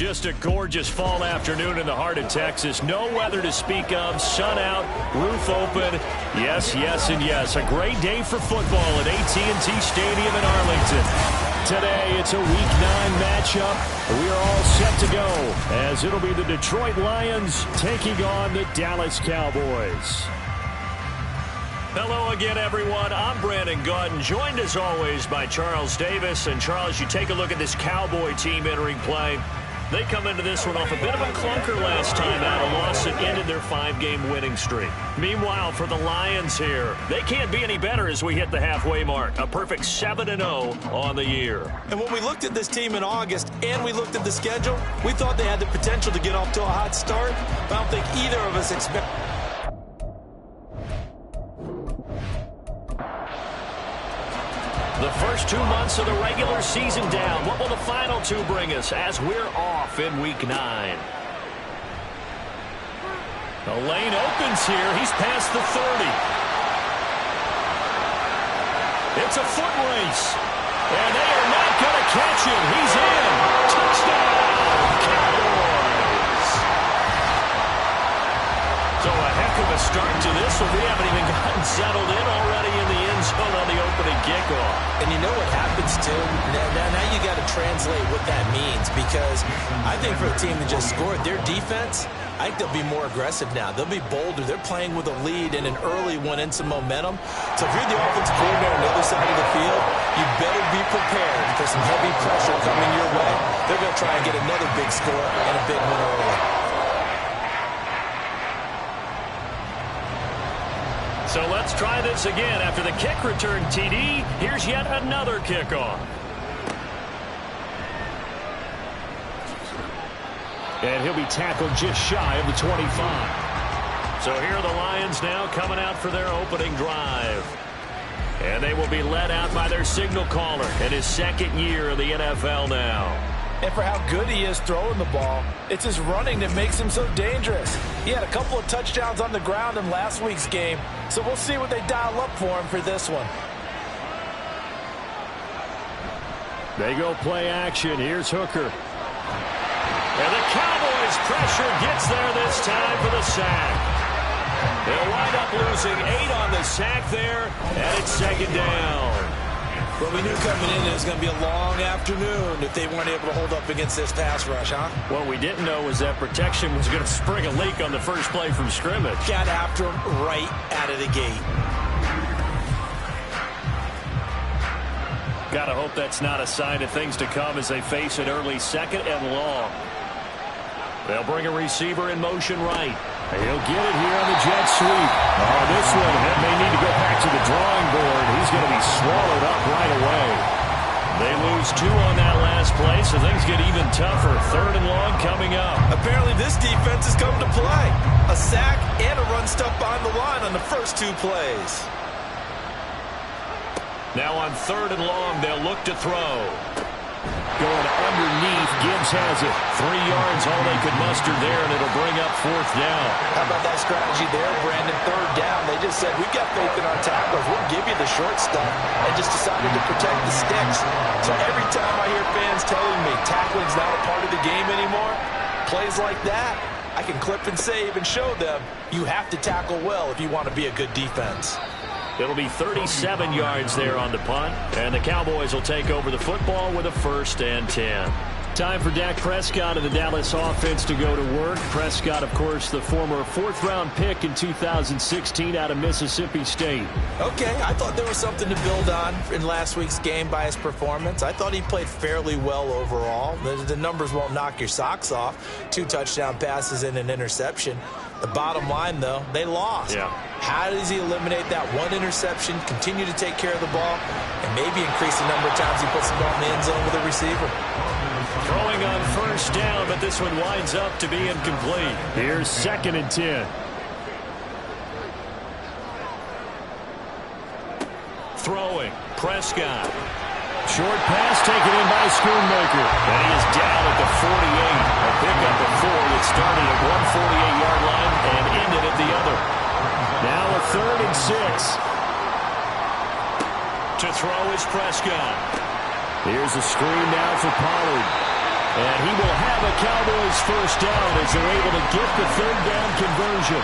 Just a gorgeous fall afternoon in the heart of Texas. No weather to speak of. Sun out, roof open. Yes, yes, and yes. A great day for football at AT&T Stadium in Arlington. Today, it's a Week 9 matchup. We are all set to go as it'll be the Detroit Lions taking on the Dallas Cowboys. Hello again, everyone. I'm Brandon Gaudin, joined as always by Charles Davis. And Charles, you take a look at this Cowboy team entering play. They come into this one off a bit of a clunker last time out, a loss that ended their 5-game winning streak. Meanwhile, for the Lions here, they can't be any better as we hit the halfway mark. A perfect 7-0 on the year. And when we looked at this team in August and we looked at the schedule, we thought they had the potential to get off to a hot start. But I don't think either of us expect. The first 2 months of the regular season down. What will the final 2 bring us as we're off in Week 9? The lane opens here. He's past the 30. It's a foot race. And they are not going to catch him. He's in. Touchdown, Cowboys. So a heck of a start to this one. We haven't even gotten settled in already in the end zone on the opening kickoff. And you know what happens, too? Now you got to translate what that means, because I think for the team that just scored, their defense, I think they'll be more aggressive now. They'll be bolder. They're playing with a lead and an early one and some momentum. So if you're the offensive coordinator on the other side of the field, you better be prepared for some heavy pressure coming your way. They're going to try and get another big score and a big one early. So let's try this again. After the kick return TD, here's yet another kickoff. And he'll be tackled just shy of the 25. So here are the Lions now coming out for their opening drive. And they will be led out by their signal caller in his second year in the NFL now. And for how good he is throwing the ball, it's his running that makes him so dangerous. He had a couple of touchdowns on the ground in last week's game, so we'll see what they dial up for him for this one. They go play action. Here's Hooker. And the Cowboys' pressure gets there this time for the sack. They'll wind up losing 8 on the sack there, and it's second down. Well, we knew coming in it was going to be a long afternoon if they weren't able to hold up against this pass rush, huh? What we didn't know was that protection was going to spring a leak on the first play from scrimmage. Got after him right out of the gate. Got to hope that's not a sign of things to come as they face an early second and long. They'll bring a receiver in motion right. He'll get it here on the jet sweep. Oh, this one may need to go back to the drawing board. He's going to be swallowed up right away. They lose 2 on that last play, so things get even tougher. Third and long coming up. Apparently this defense has come to play. A sack and a run stuff behind the line on the first 2 plays. Now on third and long, they'll look to throw. Going underneath, Gibbs has it. 3 yards, all they could muster there, and it'll bring up 4th down. How about that strategy there, Brandon? Third down, they just said, we've got faith in our tacklers. We'll give you the short stuff, and just decided to protect the sticks. So every time I hear fans telling me tackling's not a part of the game anymore, plays like that, I can clip and save and show them you have to tackle well if you want to be a good defense. It'll be 37 yards there on the punt, and the Cowboys will take over the football with a 1st and 10. Time for Dak Prescott of the Dallas offense to go to work. Prescott, of course, the former 4th-round pick in 2016 out of Mississippi State. Okay, I thought there was something to build on in last week's game by his performance. I thought he played fairly well overall. The numbers won't knock your socks off. 2 touchdown passes and an interception. The bottom line, though, they lost. Yeah. How does he eliminate that 1 interception, continue to take care of the ball, and maybe increase the number of times he puts the ball in the end zone with a receiver? Throwing on 1st down, but this one winds up to be incomplete. Here's 2nd and 10. Throwing, Prescott. Short pass taken in by Schoonmaker. And he is down at the 48. A pickup of 4 that started at 148-yard line and ended at the other. Now a 3rd and 6. To throw is Prescott. Here's a screen now for Pollard. And he will have a Cowboys first down as they're able to get the third down conversion.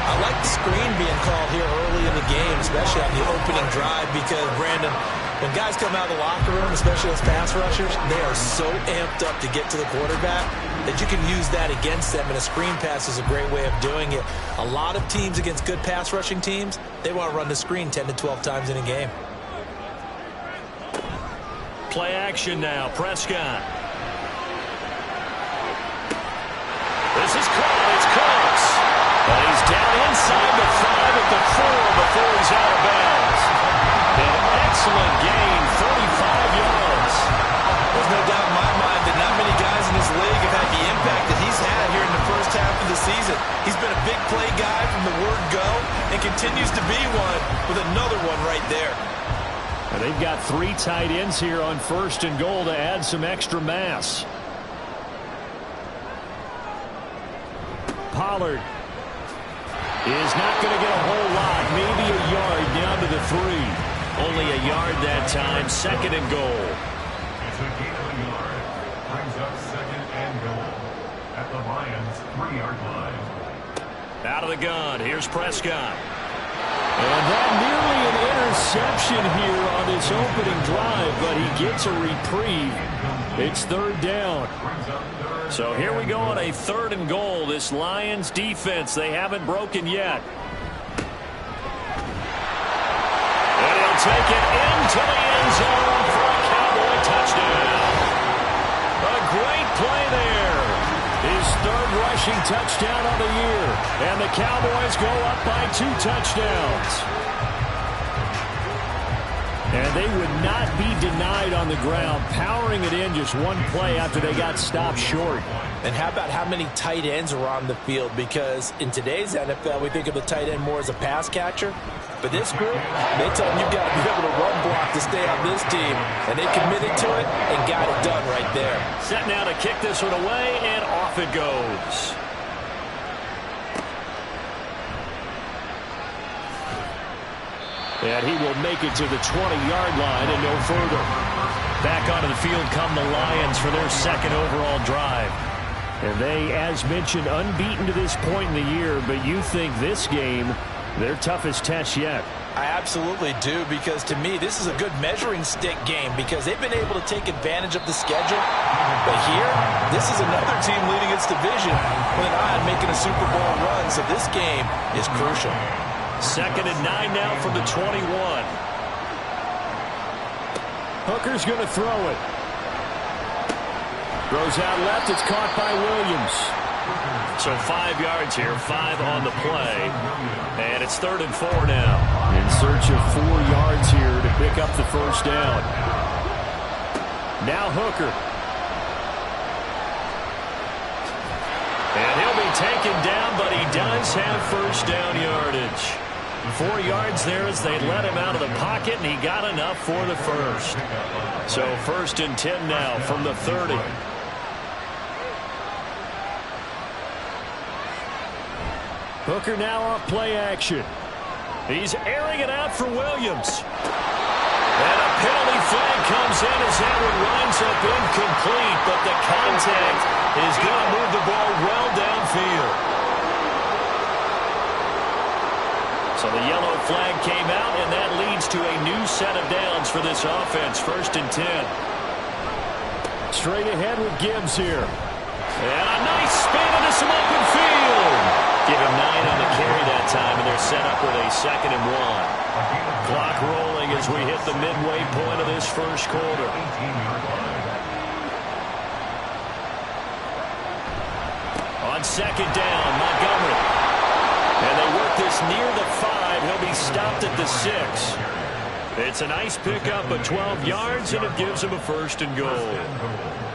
I like the screen being called here early in the game, especially on the opening drive, because, Brandon, when guys come out of the locker room, especially those pass rushers, they are so amped up to get to the quarterback that you can use that against them, and a screen pass is a great way of doing it. A lot of teams against good pass rushing teams, they want to run the screen 10 to 12 times in a game. Play action now, Prescott. This is caught. It's close. But he's down inside the 5 at the 4 before he's out of bounds. An excellent gain, 35 yards. There's no doubt in my mind that not many guys in this league have had the impact that he's had here in the first half of the season. He's been a big play guy from the word go and continues to be one with another one right there. And they've got 3 tight ends here on first and goal to add some extra mass. Pollard is not going to get a whole lot, maybe a yard down to the 3. Only a yard that time, second and goal. It's a gain of a yard. Brings up second and goal at the Lions' 3-yard line. Out of the gun, here's Prescott. And that nearly an interception here on this opening drive, but he gets a reprieve. It's third down. So here we go on a third and goal. This Lions defense, they haven't broken yet. And he'll take it into the end zone for a Cowboy touchdown. A great play there. His third rushing touchdown of the year. And the Cowboys go up by 2 touchdowns. And they would not be denied on the ground, powering it in just one play after they got stopped short. And how about how many tight ends are on the field? Because in today's NFL, we think of the tight end more as a pass catcher. But this group, they tell them you've got to be able to run block to stay on this team. And they committed to it and got it done right there. Set now to kick this one away, and off it goes. And he will make it to the 20-yard line and no further. Back onto the field come the Lions for their second overall drive. And they, as mentioned, unbeaten to this point in the year, but you think this game, their toughest test yet. I absolutely do, because to me, this is a good measuring stick game because they've been able to take advantage of the schedule. But here, this is another team leading its division with an eye on making a Super Bowl run, so this game is crucial. Second and 9 now from the 21. Hooker's going to throw it. Throws out left. It's caught by Williams. So 5 yards here, 5 on the play. And it's third and 4 now. In search of 4 yards here to pick up the first down. Now Hooker. And he'll be taken down, but he does have first down yardage. 4 yards there as they let him out of the pocket, and he got enough for the first. So first and 10 now from the 30. Hooker now off play action. He's airing it out for Williams. And a penalty flag comes in as that one winds up incomplete, but the contact is going to move the ball well downfield. So the yellow flag came out, and that leads to a new set of downs for this offense. First and 10. Straight ahead with Gibbs here. And a nice spin into some open field. Give him 9 on the carry that time, and they're set up with a second and 1. Clock rolling as we hit the midway point of this first quarter. On second down, Montgomery. And they work this near the 5. He'll be stopped at the 6. It's a nice pickup of 12 yards, and it gives him a first and goal.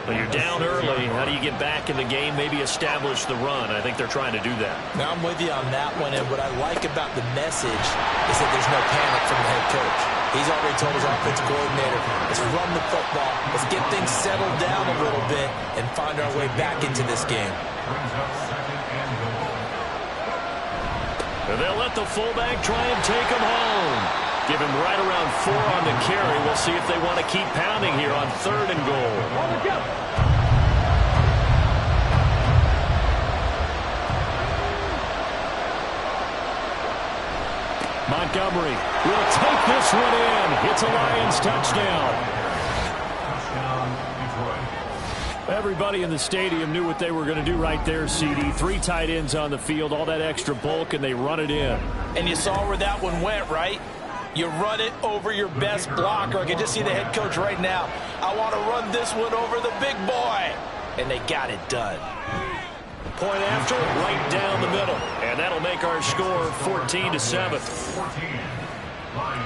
When you're down early, how do you get back in the game, maybe establish the run? I think they're trying to do that. Now, I'm with you on that one, and what I like about the message is that there's no panic from the head coach. He's already told his offensive coordinator, let's run the football, let's get things settled down a little bit, and find our way back into this game. They'll let the fullback try and take him home. Give him right around 4 on the carry. We'll see if they want to keep pounding here on third and goal. Montgomery will take this one in. It's a Lions touchdown. Everybody in the stadium knew what they were going to do right there, CD. 3 tight ends on the field, all that extra bulk, and they run it in. And you saw where that one went, right? You run it over your best blocker. I can just see the head coach right now. I want to run this one over the big boy. And they got it done. Point after, right down the middle. And that'll make our score 14-7.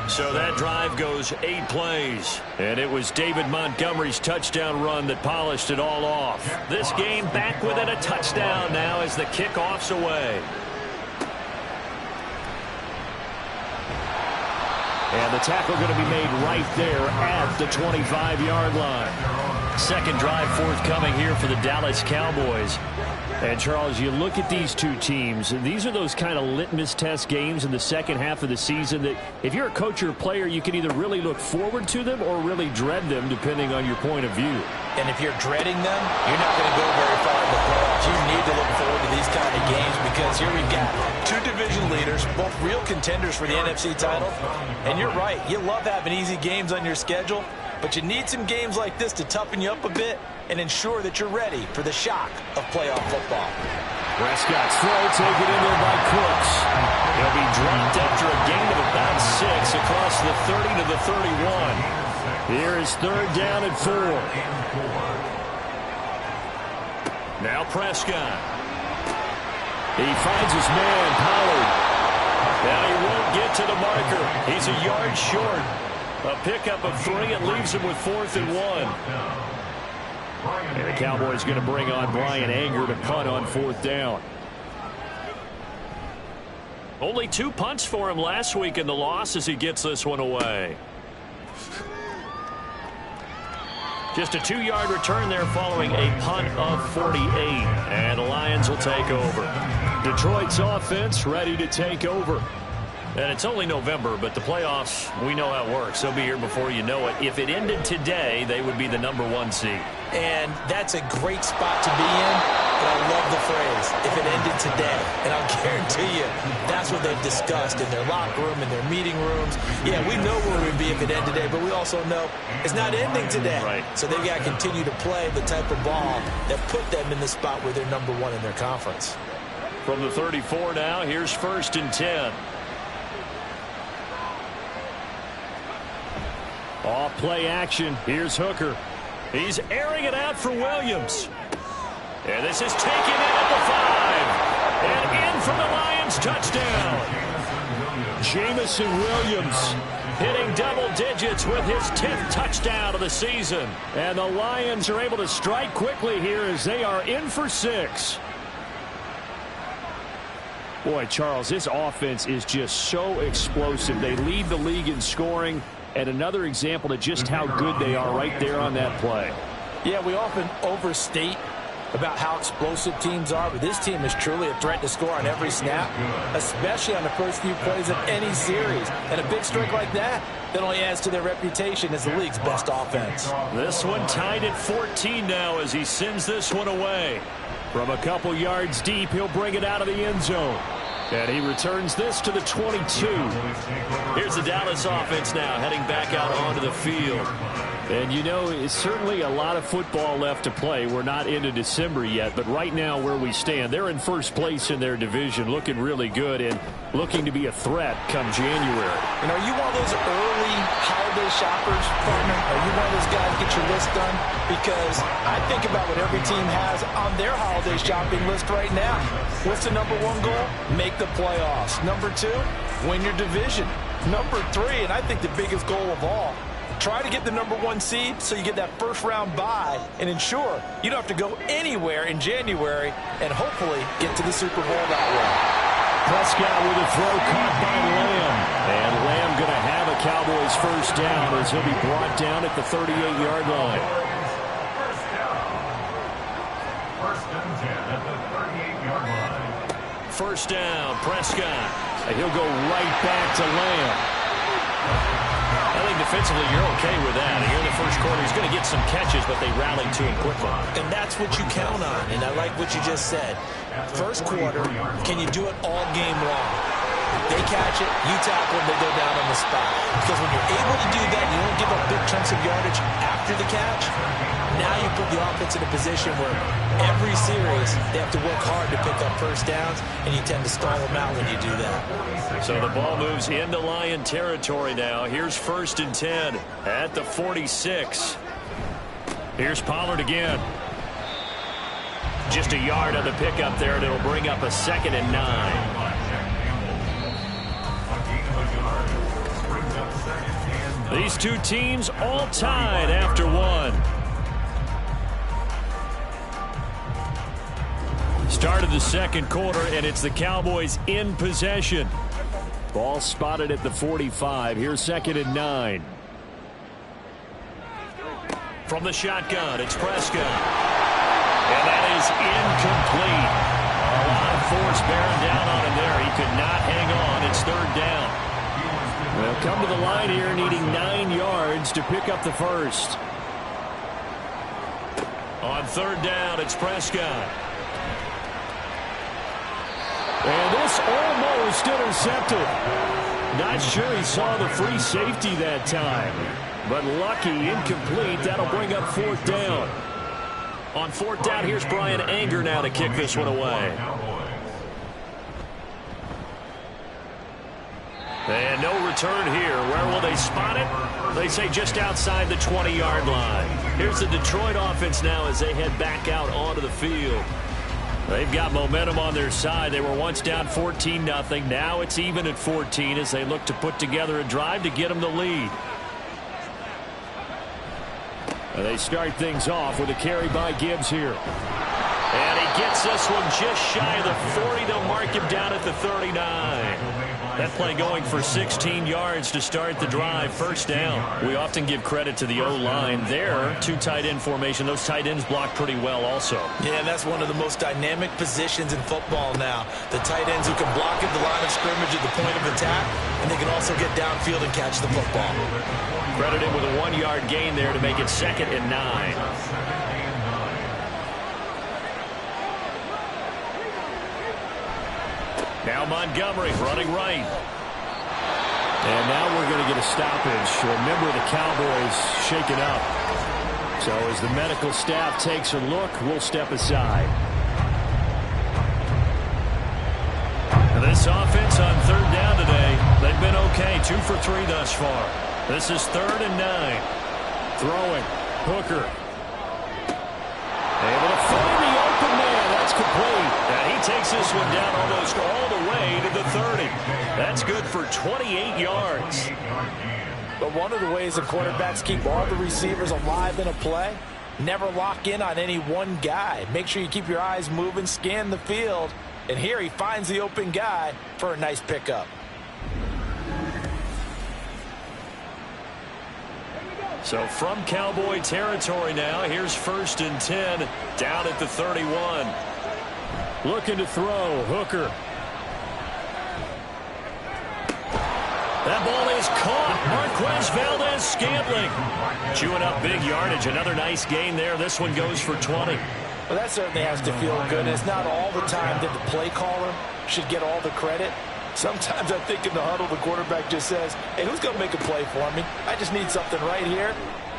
So that drive goes 8 plays. And it was David Montgomery's touchdown run that polished it all off. This game back within a touchdown now as the kickoff's away. And the tackle going to be made right there at the 25-yard line. Second drive forthcoming here for the Dallas Cowboys. And, Charles, you look at these two teams, and these are those kind of litmus test games in the second half of the season that if you're a coach or a player, you can either really look forward to them or really dread them, depending on your point of view. And if you're dreading them, you're not going to go very far in the playoffs. You need to look forward to these kind of games because here we've got 2 division leaders, both real contenders for the NFC title. And you're right, you love having easy games on your schedule, but you need some games like this to toughen you up a bit and ensure that you're ready for the shock of playoff football. Prescott's throw taken in there by Cooks. He'll be dropped after a gain of about 6 across the 30 to the 31. Here is 3rd down and 4. Now Prescott. He finds his man, Pollard. Now he won't get to the marker. He's a yard short. A pickup of 3. It leaves him with 4th and 1. And the Cowboys going to bring on Brian Anger to punt on 4th down. Only 2 punts for him last week in the loss as he gets this one away. Just a 2-yard return there following a punt of 48. And the Lions will take over. Detroit's offense ready to take over. And it's only November, but the playoffs, we know how it works. They'll be here before you know it. If it ended today, they would be the #1 seed. And that's a great spot to be in, but I love the phrase, if it ended today. And I'll guarantee you, that's what they've discussed in their locker room, in their meeting rooms. Yeah, we know where we'd be if it ended today, but we also know it's not ending today. Right. So they've got to continue to play the type of ball that put them in the spot where they're #1 in their conference. From the 34 now, here's 1st and 10. Off play action. Here's Hooker. He's airing it out for Williams. And this is taken in at the 5. And in from the Lions touchdown. Jamison Williams hitting double digits with his 10th touchdown of the season. And the Lions are able to strike quickly here as they are in for 6. Boy, Charles, this offense is just so explosive. They lead the league in scoring. And another example of just how good they are right there on that play. Yeah, we often overstate about how explosive teams are, but this team is truly a threat to score on every snap, especially on the first few plays of any series. And a big streak like that only adds to their reputation as the league's best offense. This one tied at 14 now as he sends this one away. From a couple yards deep, he'll bring it out of the end zone. And he returns this to the 22. Here's the Dallas offense now heading back out onto the field. And, you know, it's certainly a lot of football left to play. We're not into December yet, but right now where we stand, they're in first place in their division, looking really good and looking to be a threat come January. And are you one of those early holiday shoppers, partner? Are you one of those guys get your list done? Because I think about what every team has on their holiday shopping list right now. What's the #1 goal? Make the playoffs. #2, win your division. #3, and I think the biggest goal of all, try to get the #1 seed so you get that first-round bye and ensure you don't have to go anywhere in January and hopefully get to the Super Bowl that way. Prescott with a throw caught by Lamb. And Lamb going to have a Cowboys first down as he'll be brought down at the 38-yard line. First and 10 at the 38-yard line. First down, Prescott. And he'll go right back to Lamb. I think defensively you're okay with that. Here in the first quarter, he's going to get some catches, but they rallied to him quickly. And that's what you count on, and I like what you just said. First quarter, can you do it all game long? They catch it, you tackle them, they go down on the spot. Because when you're able to do that, you don't give up big chunks of yardage after the catch. Now you put the offense in a position where every series they have to work hard to pick up first downs, and you tend to stall them out when you do that. So the ball moves into Lion territory now. Here's 1st and 10 at the 46. Here's Pollard again. Just a yard on the pickup there, and it'll bring up a 2nd and 9. These two teams all tied after one. Start of the second quarter, and it's the Cowboys in possession. Ball spotted at the 45. Here's 2nd and 9. From the shotgun, it's Prescott. And that is incomplete. A lot of force bearing down on him there. He could not hang on. It's 3rd down. They'll come to the line here needing 9 yards to pick up the first. On 3rd down, it's Prescott. And this almost intercepted. Not sure he saw the free safety that time. But lucky, incomplete. That'll bring up 4th down. On 4th down, here's Brian Anger now to kick this one away. And no return here. Where will they spot it? They say just outside the 20-yard line. Here's the Detroit offense now as they head back out onto the field. They've got momentum on their side. They were once down 14-0. Now it's even at 14 as they look to put together a drive to get them the lead. And they start things off with a carry by Gibbs here. And he gets this one just shy of the 40. They'll mark him down at the 39. That play going for 16 yards to start the drive. 1st down. We often give credit to the O-line there. 2 tight end formation. Those tight ends block pretty well also. Yeah, and that's one of the most dynamic positions in football now. The tight ends who can block at the line of scrimmage at the point of attack, and they can also get downfield and catch the football. Credited with a 1-yard gain there to make it 2nd and 9. Now Montgomery running right. And now we're going to get a stoppage. Remember, the Cowboys shaken up. So as the medical staff takes a look, we'll step aside. This offense on 3rd down today, they've been okay. 2 for 3 thus far. This is 3rd and 9. Throwing. Hooker. Able to find the open man. That's complete. And he takes this one down almost all the way to the 30. That's good for 28 yards. But one of the ways the quarterbacks keep all the receivers alive in a play, never lock in on any one guy. Make sure you keep your eyes moving, scan the field. And here he finds the open guy for a nice pickup. So from Cowboy territory now, here's 1st and 10 down at the 31. Looking to throw. Hooker. That ball is caught. Marquez Valdes-Scantling chewing up big yardage. Another nice gain there. This one goes for 20. Well, that certainly has to feel good. It's not all the time that the play caller should get all the credit. Sometimes I think in the huddle, the quarterback just says, hey, who's going to make a play for me? I just need something right here.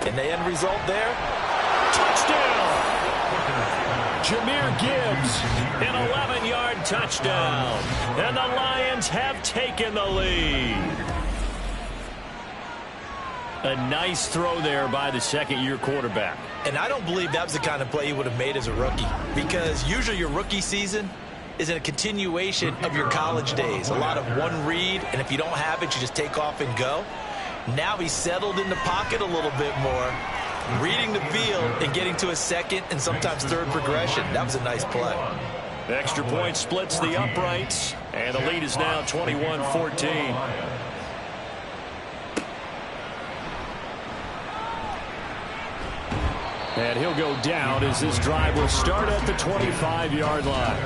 And the end result there, touchdown! Jahmyr Gibbs, an 11-yard touchdown. And the Lions have taken the lead. A nice throw there by the 2nd-year quarterback. And I don't believe that was the kind of play he would have made as a rookie. Because usually your rookie season is a continuation of your college days. A lot of one read, and if you don't have it, you just take off and go. Now he's settled in the pocket a little bit more, reading the field and getting to a 2nd and sometimes 3rd progression. That was a nice play. The extra point splits the uprights, and the lead is now 21-14. And he'll go down as this drive will start at the 25-yard line.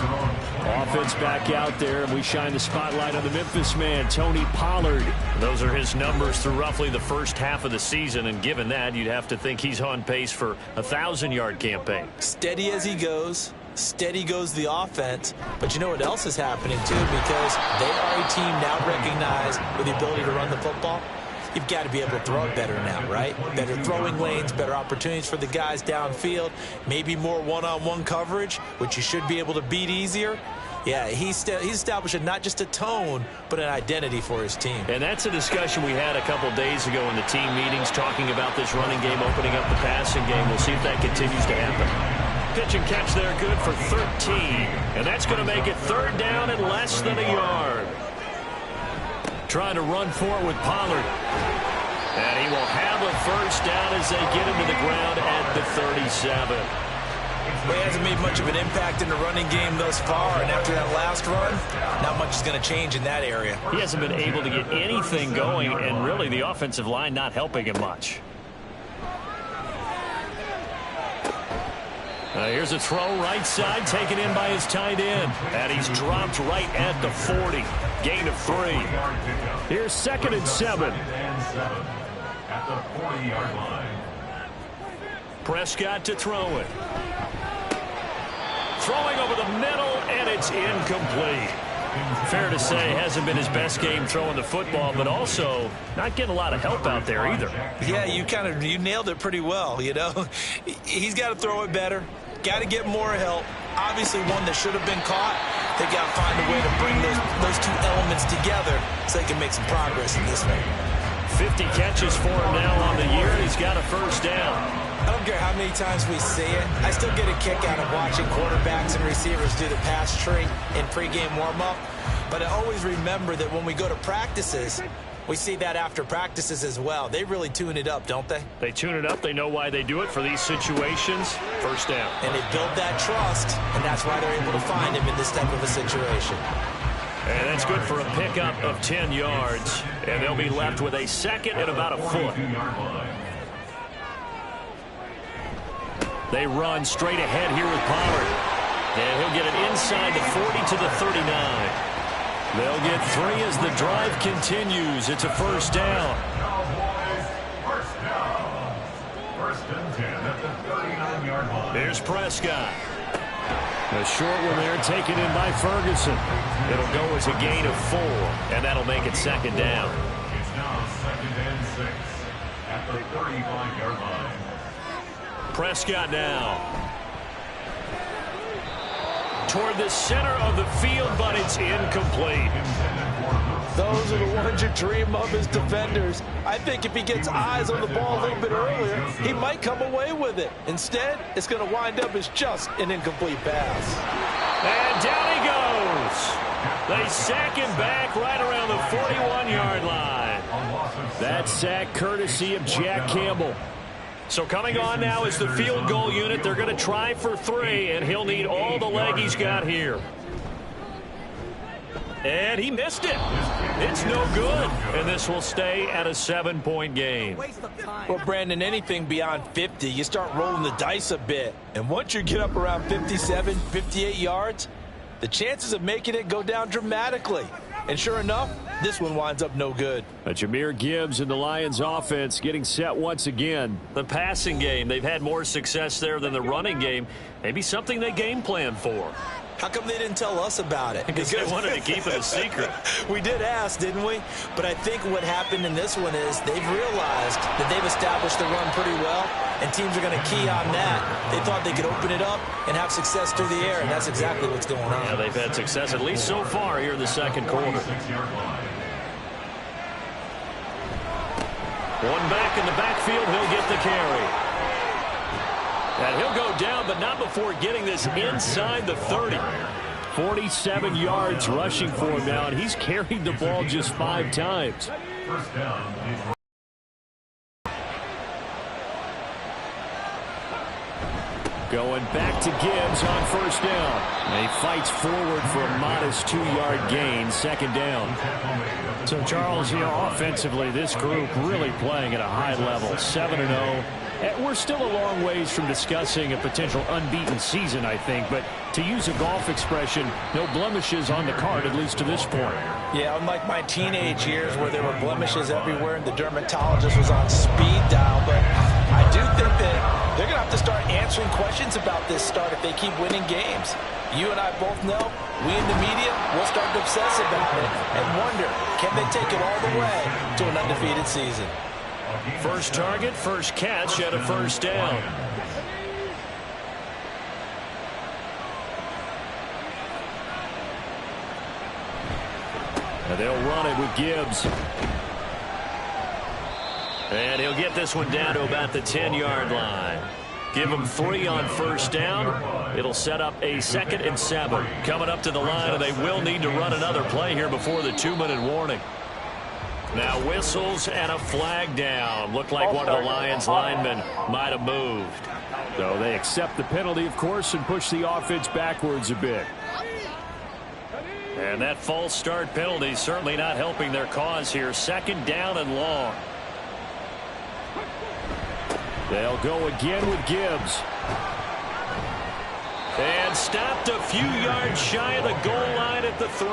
Offense back out there, and we shine the spotlight on the Memphis man, Tony Pollard. Those are his numbers through roughly the first half of the season, and given that, you'd have to think he's on pace for a 1,000-yard campaign. Steady as he goes, steady goes the offense. But you know what else is happening, too? Because they are a team now recognized with the ability to run the football. You've got to be able to throw it better now, right? Better throwing lanes, better opportunities for the guys downfield, maybe more one-on-one coverage, which you should be able to beat easier. Yeah, he's establishing not just a tone, but an identity for his team. And that's a discussion we had a couple days ago in the team meetings, talking about this running game, opening up the passing game. We'll see if that continues to happen. Pitch and catch there, good for 13. And that's going to make it 3rd down and less than a yard. Trying to run for it with Pollard. And he will have a 1st down as they get him to the ground at the 37. Well, he hasn't made much of an impact in the running game thus far, and after that last run, not much is going to change in that area. He hasn't been able to get anything going, and really the offensive line not helping him much. Here's a throw right side, taken in by his tight end. And he's dropped right at the 40. Gain of 3. Here's 2nd and 7. At the 40-yard line. Prescott to throw it. Throwing over the middle, and it's incomplete. Fair to say, hasn't been his best game throwing the football, but also not getting a lot of help out there either. Yeah, you nailed it pretty well, you know. He's got to throw it better. Got to get more help. Obviously one that should have been caught. They got to find a way to bring those two elements together so they can make some progress in this thing. 50 catches for him now on the year, and he's got a 1st down. I don't care how many times we see it. I still get a kick out of watching quarterbacks and receivers do the pass tree in pregame warm-up. But I always remember that when we go to practices, we see that after practices as well. They really tune it up, don't they? They tune it up. They know why they do it for these situations. 1st down. And they build that trust, and that's why they're able to find him in this type of a situation. And that's good for a pickup of 10 yards. And they'll be left with a 2nd and about a foot. They run straight ahead here with Pollard. And he'll get it inside the 40 to the 39. They'll get 3 as the drive continues. It's a 1st down. Cowboys, 1st down. 1st and 10 at the 39-yard line. There's Prescott. A short one there taken in by Ferguson. It'll go as a gain of 4, and that'll make it 2nd down. It's now 2nd and 6 at the 35-yard line. Prescott now. Toward the center of the field, but it's incomplete. Those are the ones you dream of as defenders. I think if he gets eyes on the ball a little bit earlier, he might come away with it. Instead, it's going to wind up as just an incomplete pass. And down he goes. They sack him back right around the 41-yard line. That sack courtesy of Jack Campbell. So coming on now is the field goal unit. They're going to try for 3, and he'll need all the leg he's got here. And he missed it. It's no good. And this will stay at a 7-point game. Well, Brandon, anything beyond 50, you start rolling the dice a bit. And once you get up around 57, 58 yards, the chances of making it go down dramatically. And sure enough, this one winds up no good. Jahmyr Gibbs and the Lions offense getting set once again. The passing game, they've had more success there than the running game. Maybe something they game plan for. How come they didn't tell us about it? Because they wanted to keep it a secret. We did ask, didn't we? But I think what happened in this one is they've realized that they've established the run pretty well, and teams are going to key on that. They thought they could open it up and have success through the air, and that's exactly what's going on. Yeah, they've had success, at least so far, here in the 2nd quarter. One back in the backfield, he'll get the carry. And he'll go down, but not before getting this inside the 30. 47 yards rushing for him now, and he's carried the ball just 5 times. 1st down is going back to Gibbs on 1st down. And he fights forward for a modest 2-yard gain, 2nd down. So, Charles, offensively, this group really playing at a high level. 7-0. We're still a long ways from discussing a potential unbeaten season, I think. But to use a golf expression, no blemishes on the card, at least to this point. Yeah, unlike my teenage years where there were blemishes everywhere and the dermatologist was on speed dial. But I do think that they're going to have to start answering questions about this start if they keep winning games. You and I both know, we in the media will start to obsess about it and wonder, can they take it all the way to an undefeated season? First target, first catch at a first down. And they'll run it with Gibbs. And he'll get this one down to about the 10-yard line. Give him 3 on first down. It'll set up a 2nd and 7. Coming up to the line, and they will need to run another play here before the 2-minute warning. Now whistles and a flag down. Looked like one of the Lions linemen might have moved. So they accept the penalty, of course, and push the offense backwards a bit. And that false start penalty certainly not helping their cause here. 2nd down and long. They'll go again with Gibbs. And stopped a few yards shy of the goal line at the 3.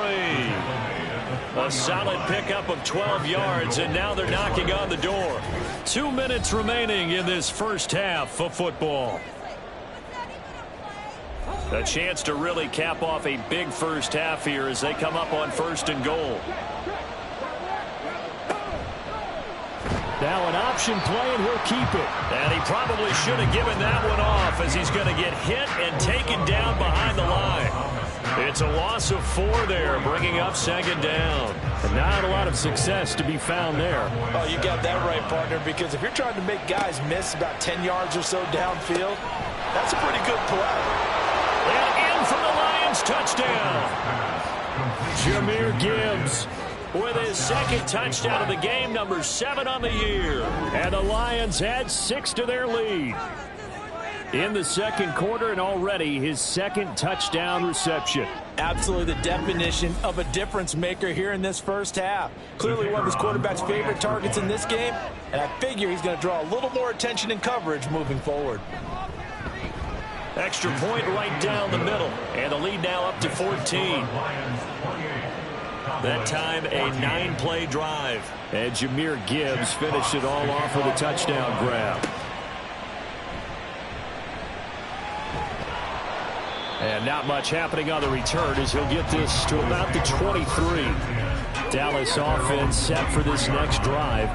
A solid pickup of 12 yards, and now they're knocking on the door. 2 minutes remaining in this first half of football. A chance to really cap off a big first half here as they come up on 1st and goal. Now an option play, and he'll keep it. And he probably should have given that one off as he's going to get hit and taken down behind the line. It's a loss of 4 there, bringing up 2nd down. And not a lot of success to be found there. Oh, you got that right, partner, because if you're trying to make guys miss about 10 yards or so downfield, that's a pretty good play. And in for the Lions, touchdown. Jahmyr Gibbs with his 2nd touchdown of the game, number 7 on the year. And the Lions add 6 to their lead. In the 2nd quarter, and already his 2nd touchdown reception. Absolutely the definition of a difference maker here in this first half. Clearly one of his quarterback's favorite targets in this game, and I figure he's going to draw a little more attention and coverage moving forward. Extra point right down the middle, and the lead now up to 14. That time a 9-play drive. And Jahmyr Gibbs finished it all off with a touchdown grab. And not much happening on the return as he'll get this to about the 23. Dallas offense set for this next drive.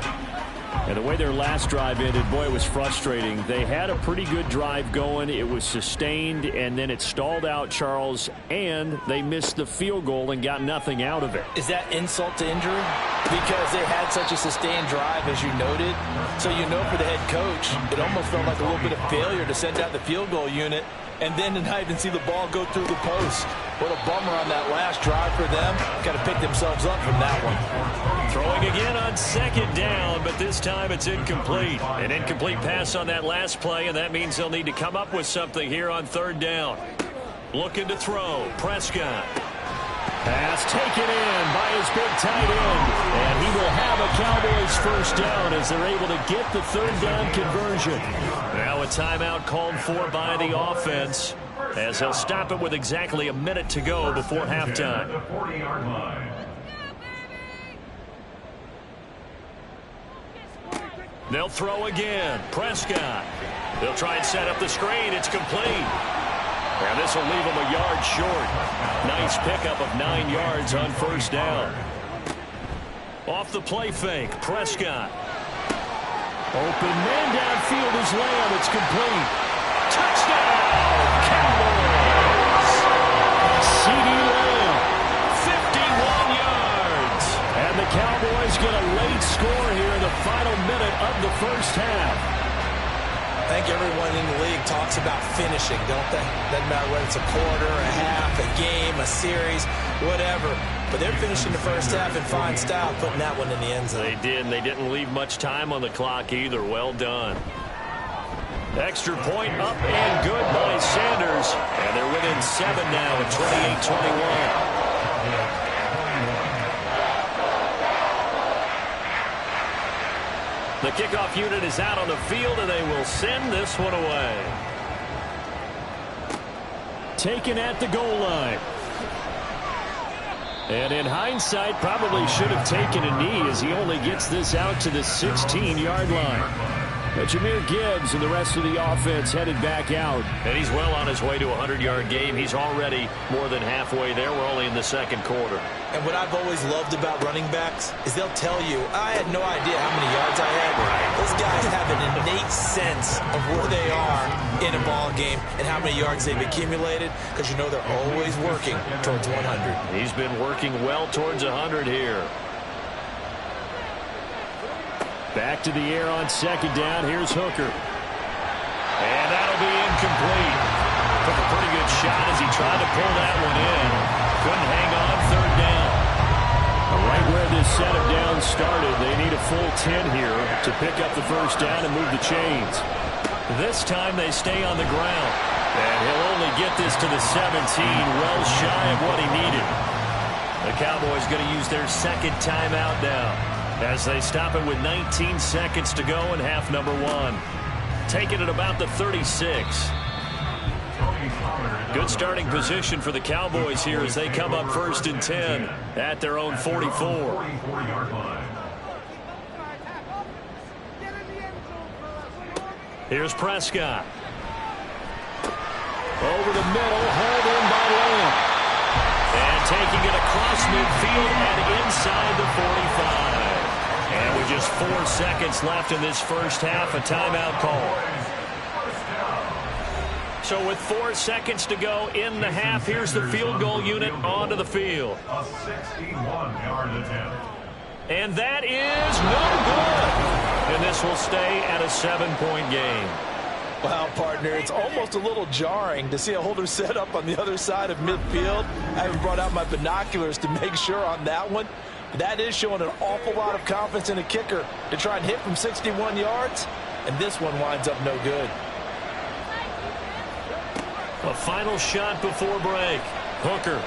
And the way their last drive ended, boy, it was frustrating. They had a pretty good drive going. It was sustained, and then it stalled out, Charles, and they missed the field goal and got nothing out of it. Is that insult to injury? Because they had such a sustained drive, as you noted. So you know for the head coach, it almost felt like a little bit of failure to send out the field goal unit and then to not even see the ball go through the post. What a bummer on that last drive for them. Got to pick themselves up from that one. Throwing again on 2nd down, but this time it's incomplete. An incomplete pass on that last play, and that means they'll need to come up with something here on 3rd down. Looking to throw. Prescott. Pass taken in by his big tight end. And he will have a Cowboys first down as they're able to get the 3rd down conversion. Now a timeout called for by the offense as he'll stop it with exactly a minute to go before halftime. They'll throw again. Prescott. They'll try and set up the screen. It's complete. And this will leave him a yard short. Nice pickup of 9 yards on 1st down. Off the play fake, Prescott. Open man downfield is Lamb. It's complete. Touchdown, Cowboys. CeeDee Lamb, 51 yards. And the Cowboys get a late score here in the final minute of the first half. I think everyone in the league talks about finishing, don't they? Doesn't matter whether it's a quarter, a half, a game, a series, whatever. But they're finishing the first half in fine style, putting that one in the end zone. They did, and they didn't leave much time on the clock either. Well done. Extra point up and good by Sanders. And they're within 7 now at 28-21. The kickoff unit is out on the field, and they will send this one away. Taken at the goal line. And in hindsight, probably should have taken a knee as he only gets this out to the 16-yard line. But Jahmyr Gibbs and the rest of the offense headed back out. And he's well on his way to a 100-yard game. He's already more than halfway there. We're only in the second quarter. And what I've always loved about running backs is they'll tell you, I had no idea how many yards I had. Those guys have an innate sense of where they are in a ball game and how many yards they've accumulated, because you know they're always working towards 100. He's been working well towards 100 here. Back to the air on second down. Here's Hooker. And that'll be incomplete. Took a pretty good shot as he tried to pull that one in. Couldn't hang on third down. Right where this set of downs started, they need a full 10 here to pick up the first down and move the chains. This time they stay on the ground. And he'll only get this to the 17, well shy of what he needed. The Cowboys going to use their second timeout now, as they stop it with 19 seconds to go in half number one. Taking it about the 36. Good starting position for the Cowboys here as they come up first and 10 at their own 44. Here's Prescott. Over the middle, hauled in by Lamb. And taking it across midfield and inside the 45. And with just 4 seconds left in this first half, a timeout call. So with 4 seconds to go in the half, here's the field goal unit onto the field. A 61-yard attempt. And that is no good. And this will stay at a 7-point game. Well, partner, it's almost a little jarring to see a holder set up on the other side of midfield. I haven't brought out my binoculars to make sure on that one. That is showing an awful lot of confidence in a kicker to try and hit from 61 yards, and this one winds up no good. A final shot before break. Hooker.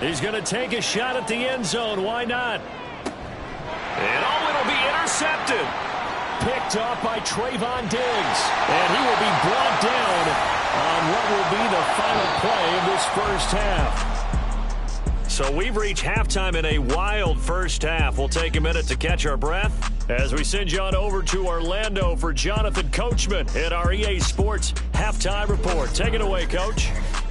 He's going to take a shot at the end zone. Why not? And it'll be intercepted. Picked off by Trayvon Diggs. And he will be brought down on what will be the final play of this first half. So we've reached halftime in a wild first half. We'll take a minute to catch our breath as we send you on over to Orlando for Jonathan Coachman at our EA Sports Halftime Report. Take it away, Coach.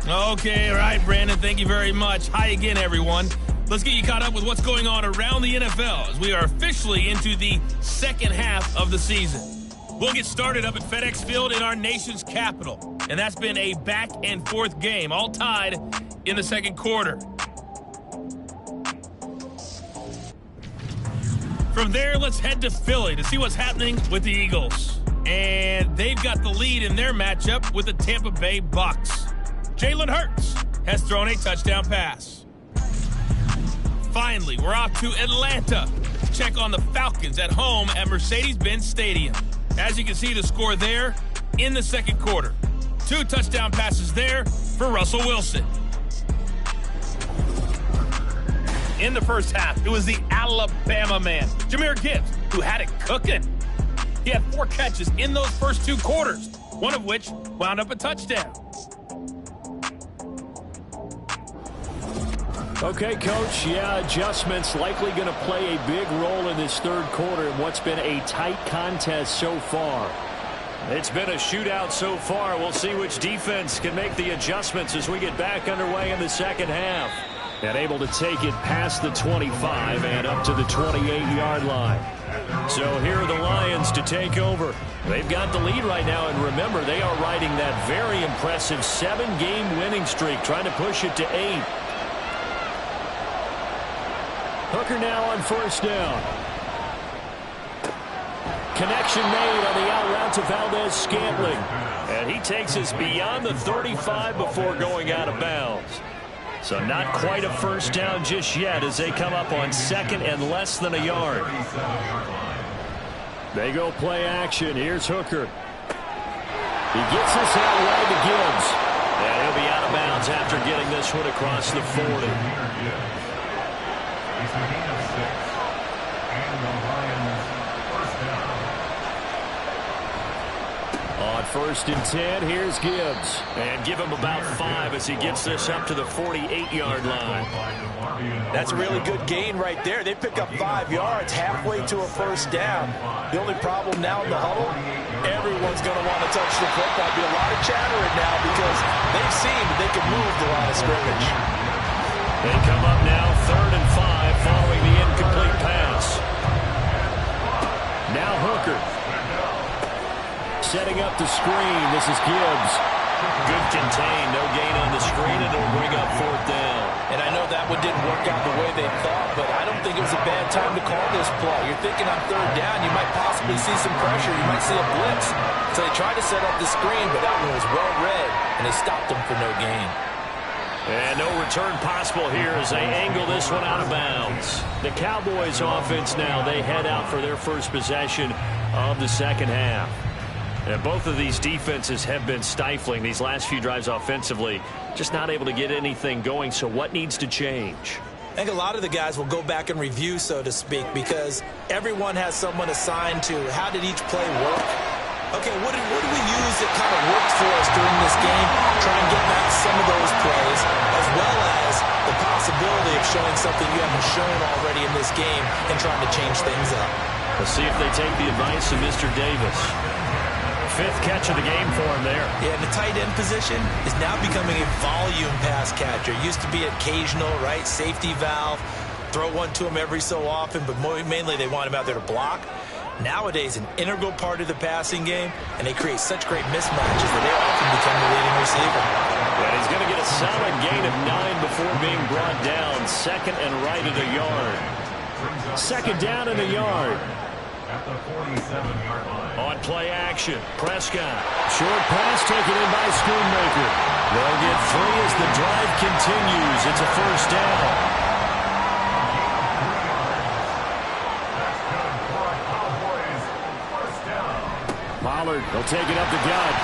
Okay, all right, Brandon. Thank you very much. Hi again, everyone. Let's get you caught up with what's going on around the NFL as we are officially into the second half of the season. We'll get started up at FedEx Field in our nation's capital, and that's been a back-and-forth game, all tied in the second quarter. From there, let's head to Philly to see what's happening with the Eagles. And they've got the lead in their matchup with the Tampa Bay Bucks. Jalen Hurts has thrown a touchdown pass. Finally, we're off to Atlanta to check on the Falcons at home at Mercedes-Benz Stadium. As you can see, the score there in the second quarter. 2 touchdown passes there for Russell Wilson. In the first half, it was the Alabama man, Jahmyr Gibbs, who had it cooking. He had 4 catches in those first 2 quarters, one of which wound up a touchdown. Okay, Coach. Yeah, adjustments likely going to play a big role in this third quarter in what's been a tight contest so far. It's been a shootout so far. We'll see which defense can make the adjustments as we get back underway in the second half. And able to take it past the 25 and up to the 28-yard line. So here are the Lions to take over. They've got the lead right now, and remember, they are riding that very impressive 7-game winning streak, trying to push it to 8. Hooker now on first down. Connection made on the out route to Valdez-Scantling. And he takes us beyond the 35 before going out of bounds. So not quite a first down just yet as they come up on second and less than a yard. They go play action. Here's Hooker. He gets this out wide to Gibbs. And he'll be out of bounds after getting this one across the 40. He's a gain of 6. And the Lions first On 1st and 10, here's Gibbs. And give him about 5 as he gets this up to the 48-yard line. That's a really good gain right there. They pick up 5 yards halfway to a first down. The only problem now in the huddle, everyone's going to want to touch the football. There'll be a lot of chattering now because they've seen that they can move the line of scrimmage. They come up now 3rd and 5 following the incomplete pass. Now Hooker. Setting up the screen. This is Gibbs. Good contain. No gain on the screen, and it'll bring up 4th down. And I know that one didn't work out the way they thought, but I don't think it was a bad time to call this play. You're thinking on 3rd down, you might possibly see some pressure. You might see a blitz. So they tried to set up the screen, but that one was well read, and they stopped them for no gain. And no return possible here as they angle this one out of bounds. The Cowboys offense now, they head out for their first possession of the second half. And both of these defenses have been stifling these last few drives offensively, just not able to get anything going. So what needs to change? I think a lot of the guys will go back and review, so to speak, because everyone has someone assigned to how did each play work. Okay, what did we use that kind of worked for us during this game? Try and get back some of those plays, as well as the possibility of showing something you haven't shown already in this game and trying to change things up. Let's see if they take the advice of Mr. Davis. 5th catch of the game for him there. Yeah, the tight end position is now becoming a volume pass catcher. Used to be occasional, right? Safety valve. Throw one to him every so often, but mainly they want him out there to block. Nowadays, an integral part of the passing game, and they create such great mismatches that they often become the leading receiver. And he's going to get a solid gain of 9 before being brought down. 2nd and right at a yard. 2nd down and a yard. At the 47-yard line. On play action, Prescott. Short pass taken in by Schoonmaker. They'll get 3 as the drive continues. It's a first down. Pollard will take it up the gut.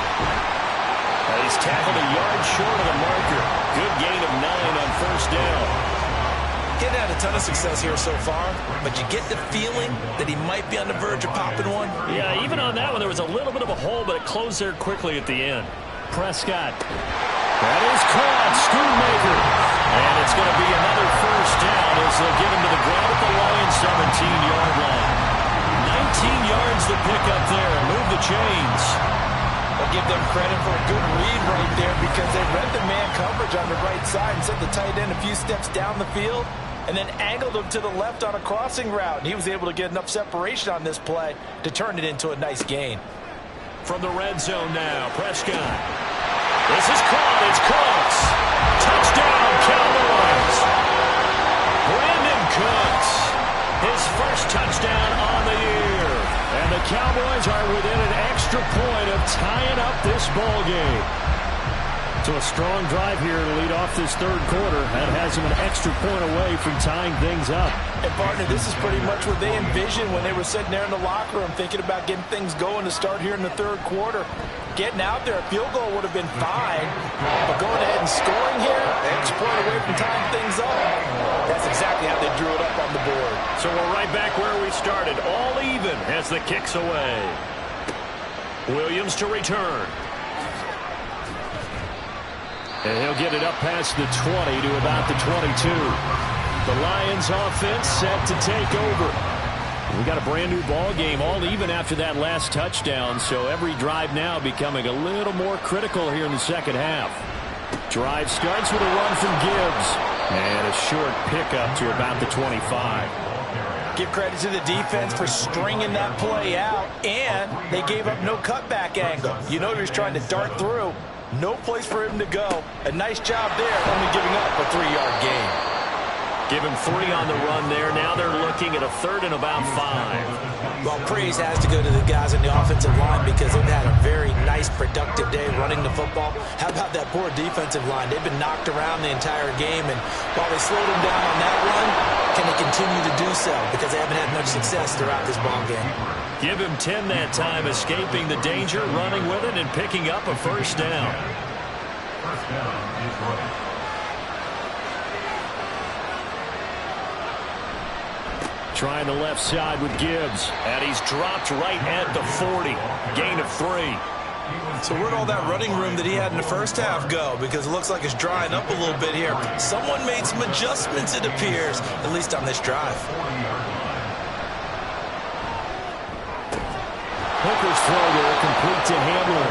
He's tackled a yard short of the marker. Good gain of 9 on first down. Getting had a ton of success here so far, but you get the feeling that he might be on the verge of popping one. Yeah, even on that one, there was a little bit of a hole, but it closed there quickly at the end. Prescott. That is caught. Schoonmaker. And it's going to be another first down as they'll get him to the ground at the Lions' 17-yard line. 19 yards to pick up there. Move the chains. I'll give them credit for a good read right there because they read the man coverage on the right side and sent the tight end a few steps down the field and then angled him to the left on a crossing route. And he was able to get enough separation on this play to turn it into a nice gain. From the red zone now, Prescott. This is caught. It's Cooks. Touchdown, Cowboys. Brandon Cooks. His first touchdown on the year. And the Cowboys are within an extra point of tying up this ball game. So a strong drive here to lead off this third quarter. That has them an extra point away from tying things up. And, partner, this is pretty much what they envisioned when they were sitting there in the locker room thinking about getting things going to start here in the third quarter. Getting out there, a field goal would have been fine, but going ahead and scoring here, extra point away from tying things up. That's exactly how they drew it up on the board. So we're right back where we started, all even as the kick's away. Williams to return. And he'll get it up past the 20 to about the 22. The Lions offense set to take over. We got a brand new ball game, all even after that last touchdown, so every drive now becoming a little more critical here in the second half. Drive starts with a run from Gibbs, and a short pickup to about the 25. Give credit to the defense for stringing that play out, and they gave up no cutback angle. You know he was trying to dart through. No place for him to go. A nice job there, only giving up a 3-yard gain. Give him 3 on the run there. Now they're looking at a 3rd and about 5. Well, praise has to go to the guys in the offensive line because they've had a very nice, productive day running the football. How about that poor defensive line? They've been knocked around the entire game, and while they slowed them down on that run, can they continue to do so? Because they haven't had much success throughout this ball game. Give him 10 that time, escaping the danger, running with it, and picking up a first down. First down is right. trying the left side with Gibbs. And he's dropped right at the 40. Gain of 3. So where'd all that running room that he had in the first half go? Because it looks like it's drying up a little bit here. Someone made some adjustments, it appears, at least on this drive. Hooker's throw there, complete to Hamler.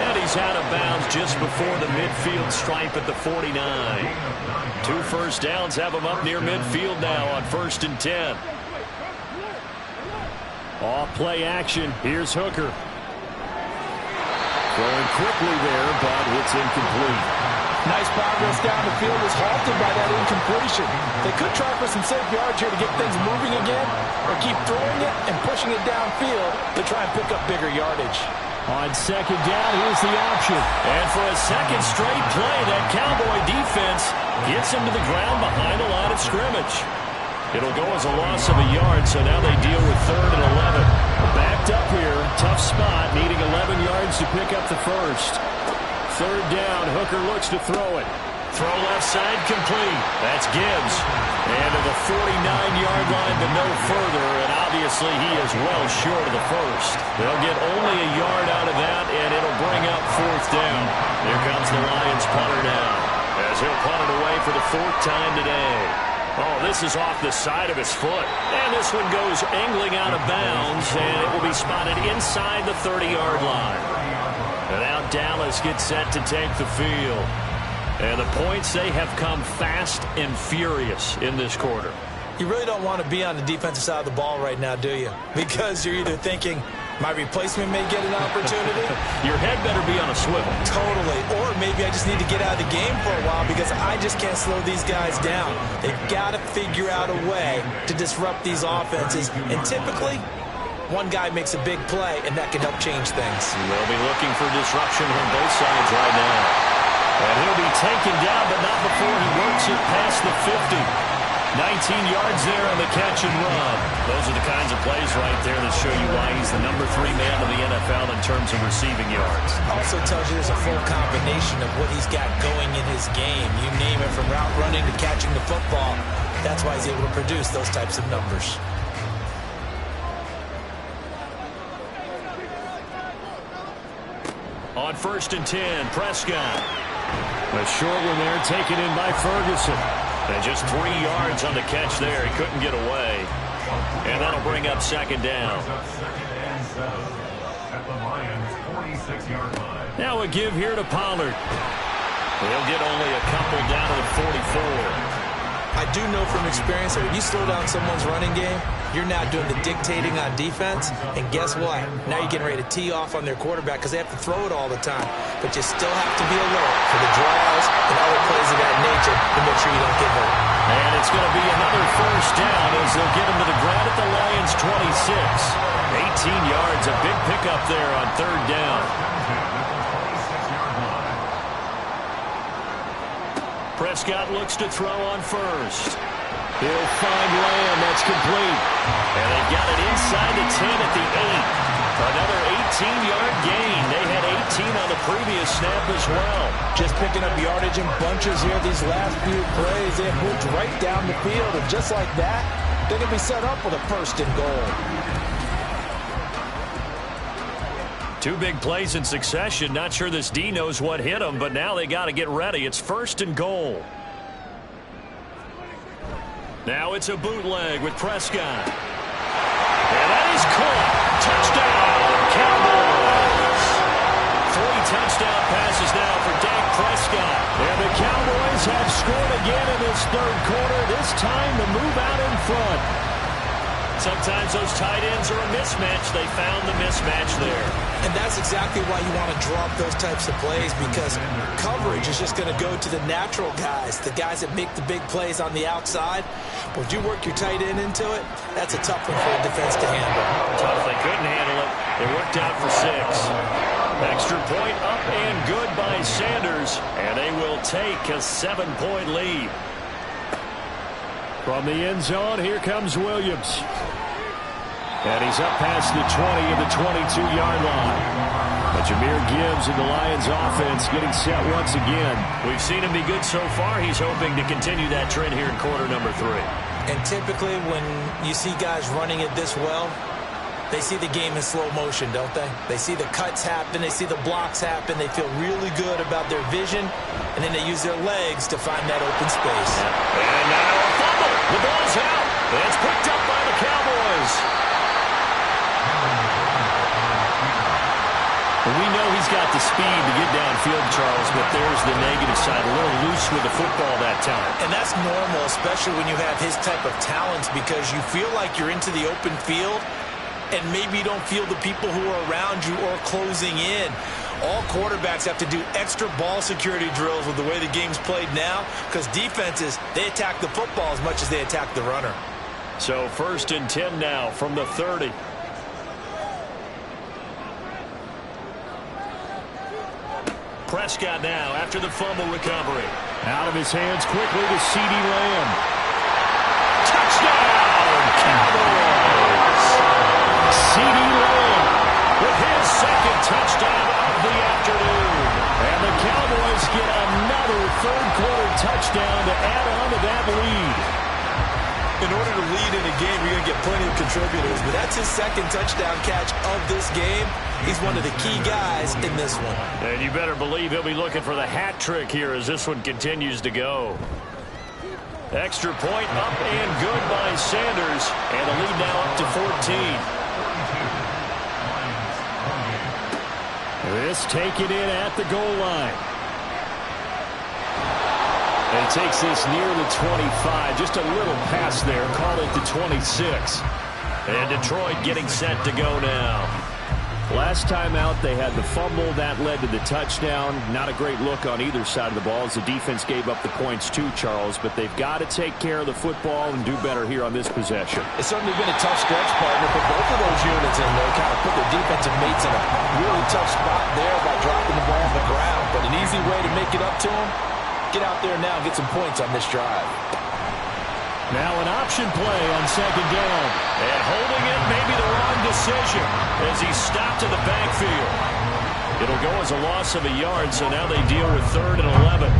And he's out of bounds just before the midfield stripe at the 49. 2 first downs have him up near midfield now on 1st and 10. Off play action. Here's Hooker. Throwing quickly there, but it's incomplete. Nice progress down the field was halted by that incompletion. They could try for some safe yards here to get things moving again, or keep throwing it and pushing it downfield to try and pick up bigger yardage. On 2nd down, here's the option. And for a second straight play, that Cowboy defense gets him to the ground behind the line of scrimmage. It'll go as a loss of a yard, so now they deal with 3rd and 11. Backed up here, tough spot, needing 11 yards to pick up the first. 3rd down, Hooker looks to throw it. Throw left side complete. That's Gibbs. And to the 49-yard line, but no further, and obviously he is well short of the first. They'll get only a yard out of that, and it'll bring up 4th down. Here comes the Lions punter now, as he'll punt it away for the 4th time today. Oh, this is off the side of his foot. And this one goes angling out of bounds, and it will be spotted inside the 30-yard line. And now Dallas gets set to take the field. And the points, they have come fast and furious in this quarter. You really don't want to be on the defensive side of the ball right now, do you? Because you're either thinking, my replacement may get an opportunity. Your head better be on a swivel. Totally. Or maybe I just need to get out of the game for a while because I just can't slow these guys down. They've got to figure out a way to disrupt these offenses. And typically, one guy makes a big play, and that can help change things. They'll be looking for disruption from both sides right now. And he'll be taken down, but not before he works it past the 50. 19 yards there on the catch and run. Those are the kinds of plays right there that show you why he's the number 3 man in the NFL in terms of receiving yards. Also tells you there's a full combination of what he's got going in his game. You name it, from route running to catching the football. That's why he's able to produce those types of numbers. On 1st and 10, Prescott. A short one there taken in by Ferguson. And just 3 yards on the catch there. He couldn't get away. And that'll bring up 2nd down. Now a give here to Pollard. He'll get only a couple down to the 44. I do know from experience that when you slow down someone's running game, you're now doing the dictating on defense. And guess what? Now you're getting ready to tee off on their quarterback because they have to throw it all the time. But you still have to be alert for the draws and other plays of that nature to make sure you don't get hurt. And it's going to be another 1st down as they'll get him to the ground at the Lions' 26. 18 yards, a big pickup there on 3rd down. Prescott looks to throw on 1st. He'll find Lamb. That's complete. And they got it inside the 10 at the 8. Another 18-yard gain. They had 18 on the previous snap as well. Just picking up yardage in bunches here these last few plays. They have moved right down the field, and just like that, they can be set up with a 1st and goal. 2 big plays in succession. Not sure this D knows what hit him, but now they got to get ready. It's 1st and goal. Now it's a bootleg with Prescott. And that is caught. Touchdown, Cowboys. 3 touchdown passes now for Dak Prescott. And the Cowboys have scored again in this 3rd quarter. This time to move out in front. Sometimes those tight ends are a mismatch. They found the mismatch there. And that's exactly why you want to draw up those types of plays, because coverage is just going to go to the natural guys, the guys that make the big plays on the outside. But you work your tight end into it, that's a tough one for a defense to handle. Tough. They couldn't handle it. It worked out for 6. Extra point up and good by Sanders, and they will take a 7-point lead. From the end zone, here comes Williams. And he's up past the 20 and the 22-yard line. But Jahmyr Gibbs and the Lions offense getting set once again. We've seen him be good so far. He's hoping to continue that trend here in quarter number 3. And typically when you see guys running it this well, they see the game in slow motion, don't they? They see the cuts happen. They see the blocks happen. They feel really good about their vision, and then they use their legs to find that open space. And now a fumble. The ball's out. It's picked up by the Cowboys. And we know he's got the speed to get downfield, Charles, but there's the negative side. A little loose with the football that time. And that's normal, especially when you have his type of talents, because you feel like you're into the open field, and maybe you don't feel the people who are around you or closing in. All quarterbacks have to do extra ball security drills with the way the game's played now, because defenses, they attack the football as much as they attack the runner. So 1st and 10 now from the 30. Prescott now after the fumble recovery. Out of his hands quickly to CeeDee Lamb. Touchdown, Cowboys! CeeDee Lamb with his 2nd touchdown of the afternoon. And the Cowboys get another 3rd quarter touchdown to add on to that lead. In order to lead in a game, you're going to get plenty of contributors, but that's his 2nd touchdown catch of this game. He's one of the key guys in this one. And you better believe he'll be looking for the hat trick here as this one continues to go. Extra point up and good by Sanders, and the lead now up to 14. This taken in at the goal line. And he takes this near the 25. Just a little pass there. Call it the 26. And Detroit getting set to go now. Last time out, they had the fumble. That led to the touchdown. Not a great look on either side of the ball as the defense gave up the points too, Charles. But they've got to take care of the football and do better here on this possession. It's certainly been a tough stretch, partner, but both of those units in there kind of put their defensive mates in a really tough spot there by dropping the ball on the ground. But an easy way to make it up to them, get out there now and get some points on this drive. Now an option play on 2nd down. And holding it may be the wrong decision as he stopped in the backfield. It'll go as a loss of a yard, so now they deal with 3rd and 11.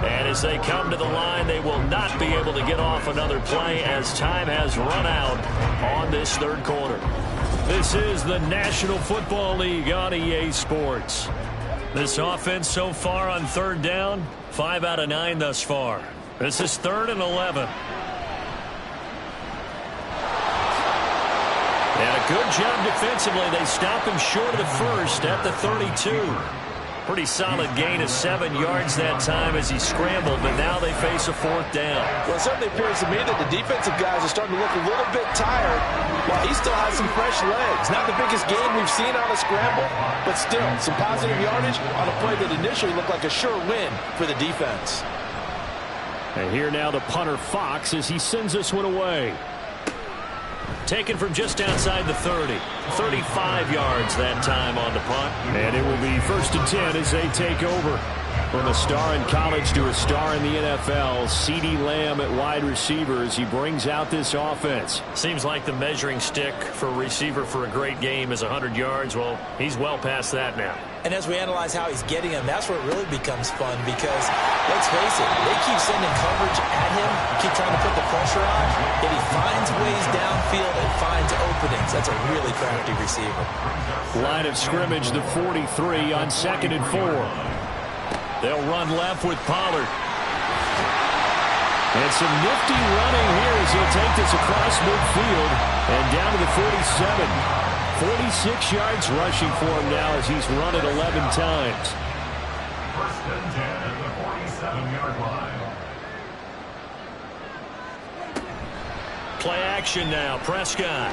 And as they come to the line, they will not be able to get off another play as time has run out on this 3rd quarter. This is the National Football League on EA Sports. This offense so far on 3rd down, 5 out of 9 thus far. This is 3rd and 11. And a good job defensively. They stop him short of the 1st at the 32. Pretty solid gain of 7 yards that time as he scrambled, but now they face a 4th down. Well, it certainly appears to me that the defensive guys are starting to look a little bit tired while he still has some fresh legs. Not the biggest gain we've seen on a scramble, but still some positive yardage on a play that initially looked like a sure win for the defense. And here now the punter Fox as he sends this one away. Taken from just outside the 30. 35 yards that time on the punt. And it will be 1st and 10 as they take over. From a star in college to a star in the NFL, CeeDee Lamb at wide receiver as he brings out this offense. Seems like the measuring stick for a receiver for a great game is 100 yards. Well, he's well past that now. And as we analyze how he's getting them, that's where it really becomes fun because, let's face it, they keep sending coverage at him, keep trying to put the pressure on, yet he finds ways downfield and finds openings. That's a really crafty receiver. Line of scrimmage, the 43 on 2nd and 4. They'll run left with Pollard. And some nifty running here as he'll take this across midfield and down to the 47. 46 yards rushing for him now as he's run it 11 times. 1st and 10 at the 47-yard line. Play action now. Prescott.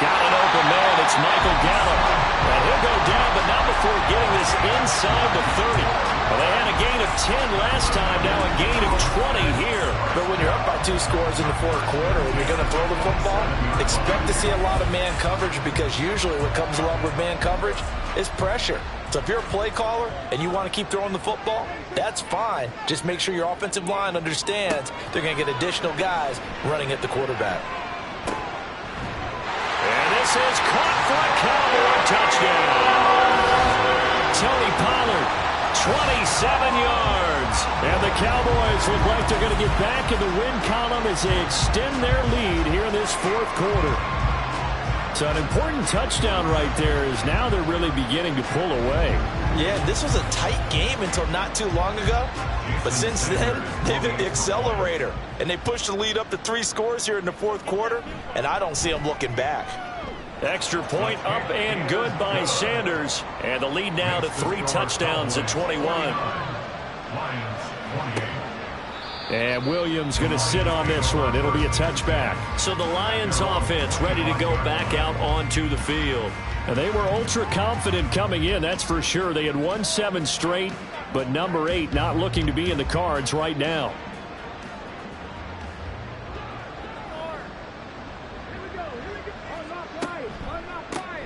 Got an open man. It's Michael Gallup. And he'll go down, but not before getting this inside the 30. Well, they had a gain of 10 last time, now a gain of 20 here. But when you're up by 2 scores in the 4th quarter and you're going to throw the football, expect to see a lot of man coverage because usually what comes along with man coverage is pressure. So if you're a play caller and you want to keep throwing the football, that's fine. Just make sure your offensive line understands they're going to get additional guys running at the quarterback. And this is caught for a Cowboy touchdown. Pollard. 27 yards. And the Cowboys look like they're going to get back in the win column as they extend their lead here in this fourth quarter. So an important touchdown right there is now they're really beginning to pull away. Yeah, this was a tight game until not too long ago. But since then, they've hit the accelerator. And they pushed the lead up to 3 scores here in the fourth quarter. And I don't see them looking back. Extra point up and good by Sanders. And the lead now to 3 touchdowns at 21. Lions 28. And Williams going to sit on this one. It'll be a touchback. So the Lions offense ready to go back out onto the field. And they were ultra confident coming in, that's for sure. They had won 7 straight, but number 8 not looking to be in the cards right now.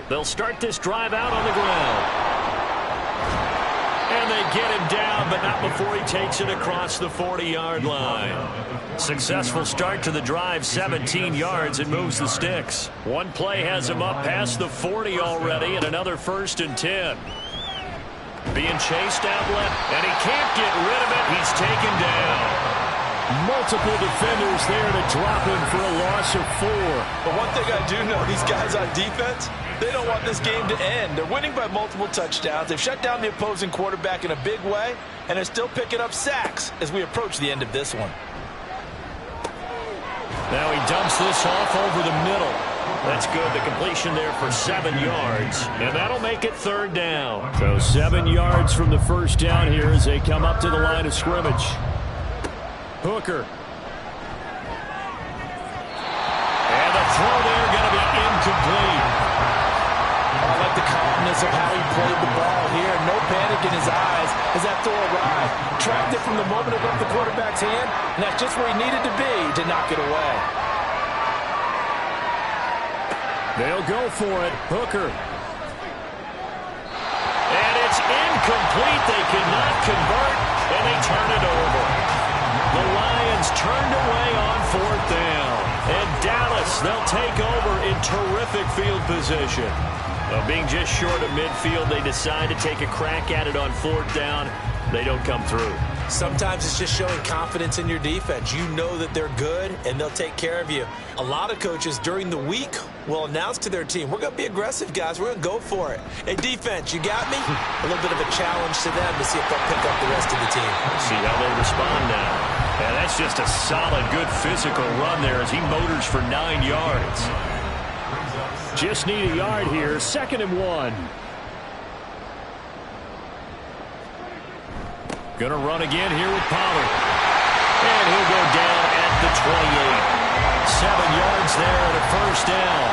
They'll start this drive out on the ground. And they get him down, but not before he takes it across the 40-yard line. Successful start to the drive, 17 yards, and moves the sticks. One play has him up past the 40 already, and another 1st and 10. Being chased out left, and he can't get rid of it. He's taken down. Multiple defenders there to drop him for a loss of 4. But one thing I do know, these guys on defense, they don't want this game to end. They're winning by multiple touchdowns. They've shut down the opposing quarterback in a big way, and they're still picking up sacks as we approach the end of this one. Now he dumps this off over the middle. That's good. The completion there for 7 yards, and that'll make it 3rd down. So 7 yards from the first down here as they come up to the line of scrimmage. Hooker. And the throw there going to be incomplete. I like the calmness of how he played the ball here. No panic in his eyes as that throw arrived. Tracked it from the moment it left the quarterback's hand, and that's just where he needed to be to knock it away. They'll go for it. Hooker. And it's incomplete. They cannot convert, and they turn it over. The Lions turned away on 4th down. And Dallas, they'll take over in terrific field position. Well, being just short of midfield, they decide to take a crack at it on 4th down. They don't come through. Sometimes it's just showing confidence in your defense. You know that they're good, and they'll take care of you. A lot of coaches during the week will announce to their team, we're going to be aggressive, guys. We're going to go for it. Hey, defense, you got me? A little bit of a challenge to them to see if they'll pick up the rest of the team. See how they respond now. And that's just a solid, good physical run there as he motors for 9 yards. Just need a yard here. 2nd and 1. Going to run again here with Pollard. And he'll go down at the 28. 7 yards there and a 1st down.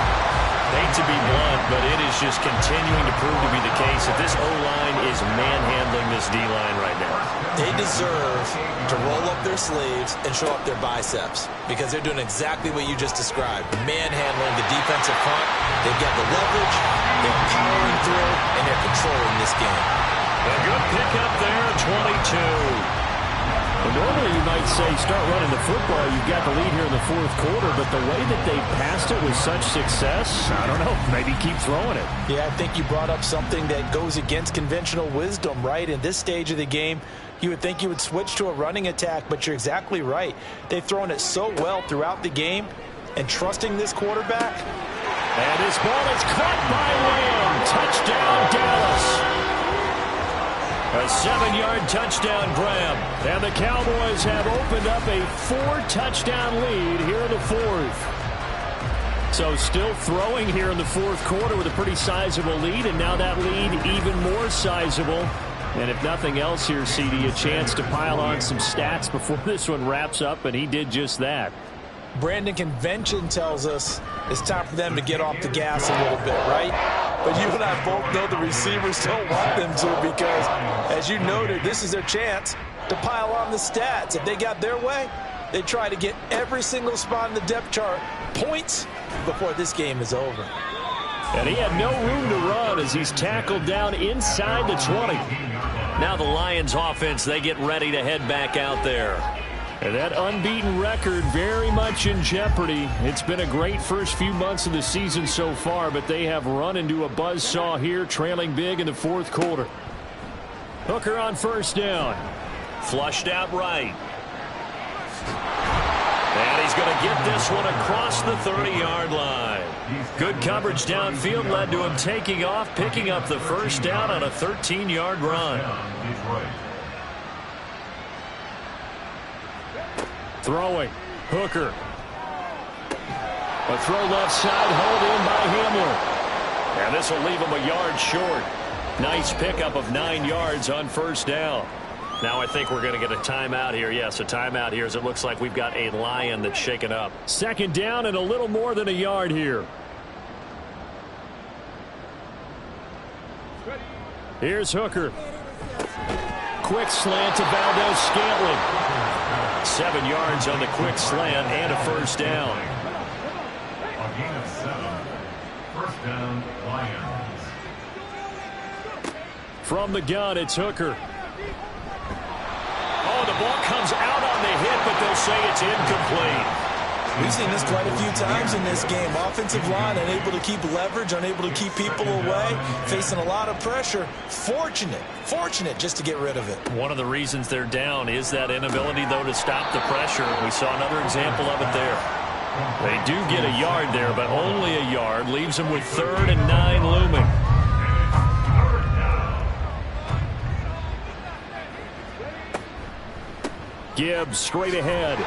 Hate to be blunt, but it is just continuing to prove to be the case that this O-line is manhandling this D-line right now. They deserve to roll up their sleeves and show up their biceps because they're doing exactly what you just described. Manhandling the defensive front. They've got the leverage, they're powering through, and they're controlling this game. A good pickup there, 22. Well, normally you might say start running the football. You've got the lead here in the fourth quarter, but the way that they passed it with such success, I don't know, maybe keep throwing it. Yeah, I think you brought up something that goes against conventional wisdom, right? In this stage of the game, you would think you would switch to a running attack, but you're exactly right. They've thrown it so well throughout the game, and trusting this quarterback. And this ball is caught by Lamb. Touchdown, Dallas. A 7-yard touchdown grab. And the Cowboys have opened up a 4-touchdown lead here in the fourth. So still throwing here in the fourth quarter with a pretty sizable lead, and now that lead even more sizable. And if nothing else here, CD, a chance to pile on some stats before this one wraps up, and he did just that. Brandon, convention tells us it's time for them to get off the gas a little bit, right? But you and I both know the receivers don't want them to because, as you noted, this is their chance to pile on the stats. If they got their way, they try to get every single spot in the depth chart points before this game is over. And he had no room to run as he's tackled down inside the 20. Now the Lions offense, they get ready to head back out there. And that unbeaten record very much in jeopardy. It's been a great first few months of the season so far, but they have run into a buzzsaw here, trailing big in the fourth quarter. Hooker on first down. Flushed out right. And he's going to get this one across the 30-yard line. Good coverage downfield led to him taking off, picking up the first down on a 13-yard run. Throwing. Hooker. A throw left side, hauled in by Hamler. And this will leave him a yard short. Nice pickup of 9 yards on first down. Now I think we're going to get a timeout here. Yes, a timeout here as it looks like we've got a Lion that's shaken up. Second down and a little more than a yard here. Here's Hooker. Quick slant to Valdez-Scantling. 7 yards on the quick slant and a first down. A gain of 7. First down, Lions. From the gun, it's Hooker. Oh, the ball comes out on the hit, but they'll say it's incomplete. We've seen this quite a few times in this game. Offensive line unable to keep leverage, unable to keep people away, facing a lot of pressure. Fortunate just to get rid of it. One of the reasons they're down is that inability, though, to stop the pressure. We saw another example of it there. They do get a yard there, but only a yard. Leaves them with 3rd and 9 looming. Gibbs straight ahead.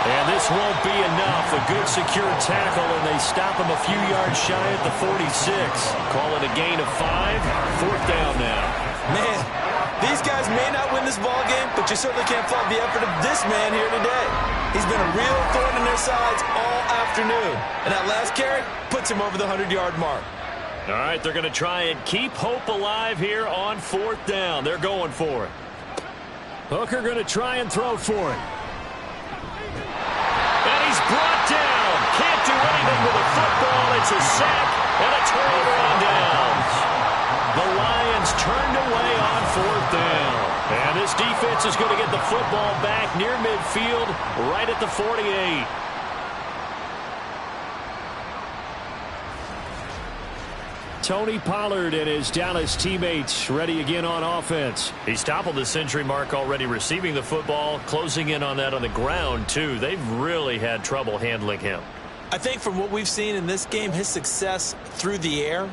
And this won't be enough. A good secure tackle, and they stop him a few yards shy at the 46. Call it a gain of 5. 4th down now. Man, these guys may not win this ball game, but you certainly can't fault the effort of this man here today. He's been a real thorn in their sides all afternoon. And that last carry puts him over the 100-yard mark. All right, they're going to try and keep hope alive here on 4th down. They're going for it. Hooker going to try and throw for it. And he's brought down. Can't do anything with a football. It's a sack and a turnover on downs. The Lions turned away on 4th down. And this defense is going to get the football back near midfield, right at the 48. Tony Pollard and his Dallas teammates ready again on offense. He's toppled the century mark already receiving the football, closing in on that on the ground, too. They've really had trouble handling him. I think from what we've seen in this game, his success through the air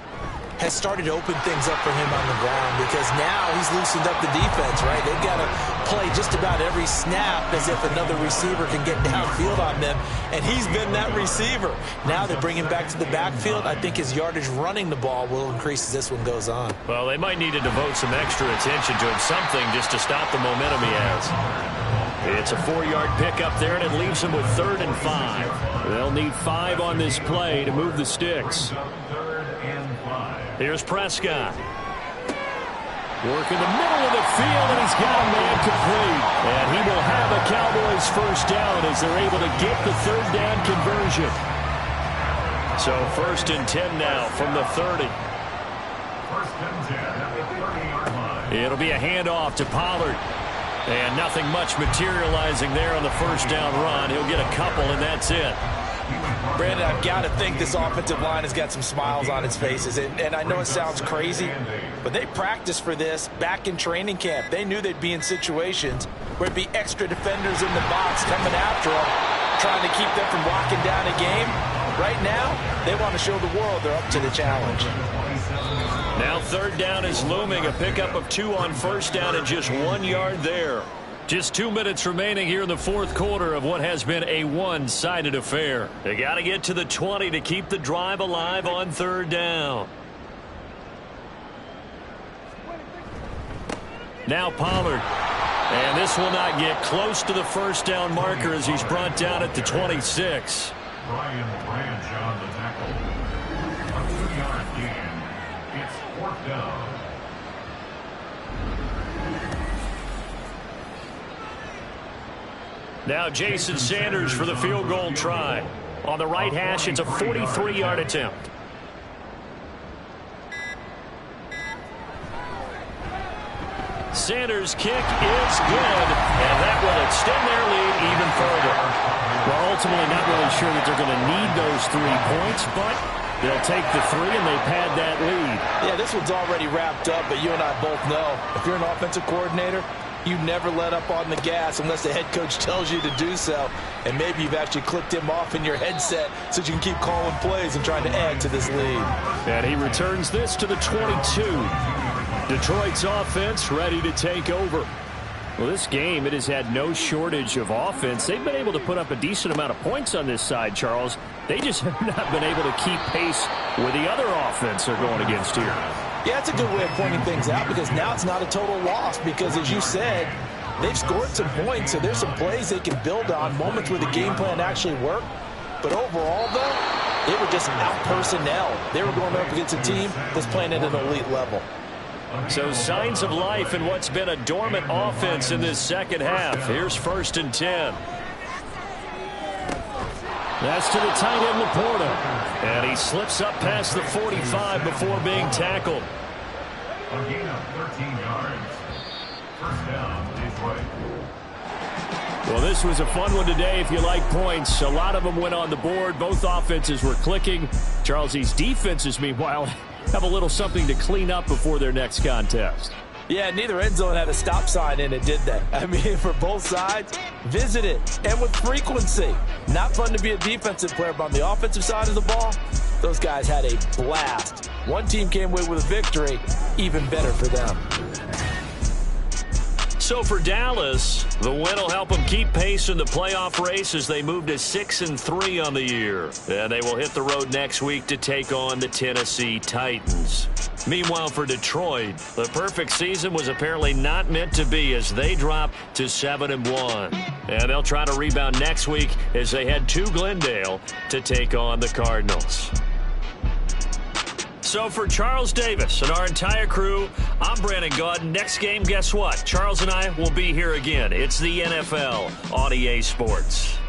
has started to open things up for him on the ground because now he's loosened up the defense, right? They've got to play just about every snap as if another receiver can get downfield on them, and he's been that receiver. Now they bring him back to the backfield. I think his yardage running the ball will increase as this one goes on. Well, they might need to devote some extra attention to him, something just to stop the momentum he has. It's a 4-yard pickup there, and it leaves him with 3rd and 5. They'll need 5 on this play to move the sticks. Here's Prescott. Work in the middle of the field, and he's got a man complete. And he will have a Cowboys first down as they're able to get the 3rd down conversion. So 1st and 10 now from the 30. 1st and 10 at the 30-yard line. It'll be a handoff to Pollard. And nothing much materializing there on the first down run. He'll get a couple, and that's it. Brandon, I've got to think this offensive line has got some smiles on its faces. And I know it sounds crazy, but they practiced for this back in training camp. They knew they'd be in situations where there'd be extra defenders in the box coming after them, trying to keep them from locking down a game. Right now, they want to show the world they're up to the challenge. Now 3rd down is looming. A pickup of 2 on first down and just 1 yard there. Just 2 minutes remaining here in the 4th quarter of what has been a one-sided affair. They got to get to the 20 to keep the drive alive on 3rd down. Now Pollard. And this will not get close to the first down marker as he's brought down at the 26. Brian Branch on the tackle. A 2-yard gain. It's 4th down. Now Jason Sanders for the field goal try. On the right hash, it's a 43-yard attempt. Sanders' kick is good, and that will extend their lead even further. Well, ultimately not really sure that they're going to need those 3 points, but They'll take the three, and they pad that lead. Yeah, this one's already wrapped up, but you and I both know if you're an offensive coordinator, you never let up on the gas unless the head coach tells you to do so. And maybe you've actually clicked him off in your headset so you can keep calling plays and trying to add to this lead. And he returns this to the 22. Detroit's offense ready to take over. Well, this game, it has had no shortage of offense. They've been able to put up a decent amount of points on this side, Charles. They just have not been able to keep pace with the other offense they're going against here. Yeah, it's a good way of pointing things out because now it's not a total loss because, as you said, they've scored some points, so there's some plays they can build on, moments where the game plan actually worked. But overall, though, they were just out-personnel. They were going up against a team that's playing at an elite level. So signs of life in what's been a dormant offense in this second half. Here's 1st and 10. That's to the tight end, Laporta. And he slips up past the 45 before being tackled. A gain of 13 yards. First down, Detroit. Well, this was a fun one today if you like points. A lot of them went on the board. Both offenses were clicking. Charles, these defenses, meanwhile, have a little something to clean up before their next contest. Yeah, neither end zone had a stop sign in it, did they? I mean, for both sides, visit it, and with frequency. Not fun to be a defensive player, but on the offensive side of the ball, those guys had a blast. One team came away with a victory, even better for them. So for Dallas, the win will help them keep pace in the playoff race as they move to 6-3 on the year. And they will hit the road next week to take on the Tennessee Titans. Meanwhile, for Detroit, the perfect season was apparently not meant to be as they drop to 7-1. And they'll try to rebound next week as they head to Glendale to take on the Cardinals. So for Charles Davis and our entire crew, I'm Brandon Gaudin. Next game, guess what? Charles and I will be here again. It's the NFL on EA Sports.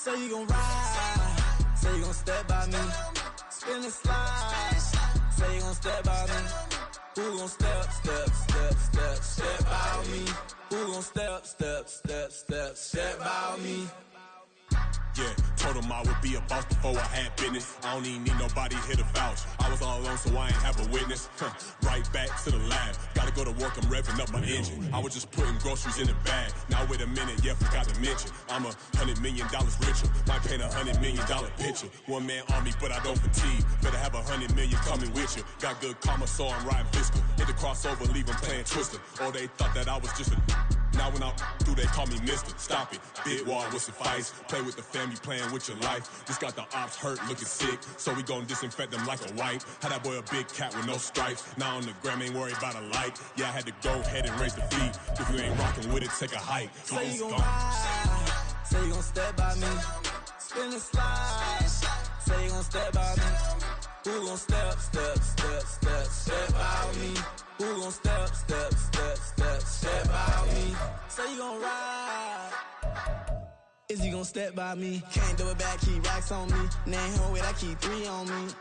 Say you gon' ride, say you gon' step by me. Spin and slide, say you gon' step by me. Who gon' step by me? Who gon' step by me? Yeah, told him I would be a boss before I had business. I don't even need nobody here to vouch. I was all alone, so I ain't have a witness. Right back to the lab. Gotta go to work, I'm revving up my engine. I was just putting groceries in the bag. Now wait a minute, yeah, forgot to mention. I'm $100 million richer. Might paint $100 million picture. One man army, but I don't fatigue. Better have 100 million coming with you. Got good karma, so I'm riding fiscal. Hit the crossover, leave them playing Twister. Or they thought that I was just a... Now when I'm through, they call me Mister. Stop it. Big wall will suffice. Play with the family, playing with your life. Just got the ops hurt, looking sick. So we gon' disinfect them like a wipe. Had that boy a big cat with no stripes. Now on the gram, ain't worried about a light. Yeah, I had to go ahead and raise the feet. If you ain't rocking with it, take a hike. Say you gon' ride. Say you gon' step by me. Spin and slide. Say you gon' step by me. Who gon' step by me? Who gon' step by me? Say you gon' ride. Is he gon' step by me? Can't do it back, keep racks on me. Name home with I keep 3 on me.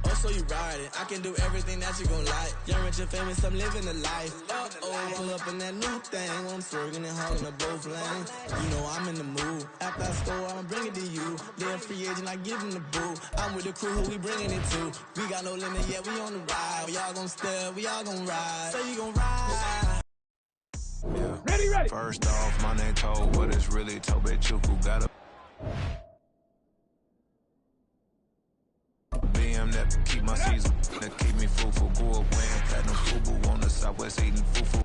Oh, so you ride it. I can do everything that you gon' like. Young, rich, and famous, I'm living the life. Uh-oh, pull up in that new thing. I'm swerving and hogging up both lanes. You know I'm in the mood. After I score, I'ma bring it to you. They're a free agent, I give them the boo. I'm with the crew, who we bringing it to. We got no limit, yeah, we on the ride. We all gon' step, we all gon' ride. Say you gon' ride. Yeah. Ready. First off, my name told, but it's really Tobe Chuku. Got a BM that keep my season, that keep me fufu. Grew up wearing platinum fubu on the Southwest eating fufu.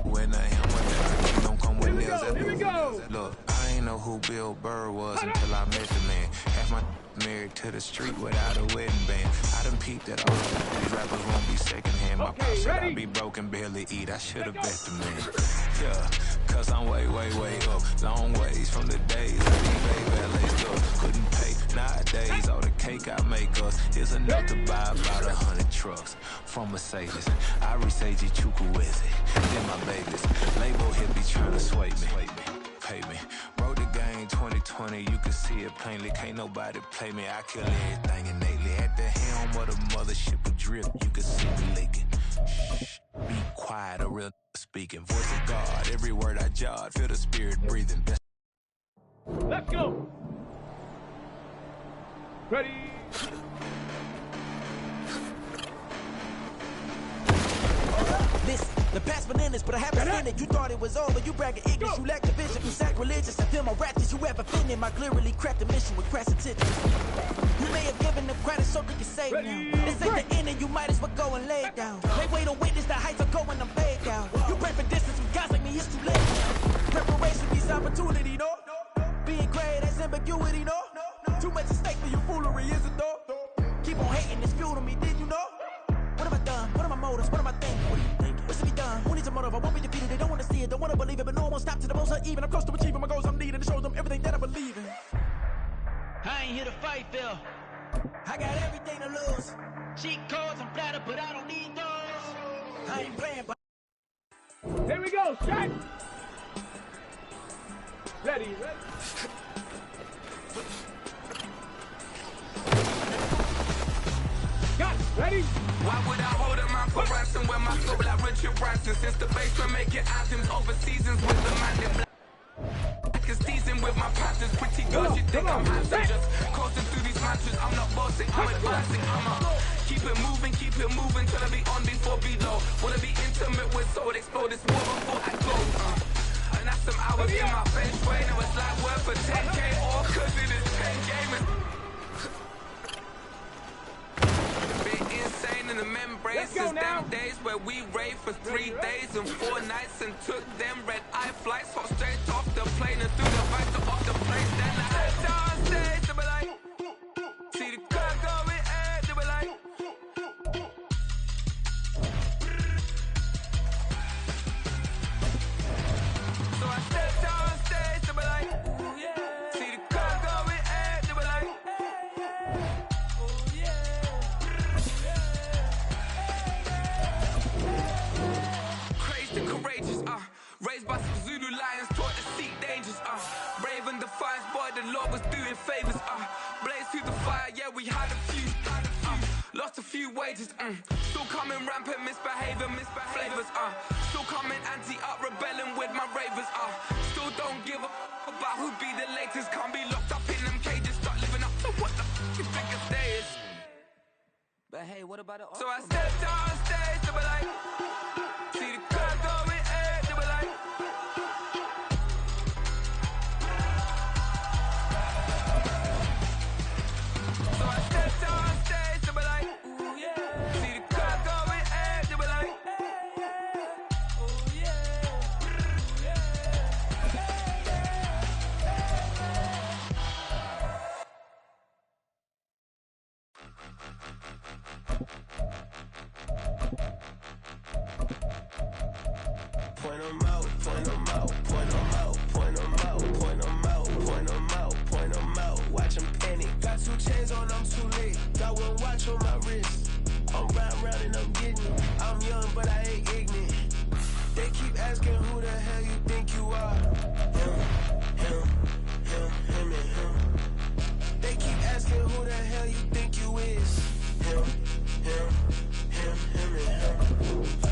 When I am with that, don't come with nails. Here we go. Look, I ain't know who Bill Burr was until I met the man. Half my married to the street without a wedding band. I done peeped that all these rappers won't be secondhand. My pop said I be broke and barely eat. I should've bet the man. Yeah, cause I'm way up. Long ways from the days I be baby still couldn't pay. Nowadays, all the cake I make us is enough to buy about 100 trucks from Mercedes. I resage Chukwueze, then my babies. Label here be trying to sway me. Pay me. Wrote the game 2020, you can see it plainly. Can't nobody play me. I kill everything innately. At the helm of the mothership with drip, you can see me leaking. Shh, be quiet, a real speaking. Voice of God, every word I jot, feel the spirit breathing. Let's go. Ready. Listen, the past bananas, but I haven't seen it. You thought it was over, you bragging ignorance. You lack the vision, you sacrilegious. I feel my ratchets, you ever offended. My clearly crafted mission with crass intentions. You may have given them credit so they can save now. This ain't the end and you might as well go and lay down. They wait on witness, the heights are going, I'm paid down. You pray for distance with guys like me, it's too late now. Preparation means opportunity, no? Being great, that's ambiguity, no? Too much at stake for your foolery, is it though? Keep on hating, it's fuel to me, did you know? What have I done? What are my motives? What am I thinking? What are you thinking? What's to be done? Who needs a motive? I won't be defeated. They don't want to see it, don't want to believe it, but no one won't stop to the most uneven. I'm close to achieving my goals. I'm needing to show them everything that I believe in. I ain't here to fight, Phil. I got everything to lose. Cheat codes, I'm flattered, but I don't need those. I ain't playing, but... Here we go, shot. Ready. Got it. Ready? Why would I hold a man for ransom when my soul like Richard Branson? Since the basement making anthems over seasons with the man in black. Cause season with my patterns, pretty girls, you think I'm handsome. Just coasting through these matches, I'm not bossing, I'm advancing. I'ma keep it moving till I be on before below. Wanna be intimate with soul, explore this war before I go. And that's some hours in my bench brain. It was like work for 10K, all cause it is 10 gamers. Insane in the membrane since them days where we raved for 3 days and 4 nights and took them red-eye flights, hot straight off the plane and through the vibes to off the place. Then I head down stage, they be like, see the crowd going ahead, they be like, so I step down stage, they be like, see the crowd going ahead, they be like, courageous, raised by some Zulu lions, taught to seek dangers, stages. Still coming rampant, misbehavior, flavors. Still coming anti-up, rebelling with my ravers. Still don't give a about who be the latest. Can't be locked up in them cages. Start living up to what the you think a day is. But hey, what about the So I stepped on stage, they were like, see the crowd going air, they were like. So I stepped on stage, they were like, ooh yeah. See the crowd going air, they were like, ooh yeah. Point 'em out, point 'em out, point 'em out, point 'em out, point 'em out, point 'em out, point 'em out. Watch 'em panic. Got 2 chains on, I'm too late. Got 1 watch on my wrist. I'm round and I'm getting it. I'm young, but I ain't ignorant. They keep asking who the hell you think you are. Him, and him. They keep asking who the hell you think you is. Him, and him.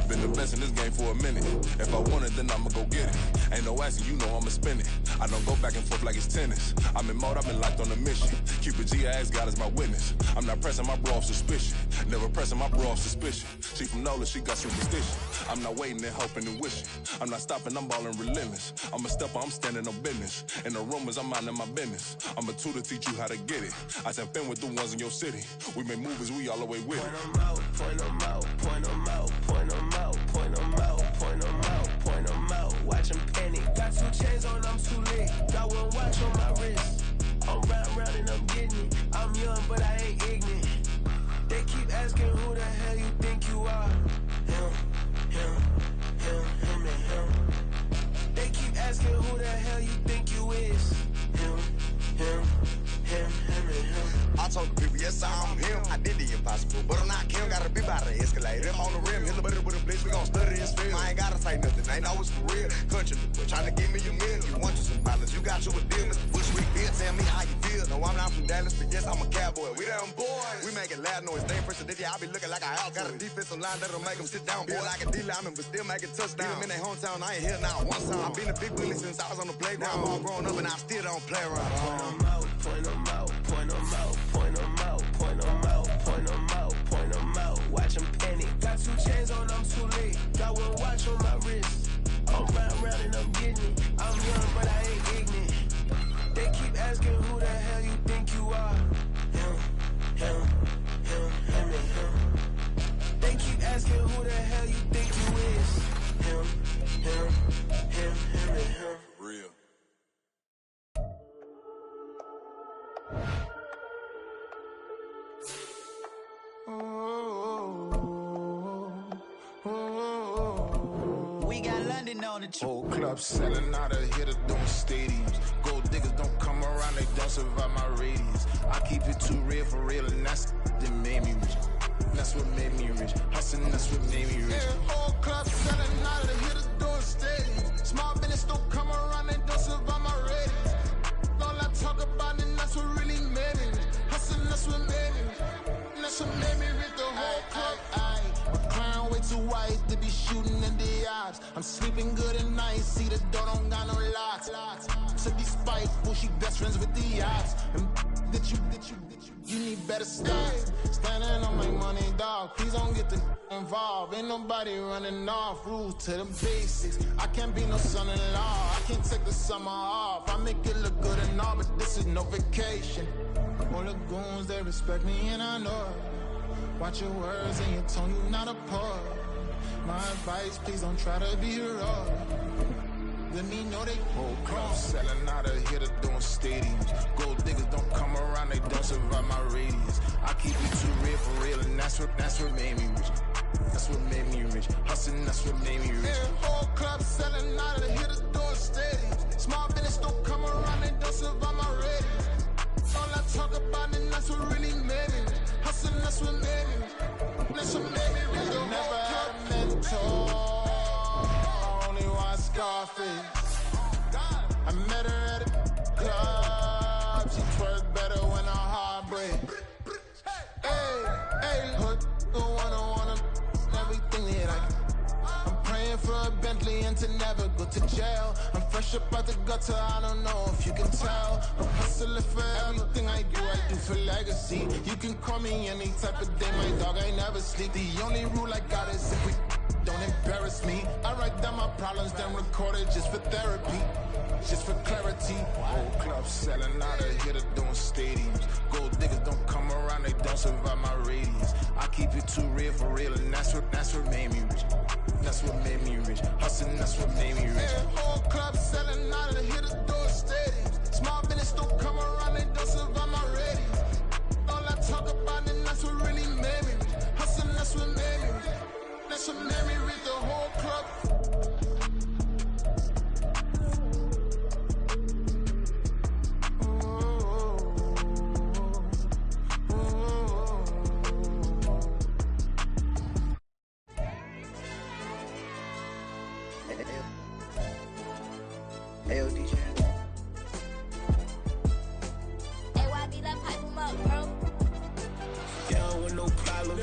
Been the best in this game for a minute. If I want it, then I'ma go get it. Ain't no asking, you know I'ma spin it. I don't go back and forth like it's tennis. I'm in mode, I've been locked on a mission. Keep a G, I ask God as my witness. I'm not pressing my bro off suspicion. Never pressing my bro off suspicion. She from Nola, she got superstition. I'm not waiting and hoping and wishing. I'm not stopping, I'm balling relentless. I'm a stepper, I'm standing on business. In the rumors, I'm minding my business. I'm a tutor, teach you how to get it. I said, been with the ones in your city. We make movies, we all the way with it. Point 'em out, point 'em out, point 'em out, point 'em out, point 'em out, point 'em out, point 'em out. Watch 'em panic. Got 2 chains on, I'm too late. Got 1 watch on my wrist. I'm round and I'm getting it. I'm young, but I ain't ignorant. They keep asking who the hell you think you are. Him, and him. They keep asking who the hell you think you is. Him, and him. I told the people, yes, I'm him. I did the impossible, but I'm not Kim. Gotta be by the escalator. Him on the rim, hit the butter with a blitz. We gon' study his film. I ain't gotta say nothing, ain't know it's for real. Country, trying to give me a meal. You want you some violence, you got you a deal. Mr. Bushwick, Bill, tell me how you feel. No, I'm not from Dallas, but yes, I'm a cowboy. We them boys. We making loud noise. Stay president, yeah, I be looking like a house. Got a defensive line that'll make them sit down. Boy, like a D-lineman, but still making touchdowns. Beat them in their hometown, I ain't here now one time. I've been a big bully since I was on the playground. I'm all grown up and I still don't play around. Point 'em out, point 'em out, point 'em out, point 'em out, point 'em out, point 'em out, point 'em out. Watch 'em panic. Got 2 chains on, I'm too late. Got 1 watch on my wrist. I'm round and I'm getting it. I'm young, but I ain't ignorant. They keep asking who the hell you think you are. Him, and him. They keep asking who the hell you think you is. Him, and him. Real. We got London on the Whole club selling out of here to doing stadiums. Gold diggers don't come around, they don't survive my radius. I keep it too real for real, and that's that made me rich. That's what made me rich. Hustling, that's what made me rich. Yeah, whole club selling out of here to doing stadiums. Small business don't come around, they don't survive my radius. All I talk about, and that's what really made me rich. Hustling, that's what made me rich. That's what made me rich. The whole club. McLaren way too white to be shooting in the eyes. I'm sleeping good at night, see the door don't got no locks. To be spiteful, she best friends with the odds. And that you need better stocks. Standing on my money, dog. Please don't get the involved. Ain't nobody running off. Rules to the basics. I can't be no son-in-law. I can't take the summer off. I make it look good and all, but this is no vacation. All the goons, they respect me and I know it. Watch your words and your tone, you not a poet. My advice, please don't try to be heroic. Let me know they whole club selling out of here to doing stadiums. Gold diggers don't come around, they don't survive my radius. I keep it too real for real, and that's what made me rich. That's what made me rich. Hustling, that's what made me rich. Yeah, whole club selling out of here to doing stadiums. Small business don't come around, they don't survive my radius. All I talk about, and that's what really made me rich. Hustling, that's what made me rich. That's what made me rich. Never had a mentor, only one Scarface. I met her at a club, she twerk better when her heart breaks. Hey, hood, the one in for a Bentley and to never go to jail. I'm fresh up out the gutter, I don't know if you can tell. I'm hustling for everything I do for legacy. You can call me any type of day, my dog, I never sleep. The only rule I got is if we don't embarrass me. I write down my problems, then record it just for therapy, just for clarity. Whole club selling out of here to doing stadiums. Gold diggers don't come around, they don't survive my radius. I keep it too real for real, and that's what made me rich. That's what made me rich. Hustling, that's what made me rich. Yeah, whole club selling out of here to doing stadiums. Small business don't come around, they don't survive my radius. All I talk about, and that's what really made me rich. Hustling, that's what made me rich. That's what made me read the whole club. Hey, yo, DJ. Hey, YB, let pipe him up, bro. They don't want no problems.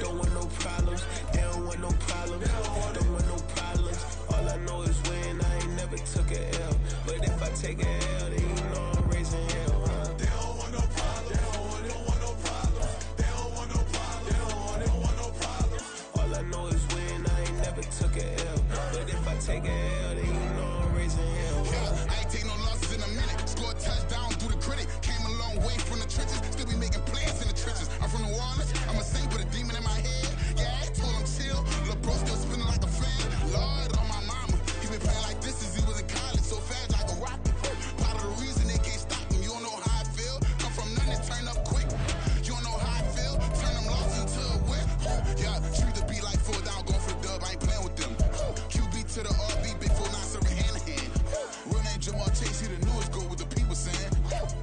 Don't want no problems. They don't want no problems. Don't want no problems. All I know is win. I ain't never took a L. But if I take a L, then you know I'm raising hell, huh? They don't want no problems. They don't want no problems. They don't want no problems. They don't want no problems. All I know is win. I ain't never took a L. But if I take a L, then you know I'm raising hell, huh? I ain't take no losses in a minute. Scored touchdown through the critic. Came a long way from the trenches. Still be making plays in the trenches. I'm from New Orleans. I'm a saint with a demon in my head. Yeah, I told him chill. Lil' bro still spinning like a fan. Lord on my mama. He been playing like this since he was in college. So fast like a rocket. Part of the reason they can't stop him. You don't know how I feel. Come from nothing, turn up quick. You don't know how I feel. Turn them losses into a win. Yeah, treat the beat like 4 down. Going for the dub. I ain't playing with them. QB to the RB. Big 4-9 serving hand to hand. Real name Jamal Chase. He the newest go with the people saying.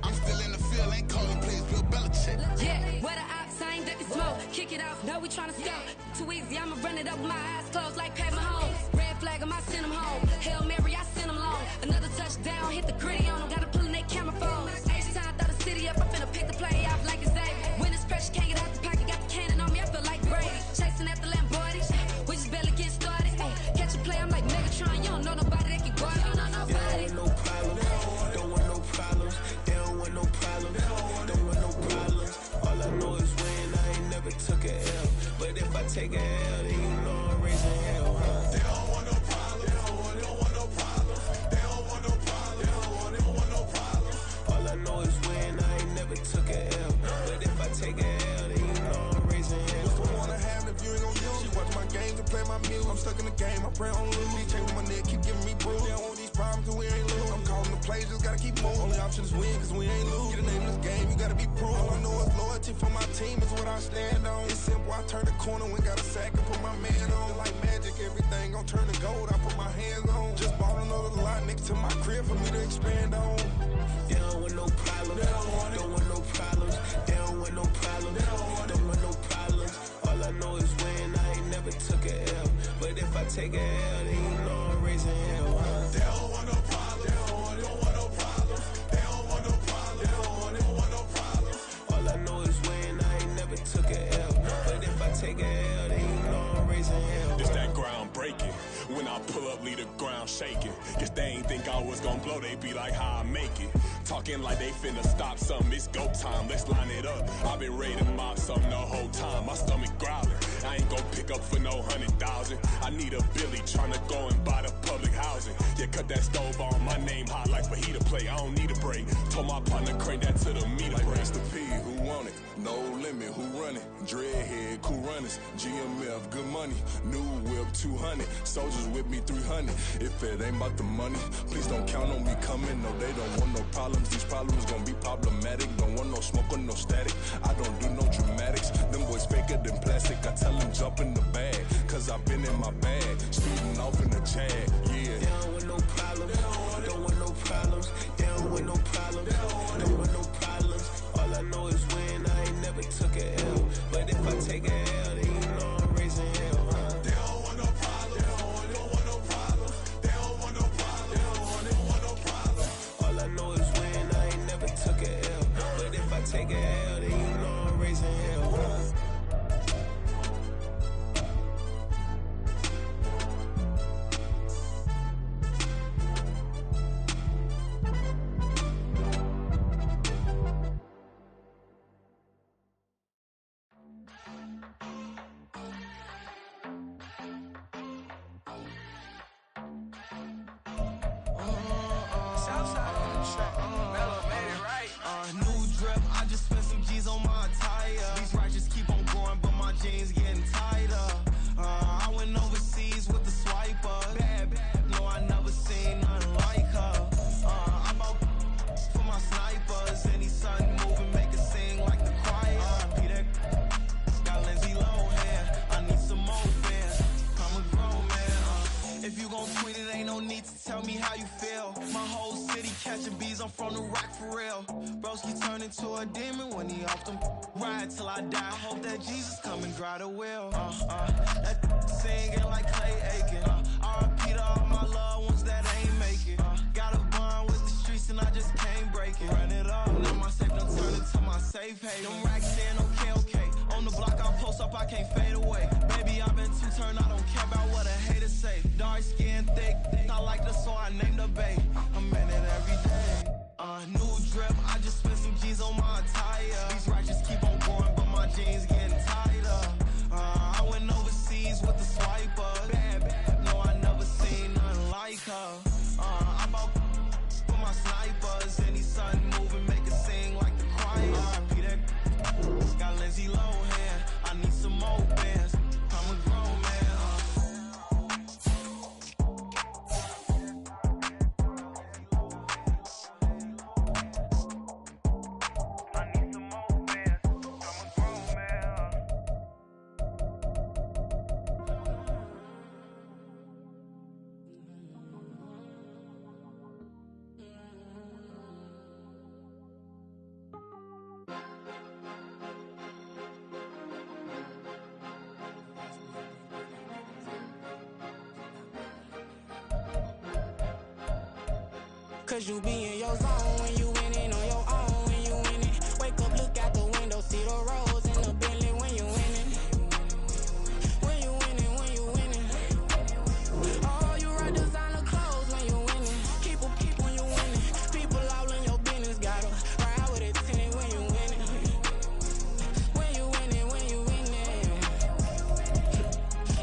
I'm still in the field. Ain't calling plays. Bill Belichick. Yeah, where the ops, I ain't ducking smoke. Kick it off, now we tryna score. Too easy, I'ma run it up with my eyes closed like Pat Mahomes. Red flag, I send him home. Hail Mary, I send him long. Another touchdown, hit the gritty on him. Gotta pull in they camera phones. H-time, throw the city up. I'm finna pick the play off like it's Xavier. When it's pressure, can't get out the pocket. Got the cannon on me, I feel like Brady. Chasing at the Lamborghini. We just barely getting started. Catch a play, I'm like Megatron. You don't know nobody that can guard it. You don't know nobody. They don't want no problems. Don't want no problems. They don't want no problems. Don't want no problems. All I know is win. I ain't never took a L. But if I take a L, then you know I'm raising hell, huh? They don't want no problems. They don't want no problems. They don't want no problems. They don't want no problems. All I know is win. I ain't never took a L. But if I take a L, then you know I'm raising hell. What's the one I have if you ain't gon' use? She watch my games and play my music. I'm stuck in the game. I pray on lose. These chains on my neck keep giving me bruise. They don't want these problems cause we ain't lose. I'm calling the plays, just gotta keep moving. Only option is win cause we ain't lose. Get a name in this game, you gotta be proved. All I know is loyalty for my team is what I stand on. It's simple, I turn the corner when got a sack and put my man on. Like magic, everything gon' turn to gold. I put my hands on. Just bought another lot next to my crib for me to expand on. They don't want no problems. Don't want no problems. They don't want no problems. Don't want no problems. All I know is win. I ain't never took a L. But if I take a L, then you know I'm raising hell, huh? They don't want no problems. They don't want no problems. They don't want no problems. They don't want no problems. All I know is win. I ain't never took a L. But if I take a L, then you know I'm raising hell. This that ground breaking. When I pull up, leave the ground shaking. Guess they ain't think I was gonna blow. They be like, how I make it. Talking like they finna stop something. It's go time. Let's line it up. I've been ready to mob something the whole time. My stomach growling. I ain't gon' pick up for no 100,000. I need a Billy tryna go and buy the public housing. Yeah, cut that stove on. My name hot like fajita play. I don't need a break. Told my partner crank that to the meter like break. Mr. P, who want it? No limit, who run it? Dreadhead, cool runners. GMF, good money. New whip, 200. Soldiers with me, 300. If it ain't about the money, please don't count on me coming. No, they don't want no problems. These problems gon' be problematic. Don't want no smoke or no static. I don't do no dramatics. Them boys faker than plastic. I tell them jump in the bag, cause I've been in my bag. Speeding off in the Jag, yeah. They don't want no problems. Don't want no problems. They don't want no problems. Don't want no problems. All I know is win. I ain't never took a L. But if I take a L, then you know I'm raising hell, huh? They don't want no problems. They don't want no problems. They don't want no problems. They don't want no problems. All I know is win. I ain't never took a L. But if I take a L, then you know I'm raising hell, huh? New drip, I just spent some G's on my attire. These righteous keep on going, but my jeans getting tighter. I went overseas with the swiper. Bad, no, I never seen nothing like her. I'm out for my snipers. Any sun moving, make it sing like the choir. Peter got Lindsay Lohan. I need some more fans. I'm a grown man. If you gon' tweet it, ain't no need to tell me how you feel. My whole city catching bees, I'm from the rock for real. Broski turn into a demon when he off them. Ride till I die. I hope that Jesus come and dry the wheel. That singing like Clay Aiken. R.I.P. to all my loved ones that ain't make it. Got a bond with the streets and I just can't break it. Run it up, now my safe done turn into my safe haven. Them racks in, okay. On the block I post up, I can't fade away. Baby, I've been too turned, I don't care about what a hater say. Dark skin, thick, I like the so I named the bae. I'm in it every day. New drip, I just spent some G's on my attire. These righteous keep on going, but my jeans getting tighter. I went overseas with the swiper. Bad, no, I never seen nothing like her. I'm out for my snipers. Any sun moving, make it sing like the choir. Peter got Lindsay Lohan. I need some more bands. I'm a grown man. Cause you be in your zone when you winning on your own when you winning. Wake up, look out the window, see the rose in the Bentley when you winning. When you winning, when you winning. Oh, you right designer clothes when you winning. Keep when you winning. People all in your business, gotta ride with it tinted when you winning. When you winning, when you winning.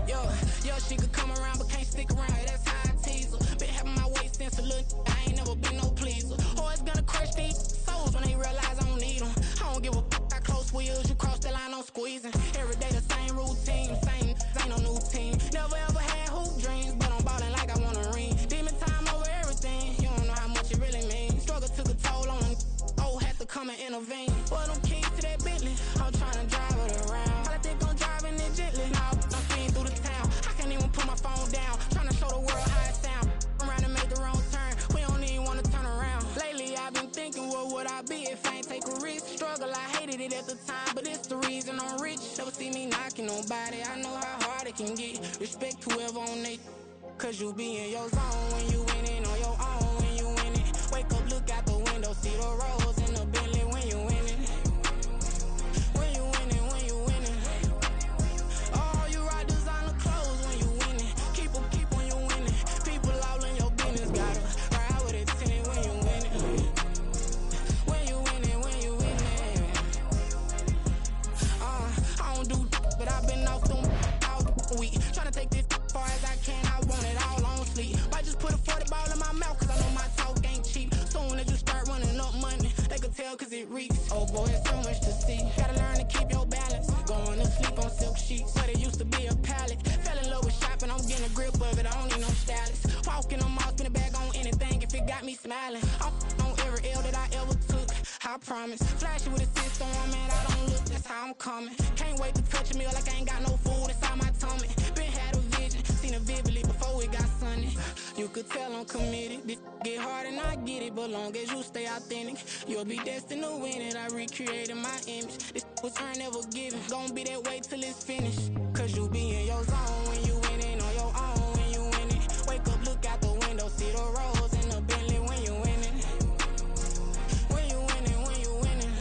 Yo, she could come around but can't stick around. That's how I tease her. Been having my waist since a little. I ain't never been no pleaser. Always gonna crush these souls when they realize I don't need them. I don't give a fuck, I close wheels, you cross the line, I'm squeezing. Every day the same routine, same, ain't no new team. Never ever had hoop dreams, but I'm ballin' like I want a ring. Demon time over everything, you don't know how much it really means. Struggle took a toll on them, had to come and intervene. Boy, them keys to that Bentley, I'm tryna drive it around. I think I'm driving it gently, now I'm speeding through the town. I can't even put my phone down, tryna show the world how it sound. Around and make the wrong turn, we don't even wanna turn around. Lately I've been thinking, what would I be if I ain't take a risk? Struggle, I hated it at the time, but it's the reason I'm rich. Never see me knocking nobody, I know how hard it can get. Respect whoever on they, cause you be in your zone when you winning on your own when you winning. Wake up, look out the window, see the rose in the Bentley when you winning. When you winning, when you winning. Oh, you right designer clothes when you winning. Keep when you winning. People all in your business, gotta ride with it tinted when you winning. When you winning, when you winning. I don't do but I've been off them all week. Tryna take this far as I can, I want it all on sleep. Might just put a 40 ball in my mouth, cause I know my talk ain't cheap. Soon as you start running up money, they can tell cause it reeks. Oh boy, it's so much to see. Gotta learn to keep your balance. Going to sleep on silk sheets, but it used to be a pallet. Fell in love with shopping, I'm getting a grip of it, I don't need no stylist. Walking on mall, spin a bag on anything if it got me smiling. I'm on every L that I ever took, I promise. Flashy with a system, man, I don't look, that's how I'm coming. Can't wait to touch a meal like I ain't got no food inside my tummy. Been had a vision, seen it vividly before it got sunny. You could tell I'm committed, this get hard and I get it, but long as you stay authentic, you'll be destined to win it. I recreated my image, this was earned, never given. Gonna be that way till it's finished, cause you be in your zone when you winning on your own when you winning. Wake up, look out the window, see the rose in the Bentley when you winning. When you winning, when you winning.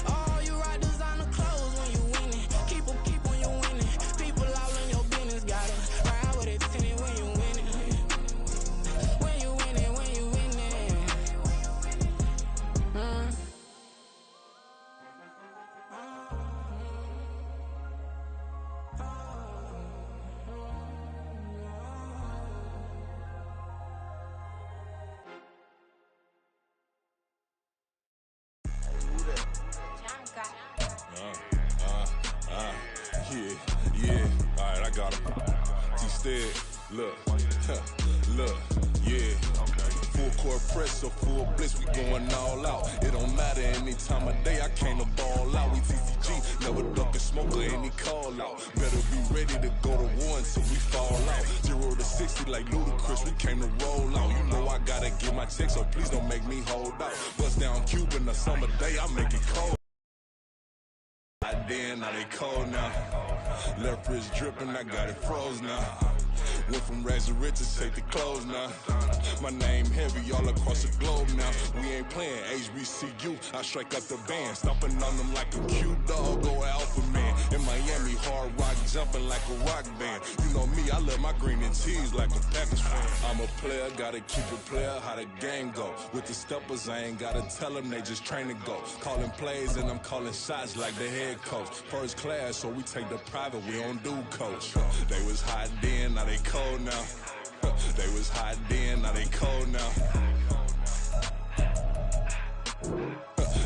Oh, you right designer clothes when you winning. Keep when you winning. People all in your business, gotta ride with it tinted when you winning. When you winning, when you winning. got him. T-Stead, look, look, yeah. Full court press, so full blitz, we going all out. It don't matter any time of day, I came to ball out. We TCG, never duck a smoker, any call out. Better be ready to go to war until we fall out. 0 to 60 like Ludacris, we came to roll out. You know I gotta get my check, so please don't make me hold out. Bust down Cuban, a summer day, I make it cold. Then, now they cold now. Left wrist dripping, I got it froze now. Went from rags to riches, take the clothes now. My name heavy all across the globe now. We ain't playing HBCU, I strike up the band. Stomping on them like a cute dog or alpha man. In Miami, hard rock jumping like a rock band. You know me, I love my green and cheese like a Packers fan. I'm a player, gotta keep it player, how the game go. With the steppers, I ain't gotta tell them, they just train to go. Calling plays and I'm calling shots like the head coach. First class, so we take the private, we don't do coach. They was hot then, now they cold now. They was hot then, now they cold now.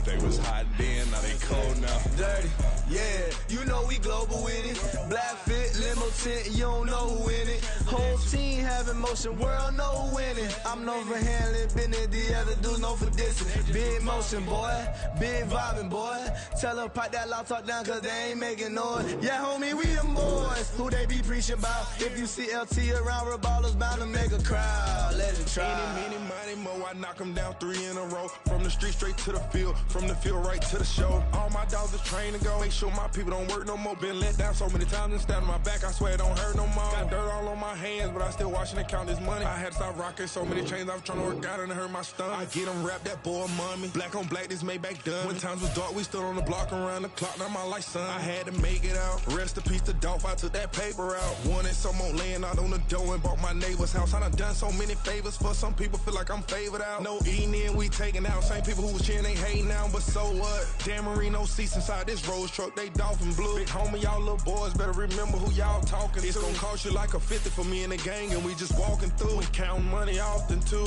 They was hot then, now they cold now. Dirty, yeah, you know we global with it. Black fit, limo tint, you don't know who in it. Whole team having motion, world know who winning. I'm known for handling business, the other dudes known for dissing. Big motion, boy, big vibing, boy. Tell her pipe that loud talk down, cause they ain't making noise. Yeah, homie, we them boys, who they be preaching about. If you see LT around, Reballo's bound to make a crowd. Let it try. Any, money, mo, I knock them down 3 in a row. From the street straight to the field, from the field right to the show. All my dogs are trained to go. Make sure my people don't work no more. Been let down so many times and stabbed my back. I swear it don't hurt no more. Got dirt all on my hands, but I still watching and count this money. I had to stop rocking so many chains. I was trying to work out and it hurt my stomach. I get them wrapped, that boy mommy. Black on black, this Maybach done. When times was dark, we stood on the block around the clock. Now my life, son. I had to make it out. Rest in peace to Dolph. I took that paper out. Wanted some more laying out on the door and bought my neighbor's house. I done so many favors for some people. Feel like I'm favored out. No eating in, we taking out. Same people who was cheering, they hating now, but so what? Dan Marino seats inside this Rolls truck, they dolphin blue. Big homie, y'all little boys better remember who y'all talking to. It's gonna cost you like a 50 for me and the gang, and we just walking through and counting money often too.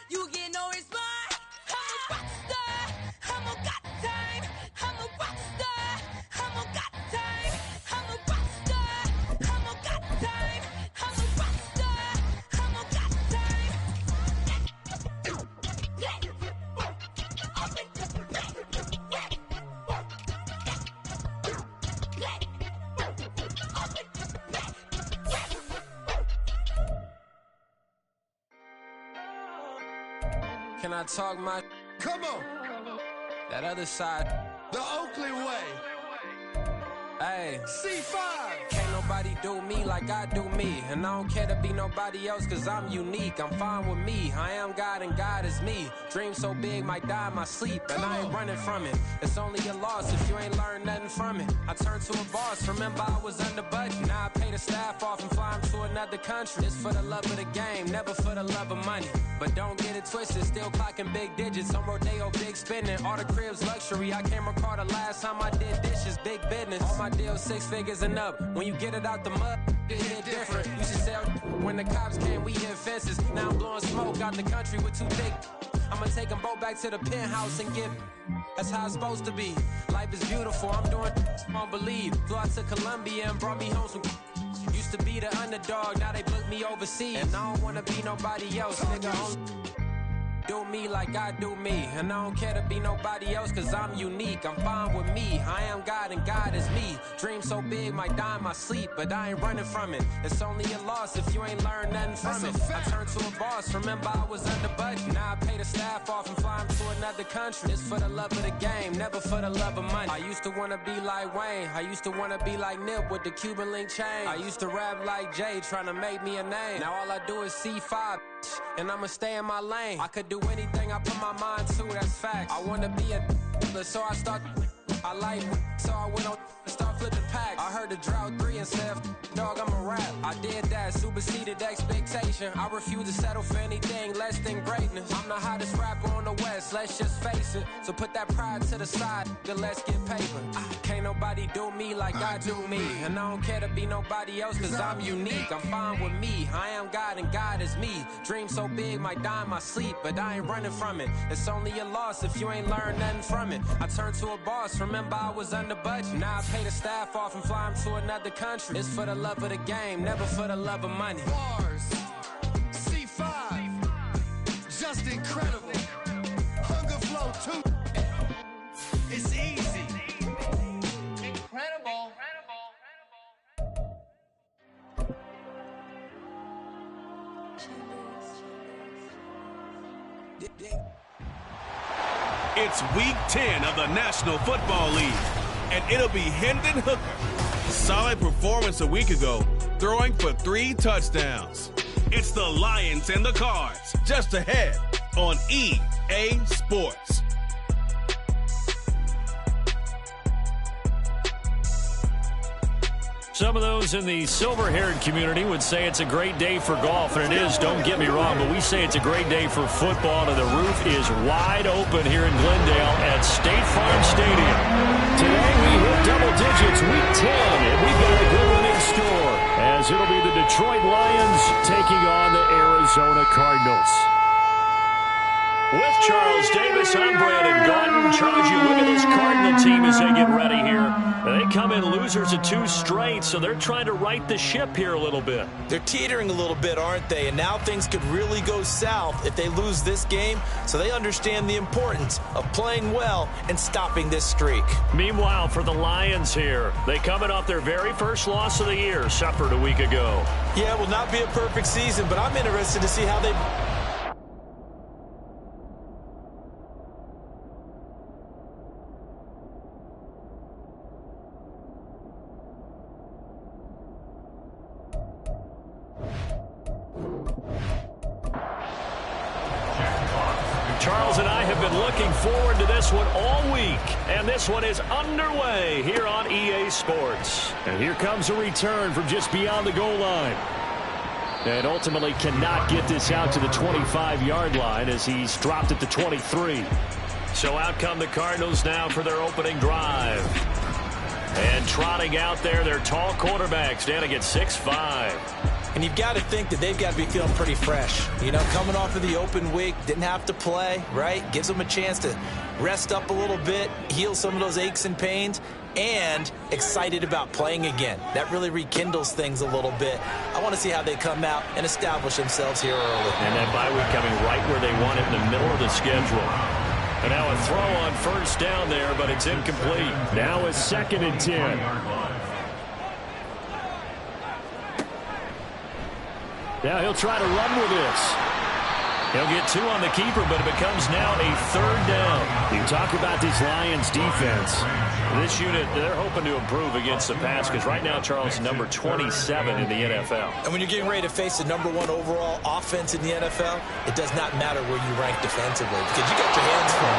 You get no response. I'm a rock star. I'm a got time. I'm a rock star. I'm a got time. I'm a rock star. I'm a got time. I'm a rock star. I'm a got time. Can I talk my? Come on. That other side. The Oakland way. Hey. C5. Can't nobody do me like I do me. And I don't care to be nobody else cause I'm unique. I'm fine with me. I am God and God is me. Dream so big might die in my sleep. And I ain't running from it. It's only a loss if you ain't learned nothing from it. I turned to a boss. Remember I was under budget. Now I pay the staff off and fly them to another country. It's for the love of the game, never for the love of money. But don't get it twisted, still clocking big digits. On Rodeo, big spending. All the cribs luxury. I can't recall the last time I did dishes. Big business. All my deals 6 figures and up. When you get it out the mud, it hit different. Used to sell when the cops came, we hit fences. Now I'm blowing smoke out the country with 2 big. I'ma take them both back to the penthouse and give. That's how it's supposed to be. Life is beautiful, I'm doing won't believe. Flew out to Colombia and brought me home some. Used to be the underdog, now they book me overseas. And I don't wanna be nobody else, nigga. Do me like I do me. And I don't care to be nobody else cause I'm unique. I'm fine with me. I am God and God is me. Dream so big might die in my sleep, but I ain't running from it. It's only a loss if you ain't learned nothing from it. I turned to a boss. Remember I was under budget. Now I pay the staff off and fly them to another country. It's for the love of the game, never for the love of money. I used to wanna be like Wayne. I used to wanna be like Nip with the Cuban link chain. I used to rap like Jay trying to make me a name. Now all I do is C5 and I'ma stay in my lane. I could do anything I put my mind to, that's fact. I wanna be a so I start. I like so I went on and start flipping packs. I heard the drought 3 and said, dog, I'm a rap. I did that, superseded expectation. I refuse to settle for anything less than greatness. I'm the hottest rapper on the West, let's just face it. So put that pride to the side, then let's get paper. Can't nobody do me like I do me. And I don't care to be nobody else cause I'm unique. I'm fine with me, I am God and God is me. Dream so big might die in my sleep, but I ain't running from it. It's only a loss if you ain't learned nothing from it. I turned to a boss, remember I was under budget. Now I pay the staff off and fly them to another country. It's for the love of the game, never for the love of money. Bars. C5. Just incredible. Hunger Flow 2. It's easy. Incredible. It's week 10 of the National Football League, and it'll be Hendon Hooker. Solid performance a week ago, throwing for 3 touchdowns. It's the Lions and the Cards, just ahead on EA Sports. Some of those in the silver-haired community would say it's a great day for golf, and it is, don't get me wrong, but we say it's a great day for football, and the roof is wide open here in Glendale at State Farm Stadium. Today we hit double digits, week 10, and we've got a good one in store, as it'll be the Detroit Lions taking on the Arizona Cardinals. With Charles Davis, I'm Brandon Gaudin. Charles, you look at this Cardinal team as they get ready here. They come in losers of 2 straight, so they're trying to right the ship here a little bit. They're teetering a little bit, aren't they? And now things could really go south if they lose this game, so they understand the importance of playing well and stopping this streak. Meanwhile, for the Lions here, they coming off their very first loss of the year, suffered a week ago. Yeah, it will not be a perfect season, but I'm interested to see how they... Charles and I have been looking forward to this one all week, and this one is underway here on EA Sports. And here comes a return from just beyond the goal line. And ultimately cannot get this out to the 25-yard line as he's dropped at the 23. So out come the Cardinals now for their opening drive. And trotting out there, their tall quarterback standing at 6'5". And you've got to think that they've got to be feeling pretty fresh. You know, coming off of the open week, didn't have to play, right? Gives them a chance to rest up a little bit, heal some of those aches and pains, and excited about playing again. That really rekindles things a little bit. I want to see how they come out and establish themselves here early. And that bye week coming right where they want it, in the middle of the schedule. And now a throw on first down there, but it's incomplete. Now a 2nd and 10. Now he'll try to run with this. He'll get 2 on the keeper, but it becomes now a 3rd down. You talk about this Lions defense. This unit, they're hoping to improve against the pass because right now, Charles, number 27 in the NFL. And when you're getting ready to face the number 1 overall offense in the NFL, it does not matter where you rank defensively because you got your hands full.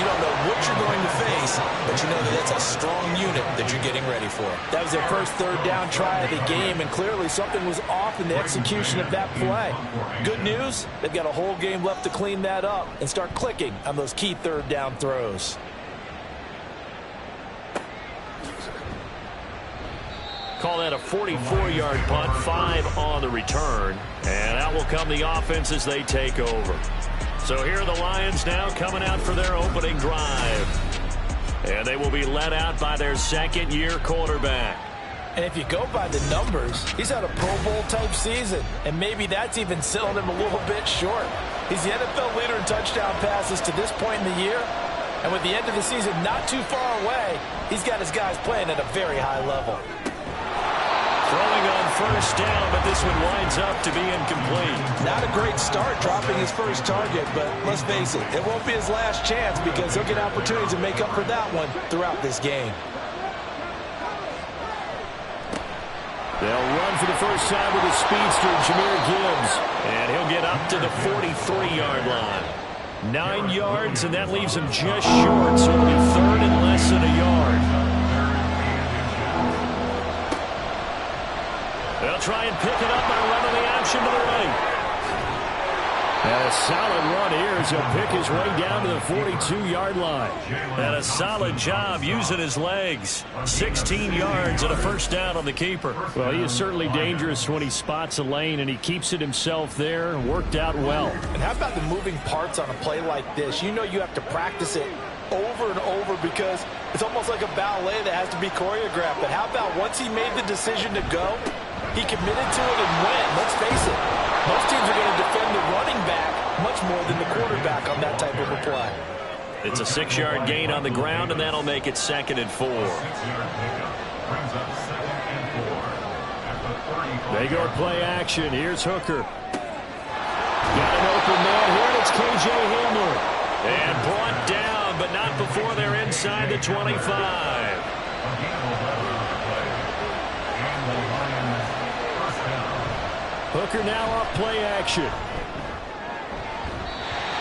You don't know what you're going to face, but you know that it's a strong unit that you're getting ready for. That was their first 3rd down try of the game, and clearly something was off in the execution of that play. Good news, they've got a whole game left to clean that up and start clicking on those key 3rd down throws. Call that a 44-yard punt, 5 on the return. And out will come the offense as they take over. So here are the Lions now coming out for their opening drive. And they will be led out by their 2nd-year quarterback. And if you go by the numbers, he's had a Pro Bowl-type season. And maybe that's even selling him a little bit short. He's the NFL leader in touchdown passes to this point in the year. And with the end of the season not too far away, he's got his guys playing at a very high level. Throwing on first down, but this one winds up to be incomplete. Not a great start dropping his first target, but let's face it, it won't be his last chance because he'll get opportunities to make up for that one throughout this game. They'll run for the first time with the speedster, Jahmyr Gibbs. And he'll get up to the 43-yard line. 9 yards, and that leaves him just short, so it'll be 3rd and less than a yard. They'll try and pick it up by running the option to the right. And a solid run here as he'll pick his way down to the 42-yard line. And a solid job using his legs. 16 yards and a first down on the keeper. Well, he is certainly dangerous when he spots a lane, and he keeps it himself there. Worked out well. And how about the moving parts on a play like this? You know you have to practice it over and over because it's almost like a ballet that has to be choreographed. But how about once he made the decision to go, he committed to it and went. Let's face it, most teams are going to defend the running back much more than the quarterback on that type of a play. It's a 6-yard gain on the ground, and that'll make it 2nd and 4. They go play action. Here's Hooker. Got an open man here, and it's K.J. Hamler. And brought down, but not before they're inside the 25. Hooker now up play action.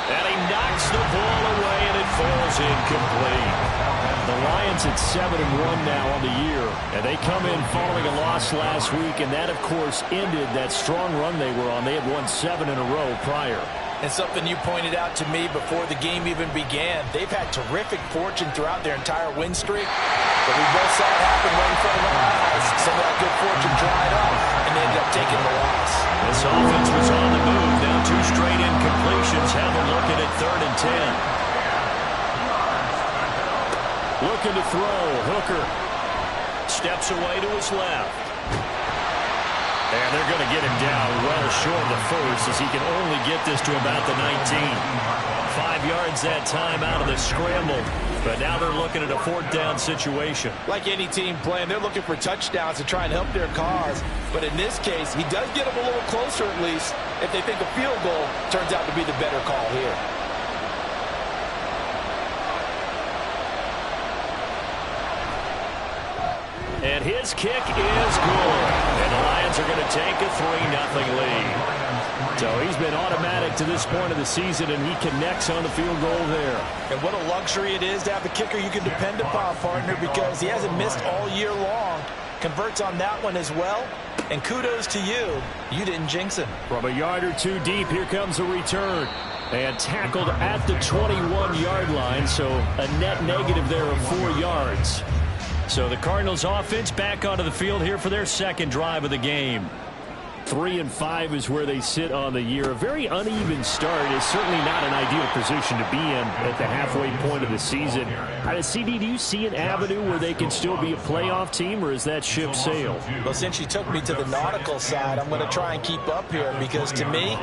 And he knocks the ball away, and it falls incomplete. The Lions at 7-1 now on the year. And they come in following a loss last week, and that, of course, ended that strong run they were on. They had won 7 in a row prior. And something you pointed out to me before the game even began, they've had terrific fortune throughout their entire win streak. But we both saw it happen right in front of our eyes. Some of that good fortune dried up, and they ended up taking the loss. This offense was on the move. Now 2 straight incompletions. Have a look at it, 3rd and 10. Looking to throw. Hooker steps away to his left. And they're going to get him down well short of the first as he can only get this to about the 19. 5 yards that time out of the scramble. But now they're looking at a 4th down situation. Like any team playing, they're looking for touchdowns to try and help their cause. But in this case, he does get them a little closer at least if they think a field goal turns out to be the better call here. And his kick is good. And the Lions are going to take a 3-0 lead. So he's been automatic to this point of the season, and he connects on the field goal there. And what a luxury it is to have a kicker you can depend upon, partner, because he hasn't missed all year long. Converts on that one as well. And kudos to you. You didn't jinx him. From a yard or two deep, here comes a return. And tackled at the 21-yard line, so a net negative there of 4 yards. So the Cardinals offense back onto the field here for their 2nd drive of the game. 3-5 is where they sit on the year. A very uneven start is certainly not an ideal position to be in at the halfway point of the season. CD, do you see an avenue where they can still be a playoff team, or is that ship sailed? Well, since you took me to the nautical side, I'm going to try and keep up here, because to me,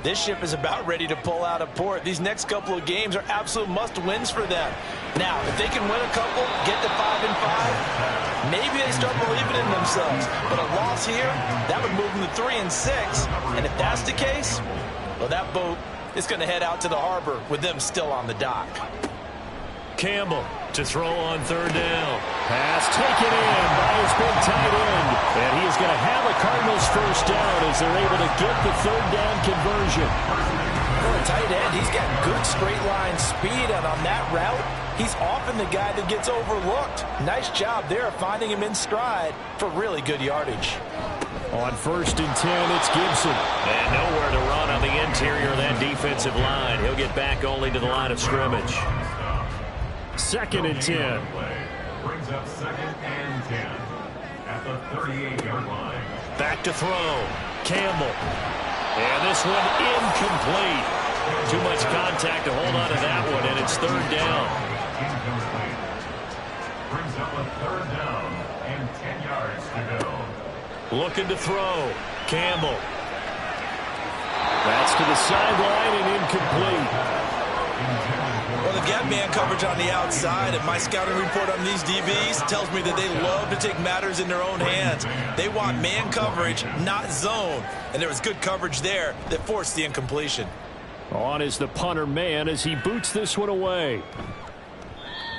this ship is about ready to pull out of port. These next couple of games are absolute must-wins for them. Now, if they can win a couple, get to 5-5, maybe they start believing in themselves. But a loss here, that would move them to 3-6. And if that's the case, well, that boat is going to head out to the harbor with them still on the dock. Campbell to throw on third down. Pass taken in by his big tight end. And he is going to have a Cardinals first down as they're able to get the third down conversion. For a tight end, he's got good straight line speed, and on that route, he's often the guy that gets overlooked. Nice job there of finding him in stride for really good yardage. On 1st and 10, it's Gibson. And nowhere to run on the interior of that defensive line. He'll get back only to the line of scrimmage. 2nd and 10. Brings up 2nd and 10 at the 38-yard line. Back to throw. Campbell. And this one incomplete. Too much contact to hold on to that one, and it's 3rd down. Incomplete. Brings up a 3rd down and 10 yards to go. Looking to throw. Campbell. That's to the sideline and incomplete. Well, they've got man coverage on the outside, and my scouting report on these DBs tells me that they love to take matters in their own hands. They want man coverage, not zone. And there was good coverage there that forced the incompletion. On is the punter man as he boots this one away.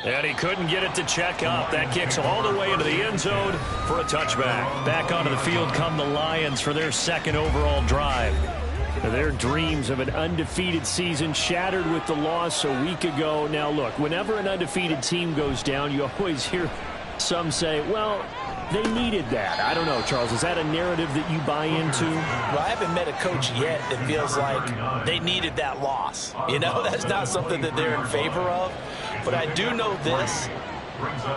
And he couldn't get it to check up. That kicks all the way into the end zone for a touchback. Back onto the field come the Lions for their 2nd overall drive. Their dreams of an undefeated season shattered with the loss a week ago. Now, look, whenever an undefeated team goes down, you always hear some say, well, they needed that. I don't know, Charles. Is that a narrative that you buy into? Well, I haven't met a coach yet that feels like they needed that loss. You know, that's not something that they're in favor of. But I do know this.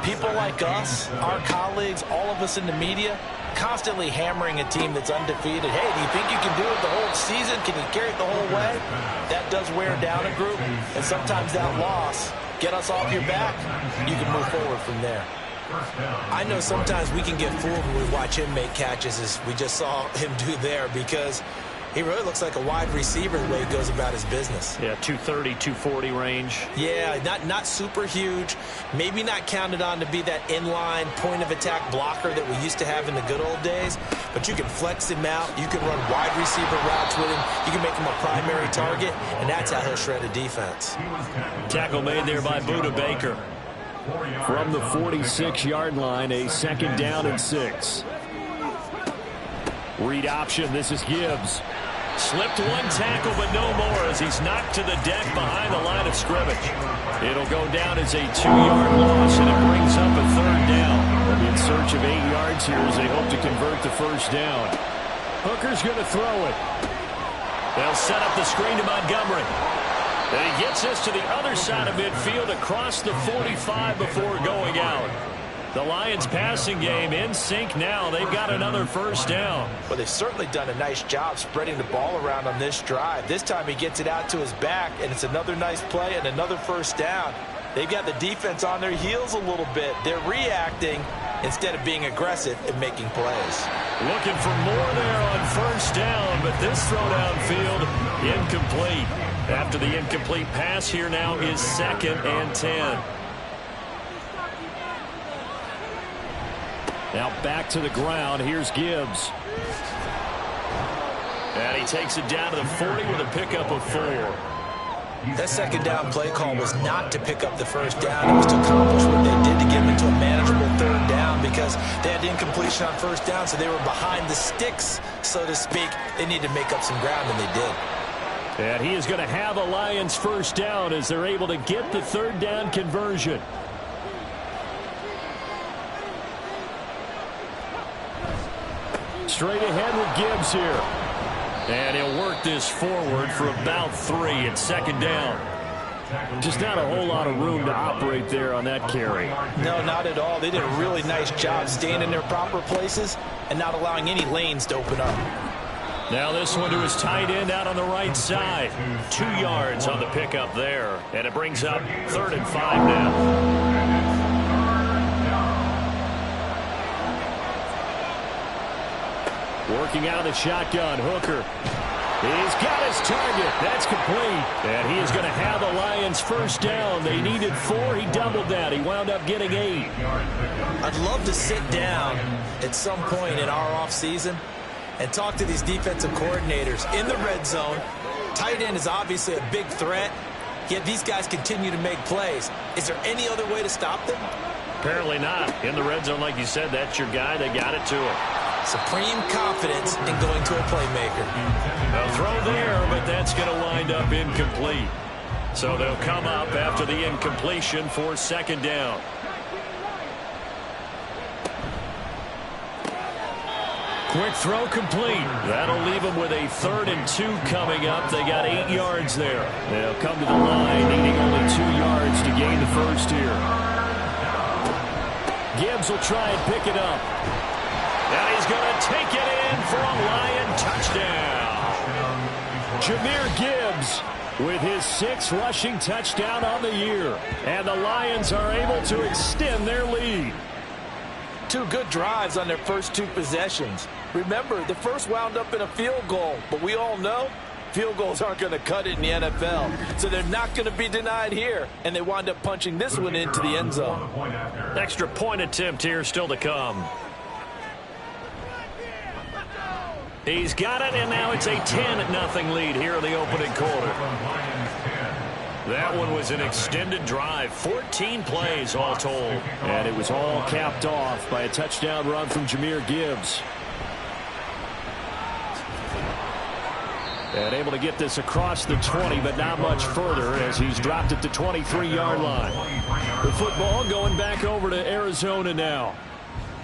People like us, our colleagues, all of us in the media, constantly hammering a team that's undefeated. Hey, do you think you can do it the whole season? Can you carry it the whole way? That does wear down a group, and sometimes that loss, get us off your back, you can move forward from there. I know sometimes we can get fooled when we watch him make catches, as we just saw him do there, because he really looks like a wide receiver the way he goes about his business. Yeah, 230, 240 range. Yeah, not super huge. Maybe not counted on to be that inline point-of-attack blocker that we used to have in the good old days. But you can flex him out. You can run wide receiver routes with him. You can make him a primary target, and that's how he'll shred a defense. Tackle made there by Budda Baker. From the 46-yard line, a 2nd down and 6. Read option. This is Gibbs. Slipped one tackle, but no more as he's knocked to the deck behind the line of scrimmage. It'll go down as a 2-yard loss, and it brings up a 3rd down. In search of 8 yards here as they hope to convert the first down. Hooker's going to throw it. They'll set up the screen to Montgomery. And he gets us to the other side of midfield across the 45 before going out. The Lions passing game in sync now. They've got another first down. Well, they've certainly done a nice job spreading the ball around on this drive. This time he gets it out to his back, and it's another nice play and another first down. They've got the defense on their heels a little bit. They're reacting instead of being aggressive and making plays. Looking for more there on first down, but this throw downfield incomplete. After the incomplete pass, here now is 2nd and 10. Now back to the ground. Here's Gibbs. And he takes it down to the 40 with a pickup of 4. That 2nd down play call was not to pick up the first down. It was to accomplish what they did to get them into a manageable 3rd down, because they had incompletion on first down, so they were behind the sticks, so to speak. They needed to make up some ground, and they did. And he is going to have a Lions first down as they're able to get the 3rd down conversion. Straight ahead with Gibbs here. And he'll work this forward for about 3 at 2nd down. Just not a whole lot of room to operate there on that carry. No, not at all. They did a really nice job staying in their proper places and not allowing any lanes to open up. Now this one to his tight end out on the right side. 2 yards on the pickup there. And it brings up 3rd and 5 now. Working out of the shotgun, Hooker. He's got his target. That's complete. And he is going to have the Lions first down. They needed 4. He doubled that. He wound up getting 8. I'd love to sit down at some point in our offseason and talk to these defensive coordinators in the red zone. Tight end is obviously a big threat, yet these guys continue to make plays. Is there any other way to stop them? Apparently not. In the red zone, like you said, that's your guy. They got it to him. Supreme confidence in going to a playmaker. A throw there, but that's going to wind up incomplete. So they'll come up after the incompletion for 2nd down. Quick throw complete. That'll leave them with a 3rd and 2 coming up. They got 8 yards there. They'll come to the line needing only 2 yards to gain the first here. Gibbs will try and pick it up. And he's going to take it in for a Lion touchdown. Jahmyr Gibbs with his 6th rushing touchdown on the year. And the Lions are able to extend their lead. 2 good drives on their first 2 possessions. Remember, the first wound up in a field goal, but we all know field goals aren't going to cut it in the NFL. So they're not going to be denied here, and they wind up punching this one into the end zone. Extra point attempt here still to come. He's got it, and now it's a 10-0 lead here in the opening quarter. That one was an extended drive, 14 plays all told. And it was all capped off by a touchdown run from Jahmyr Gibbs. And able to get this across the 20, but not much further as he's dropped it to 23-yard line. The football going back over to Arizona now.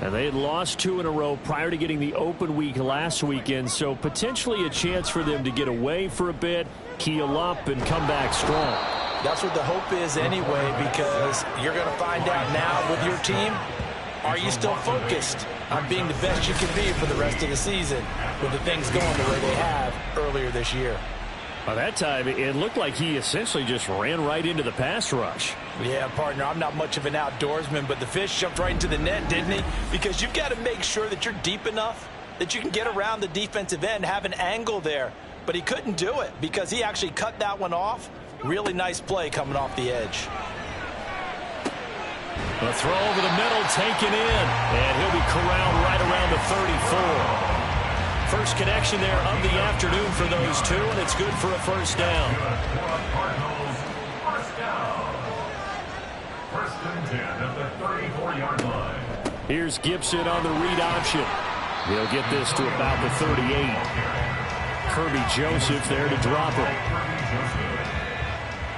And they had lost 2 in a row prior to getting the open week last weekend, so potentially a chance for them to get away for a bit, keel up, and come back strong. That's what the hope is anyway, because you're going to find out now with your team, are you still focused on being the best you can be for the rest of the season with the things going the way they have earlier this year? By that time, it looked like he essentially just ran right into the pass rush. Yeah, partner, I'm not much of an outdoorsman, but the fish jumped right into the net, didn't he? Because you've got to make sure that you're deep enough that you can get around the defensive end, have an angle there. But he couldn't do it because he actually cut that one off. Really nice play coming off the edge. A throw over the middle taken in, and he'll be corralled right around the 34. First connection there of the afternoon for those 2, and it's good for a first down. First and 10 at the 34-yard line. Here's Gibson on the read option. He'll get this to about the 38. Kirby Joseph there to drop him.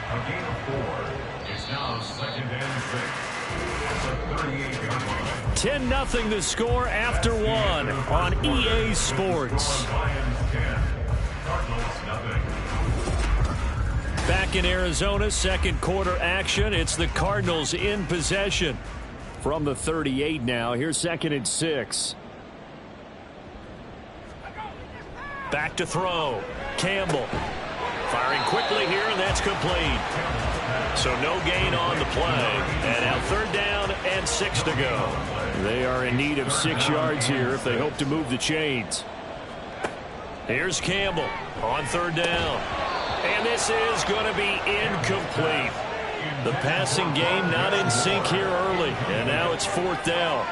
A gain of 4. It's now 2nd and 6. At the 38-yard line. 10-0 the score after 1 on EA Sports. Back in Arizona, 2nd quarter action. It's the Cardinals in possession from the 38 now. Here's 2nd and 6. Back to throw. Campbell firing quickly here, and that's complete. So no gain on the play. And now 3rd down and 6 to go. They are in need of 6 yards here if they hope to move the chains. Here's Campbell on 3rd down. And this is going to be incomplete. The passing game not in sync here early. And now it's 4th down.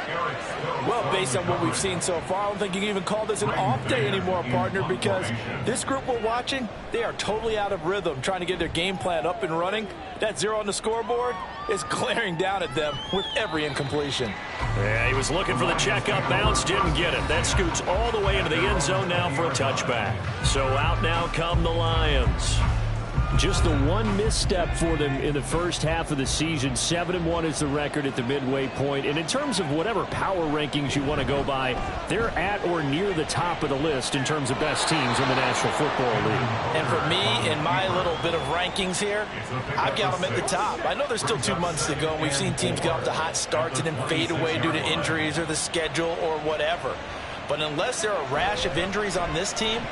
Well, based on what we've seen so far, I don't think you can even call this an off day anymore, partner, because this group we're watching, they are totally out of rhythm trying to get their game plan up and running. That 0 on the scoreboard is glaring down at them with every incompletion. Yeah, he was looking for the checkup bounce, didn't get it. That scoots all the way into the end zone now for a touchback. So out now come the Lions. Just the one misstep for them in the first half of the season. 7-1 is the record at the midway point. And in terms of whatever power rankings you want to go by, they're at or near the top of the list in terms of best teams in the National Football League. And for me, in my little bit of rankings here, I've got them at the top. I know there's still 2 months to go, and we've seen teams get off to hot starts and then fade away due to injuries or the schedule or whatever. But unless there are a rash of injuries on this team,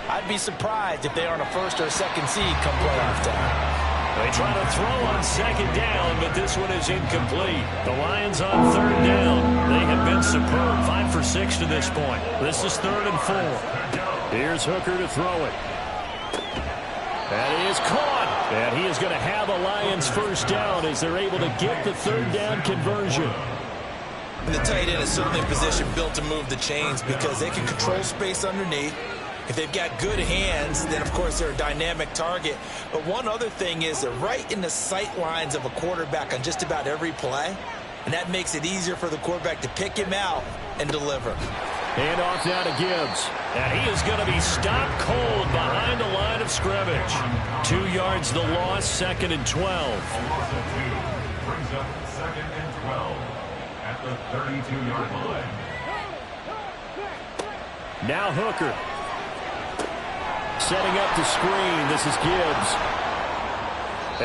I'd be surprised if they aren't a first or a second seed come playoff time. They try to throw on second down, but this one is incomplete. The Lions on third down. They have been superb. 5 for 6 to this point. This is 3rd and 4. Here's Hooker to throw it. That is caught. And he is going to have a Lions first down as they're able to get the third down conversion. And the tight end is certainly a position built to move the chains because they can control space underneath. If they've got good hands, then, of course, they're a dynamic target. But one other thing is they're right in the sight lines of a quarterback on just about every play, and that makes it easier for the quarterback to pick him out and deliver. And off now to Gibbs. And he is going to be stopped cold behind the line of scrimmage. 2 yards the loss, 2nd and 12. Brings up 2nd and 12 at the 32-yard line. Now Hooker. Setting up the screen. This is Gibbs.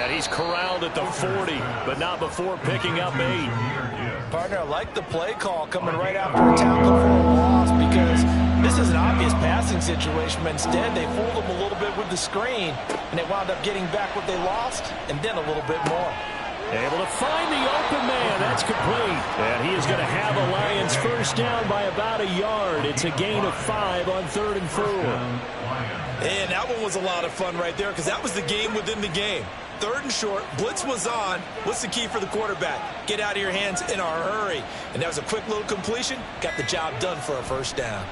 And he's corralled at the 40, but not before picking up 8. Partner, I like the play call coming right after a tackle for a loss because this is an obvious passing situation, but instead they fooled them a little bit with the screen, and they wound up getting back what they lost and then a little bit more. Able to find the open man. That's complete. And he is going to have a Lions first down by about a yard. It's a gain of 5 on 3rd and 4. And that one was a lot of fun right there because that was the game within the game. 3rd and short, blitz was on. What's the key for the quarterback? Get out of your hands in a hurry. And that was a quick little completion. Got the job done for a first down.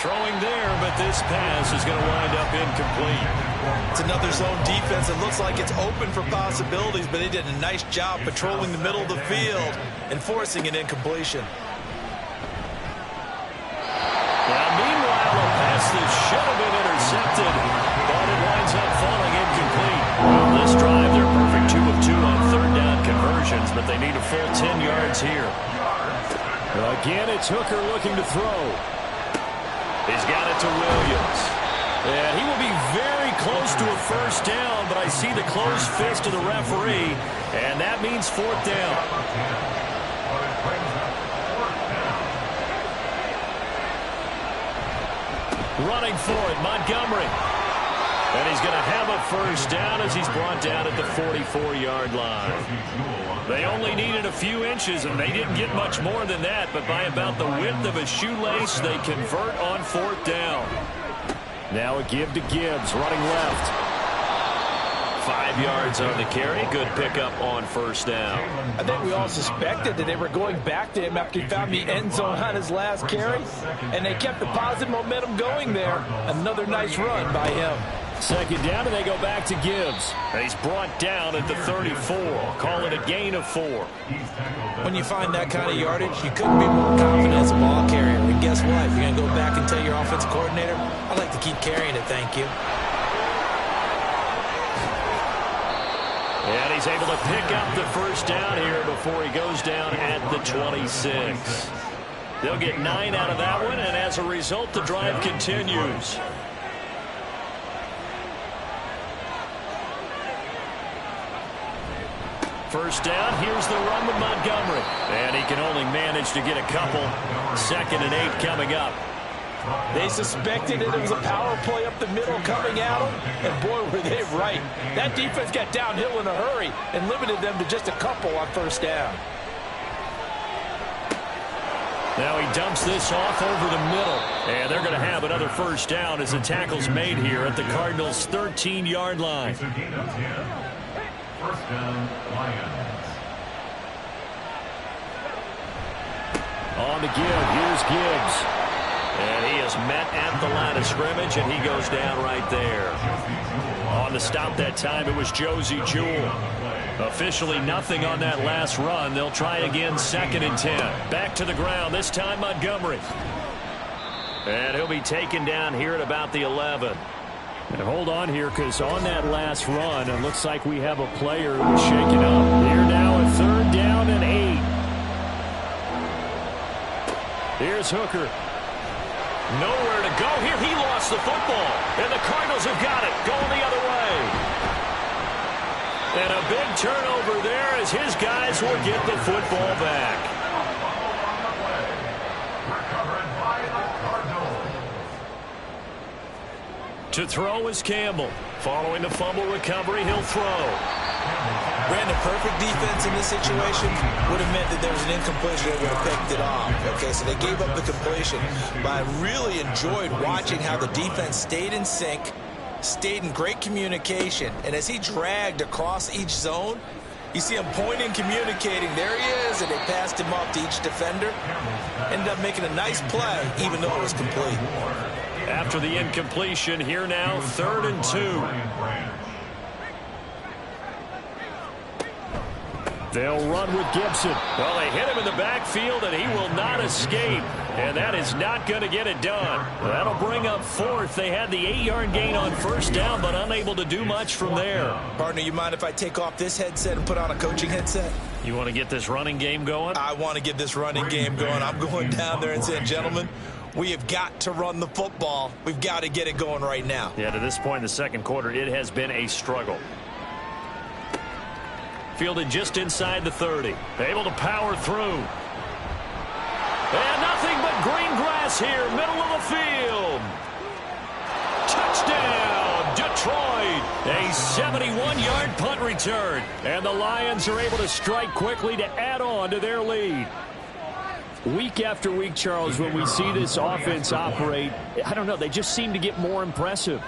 Throwing there, but this pass is going to wind up incomplete. It's another zone defense. It looks like it's open for possibilities, but they did a nice job patrolling the middle of the field and forcing an incompletion. Now, meanwhile, a pass that should have been intercepted, but it winds up falling incomplete. Well, this drive, they're perfect 2 of 2 on 3rd down conversions, but they need a full 10 yards here. Again, it's Hooker looking to throw. He's got it to Williams. And he will be very close to a first down, but I see the closed fist of the referee, and that means 4th down. Running for it, Montgomery. And he's going to have a first down as he's brought down at the 44-yard line. They only needed a few inches, and they didn't get much more than that, but by about the width of a shoelace, they convert on 4th down. Now a give to Gibbs, running left. 5 yards on the carry. Good pickup on first down. I think we all suspected that they were going back to him after he found the end zone on his last carry, and they kept the positive momentum going there. Another nice run by him. 2nd down, and they go back to Gibbs. He's brought down at the 34. Call it a gain of 4. When you find that kind of yardage, you couldn't be more confident as a ball carrier. And guess what? You're going to go back and tell your offensive coordinator, I'd like to keep carrying it, thank you. And he's able to pick up the first down here before he goes down at the 26. They'll get 9 out of that one, and as a result, the drive continues. First down, here's the run with Montgomery. And he can only manage to get a couple. 2nd and 8 coming up. They suspected that it was a power play up the middle coming at them, and boy, were they right. That defense got downhill in a hurry and limited them to just a couple on first down. Now he dumps this off over the middle, and they're going to have another first down as the tackle's made here at the Cardinals' 13-yard line. First down, Lions. On the give, here's Gibbs. And he is met at the line of scrimmage, and he goes down right there. On the stop that time, it was Josey Jewell. Officially nothing on that last run. They'll try again, 2nd and 10. Back to the ground, this time Montgomery. And he'll be taken down here at about the 11. And hold on here, because on that last run, it looks like we have a player who's shaken up. They're now at 3rd down and 8. Here's Hooker. Nowhere to go here. He lost the football. And the Cardinals have got it. Going the other way. And a big turnover there as his guys will get the football back. To throw is Campbell. Following the fumble recovery, he'll throw. Brandon, perfect defense in this situation would have meant that there was an incompletion that would have picked it off. Okay, so they gave up the completion. But I really enjoyed watching how the defense stayed in sync, stayed in great communication, and as he dragged across each zone, you see him pointing, communicating. There he is, and they passed him off to each defender. Ended up making a nice play, even though it was complete. After the incompletion, here now, 3rd and 2. They'll run with Gibson. Well, they hit him in the backfield, and he will not escape. And that is not going to get it done. That'll bring up 4th. They had the 8-yard gain on 1st down, but unable to do much from there. Partner, you mind if I take off this headset and put on a coaching headset? You want to get this running game going? I want to get this running game going. I'm going down there and saying, gentlemen, we have got to run the football. We've got to get it going right now. Yeah, to this point in the second quarter, it has been a struggle. Fielded just inside the 30. Able to power through. And nothing but green grass here, middle of the field. Touchdown, Detroit. A 71-yard punt return. And the Lions are able to strike quickly to add on to their lead. Week after week, Charles, when we see this offense operate, I don't know, they just seem to get more impressive.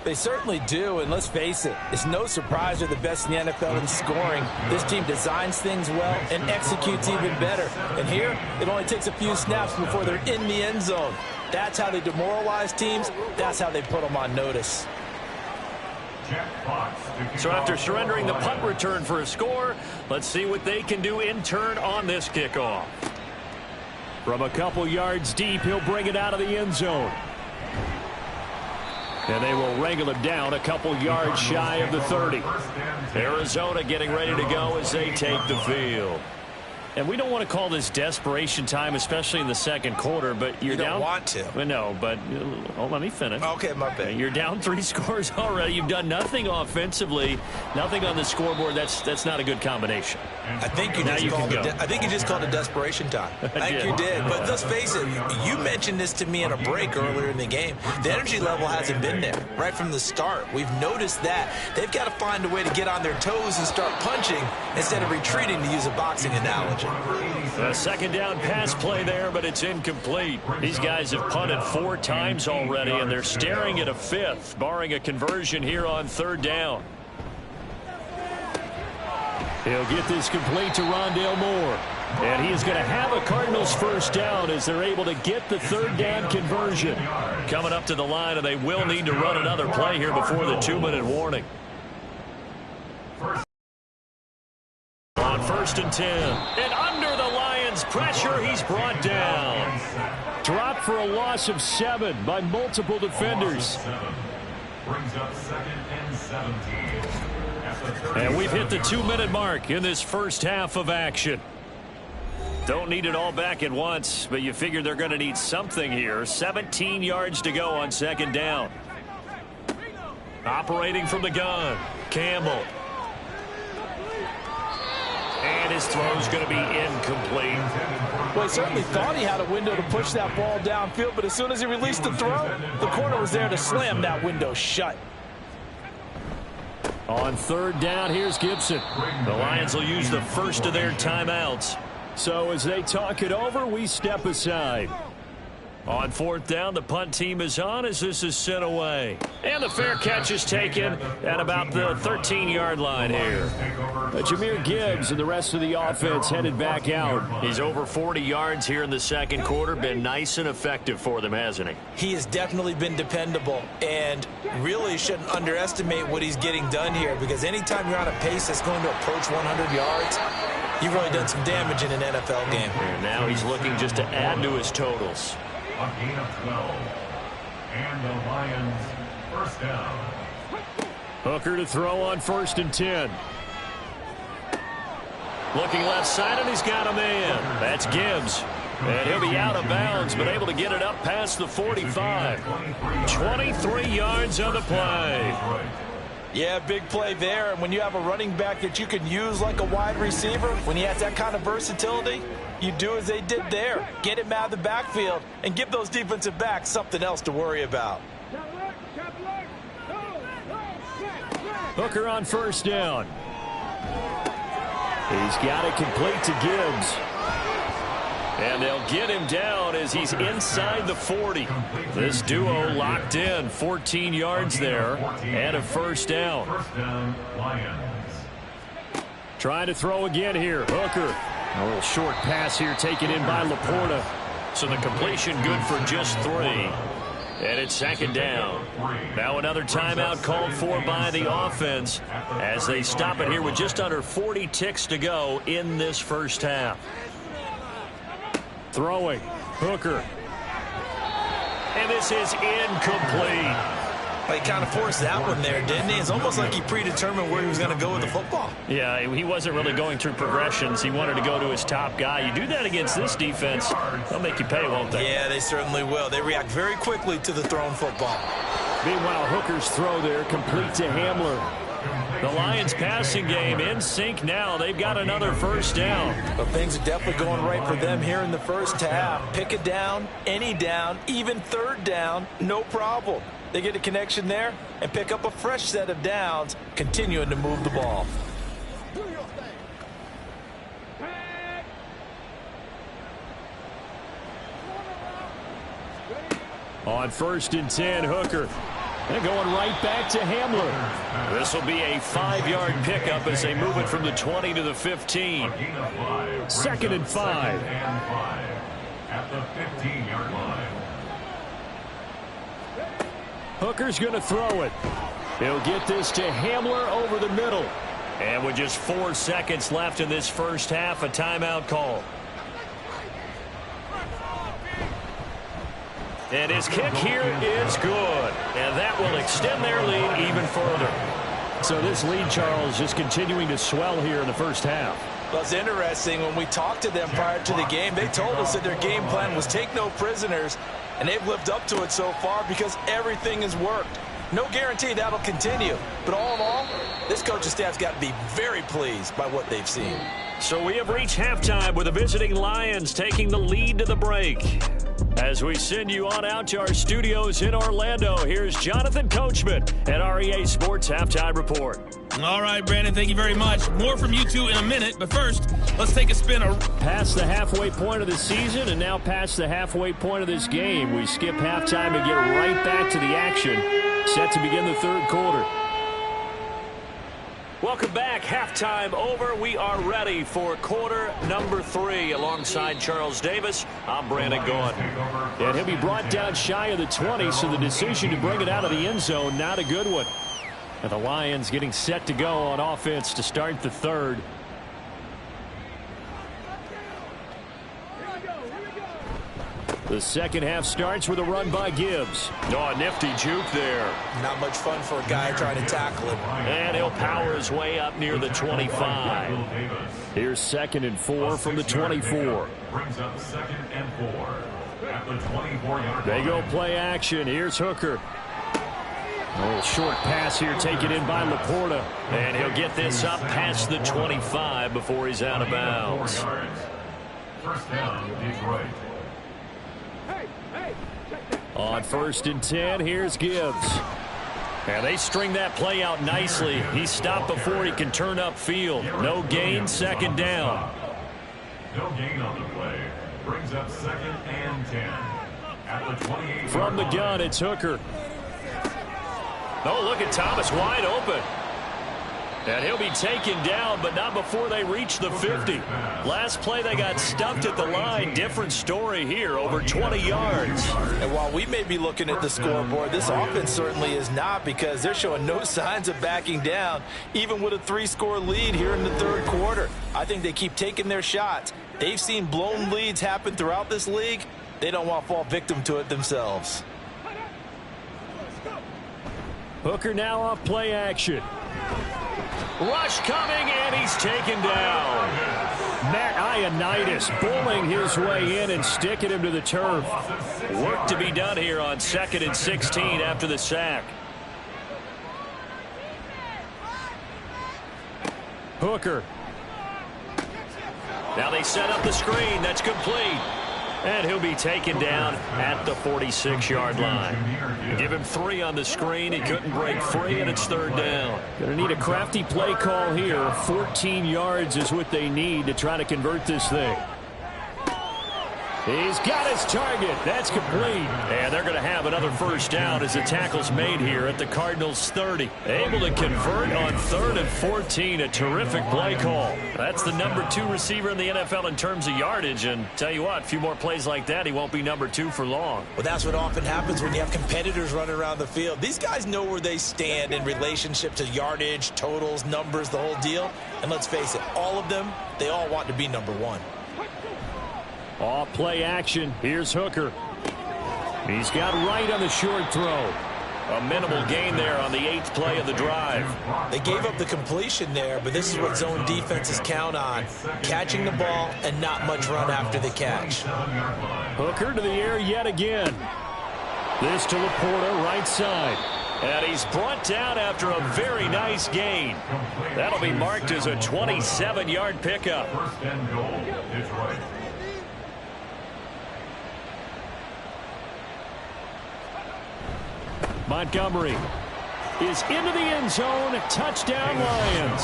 They certainly do, and let's face it, it's no surprise they're the best in the NFL in scoring. This team designs things well and executes even better. And here, it only takes a few snaps before they're in the end zone. That's how they demoralize teams. That's how they put them on notice. So after surrendering the punt return for a score, let's see what they can do in turn on this kickoff. From a couple yards deep, he'll bring it out of the end zone. And they will wrangle him down a couple yards shy of the 30. Arizona getting ready to go as they take the field. And we don't want to call this desperation time, especially in the second quarter, but you're down. You don't want to. No, but let me finish. Okay, my bad. You're down 3 scores already. You've done nothing offensively, nothing on the scoreboard. That's not a good combination. I think you just called it desperation time. I think you did. But let's face it, you mentioned this to me in a break earlier in the game. The energy level hasn't been there right from the start. We've noticed that. They've got to find a way to get on their toes and start punching instead of retreating, to use a boxing analogy. A second down pass play there, but it's incomplete. These guys have punted 4 times already, and they're staring at a 5th, barring a conversion here on 3rd down. He'll get this complete to Rondale Moore. And he is going to have a Cardinals first down as they're able to get the 3rd down conversion. Coming up to the line, and they will need to run another play here before the 2-minute warning. On 1st and 10. And under the Lions' pressure, he's brought down. Dropped for a loss of 7 by multiple defenders. Brings up 2nd and 17. And we've hit the 2-minute mark in this first half of action. Don't need it all back at once, but you figure they're going to need something here. 17 yards to go on 2nd down. Operating from the gun, Campbell. And his throw's going to be incomplete. Well, he certainly thought he had a window to push that ball downfield, but as soon as he released the throw, the corner was there to slam that window shut. On 3rd down, here's Gibson. The Lions will use the first of their timeouts. So as they talk it over, we step aside. On 4th down, the punt team is on as this is sent away. And the fair catch is taken at about the 13-yard line here. Jahmyr Gibbs and the rest of the offense headed back out. He's over 40 yards here in the second quarter. Been nice and effective for them, hasn't he? He has definitely been dependable, and really shouldn't underestimate what he's getting done here, because anytime you're on a pace that's going to approach 100 yards, you've really done some damage in an NFL game. And now he's looking just to add to his totals. A gain of 12. And the Lions first down. Hooker to throw on 1st and 10. Looking left side, and he's got a man. That's Gibbs. And he'll be out of bounds, but able to get it up past the 45. 23 yards on the play. Yeah, big play there. And when you have a running back that you can use like a wide receiver, when he has that kind of versatility, you do as they did there. Get him out of the backfield and give those defensive backs something else to worry about. Hooker on first down. He's got it complete to Gibbs. And they'll get him down as he's inside the 40. This duo locked in, 14 yards there, and a first down. Trying to throw again here. Hooker. A little short pass here taken in by Laporta. So the completion good for just 3. And it's second down. Now another timeout called for by the offense as they stop it here with just under 40 ticks to go in this first half. Throwing. Hooker. And this is incomplete. He kind of forced that one there, didn't he? It's almost like he predetermined where he was going to go with the football. Yeah, he wasn't really going through progressions. He wanted to go to his top guy. You do that against this defense, they'll make you pay, won't they? Yeah, they certainly will. They react very quickly to the thrown football. Meanwhile, Hooker's throw there complete to Hamler. The Lions passing game in sync now. They've got another first down. But things are definitely going right for them here in the first half. Pick it down, any down, even third down, no problem. They get a connection there and pick up a fresh set of downs, continuing to move the ball. On first and 10, Hooker. They're going right back to Hamler. This will be a 5-yard pickup as they move it from the 20 to the 15. Second and 5. At the 15-yard line. Hooker's going to throw it. He'll get this to Hamler over the middle. And with just 4 seconds left in this first half, a timeout call. And his kick here is good. And that will extend their lead even further. So this lead, Charles, just continuing to swell here in the first half. Well, it's interesting. When we talked to them prior to the game, they told us that their game plan was take no prisoners. And they've lived up to it so far because everything has worked. No guarantee that'll continue. But all in all, this coaching staff's got to be very pleased by what they've seen. So we have reached halftime with the visiting Lions taking the lead to the break. As we send you on out to our studios in Orlando, here's Jonathan Coachman at REA Sports Halftime Report. All right, Brandon, thank you very much. More from you two in a minute, but first, let's take a spin. Past the halfway point of the season and now past the halfway point of this game. We skip halftime and get right back to the action. Set to begin the third quarter. Welcome back. Halftime over. We are ready for quarter number 3. Alongside Charles Davis, I'm Brandon Gaudin. And he'll be brought down shy of the 20, so the decision to bring it out of the end zone, not a good one. And the Lions getting set to go on offense to start the third. The second half starts with a run by Gibbs. Oh, nifty juke there. Not much fun for a guy trying to tackle him. And he'll power his way up near the 25. Here's second and 4 from the 24. Brings up second and 4 at the 24-yard line. They go play action. Here's Hooker. A little short pass here taken in by Laporta. And he'll get this up past the 25 before he's out of bounds. First down, Detroit. On first and 10, here's Gibbs. And they string that play out nicely. He stopped before he can turn upfield. No gain, second down. No gain on the play. Brings up second and 10. At the 28. From the gun, it's Hooker. Oh, look at Thomas wide open. And he'll be taken down, but not before they reach the 50. Last play, they got stuffed at the line. Different story here, over 20 yards. And while we may be looking at the scoreboard, this offense certainly is not, because they're showing no signs of backing down, even with a 3-score lead here in the third quarter. I think they keep taking their shots. They've seen blown leads happen throughout this league. They don't want to fall victim to it themselves. Hooker now off play action. Rush coming, and he's taken down. Matt Ioannidis bullying his way in and sticking him to the turf. Work to be done here on second and 16 after the sack. Hooker. Now they set up the screen. That's complete. And he'll be taken down at the 46-yard line. Give him 3 on the screen. He couldn't break free, and it's 3rd down. Going to need a crafty play call here. 14 yards is what they need to try to convert this thing. He's got his target. That's complete. And they're going to have another 1st down as the tackle's made here at the Cardinals' 30. Able to convert on 3rd and 14. A terrific play call. That's the number 2 receiver in the NFL in terms of yardage. And tell you what, a few more plays like that, he won't be number 2 for long. Well, that's what often happens when you have competitors running around the field. These guys know where they stand in relationship to yardage, totals, numbers, the whole deal. And let's face it, all of them, they all want to be number 1. Off play action. Here's Hooker. He's got right on the short throw. A minimal gain there on the 8th play of the drive. They gave up the completion there, but this is what zone defenses count on. Catching the ball and not much run after the catch. Hooker to the air yet again. This to Laporta, right side. And he's brought down after a very nice gain. That'll be marked as a 27-yard pickup. 1st and goal, Detroit. Montgomery is into the end zone. Touchdown, Lions.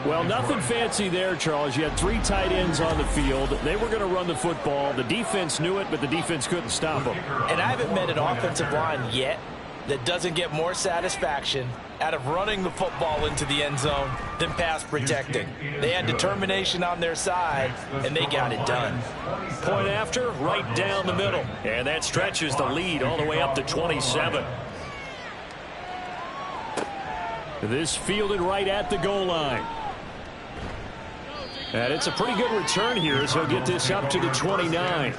Well, nothing fancy there, Charles. You had 3 tight ends on the field. They were going to run the football. The defense knew it, but the defense couldn't stop them. And I haven't met an offensive line yet that doesn't get more satisfaction out of running the football into the end zone than pass protecting. They had determination on their side, and they got it done. Point after, right down the middle. And that stretches the lead all the way up to 27. This fielded right at the goal line. And it's a pretty good return here, so he'll get this up to the 29.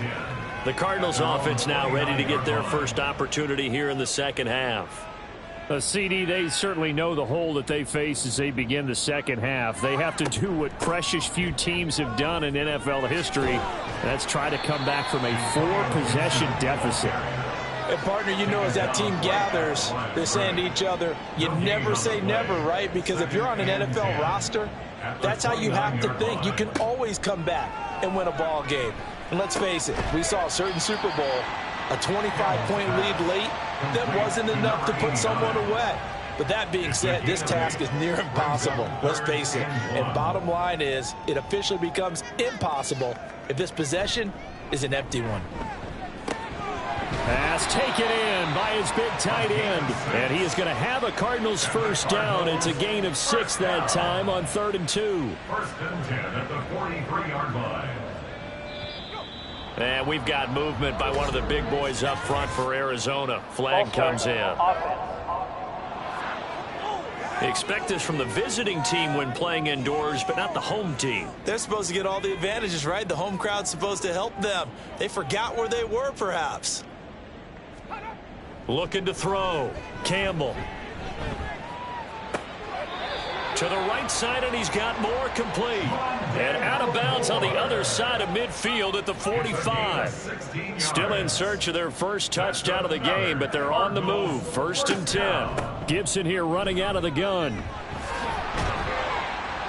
The Cardinals offense now ready to get their first opportunity here in the 2nd half. CD, they certainly know the hole that they face as they begin the 2nd half. They have to do what precious few teams have done in NFL history. That's try to come back from a 4-possession deficit. And, partner, you know, as that team gathers, they're saying to each other, you never say never, right? Because if you're on an NFL roster, that's how you have to think. You can always come back and win a ball game. And let's face it, we saw a certain Super Bowl, a 25-point lead late, that wasn't enough to put someone away. But that being said, this task is near impossible. Let's face it. And bottom line is, it officially becomes impossible if this possession is an empty one. Pass taken in by his big tight end. And he is going to have a Cardinals 1st down. It's a gain of 6 that time on 3rd and 2. 1st and 10 at the 43-yard line. And we've got movement by one of the big boys up front for Arizona. Flag comes in. Expect this from the visiting team when playing indoors, but not the home team. They're supposed to get all the advantages, right? The home crowd's supposed to help them. They forgot where they were, perhaps. Looking to throw. Campbell. To the right side, and he's got more, complete. And out of bounds on the other side of midfield at the 45. Still in search of their first touchdown of the game, but they're on the move. 1st and 10. Gibson here running out of the gun.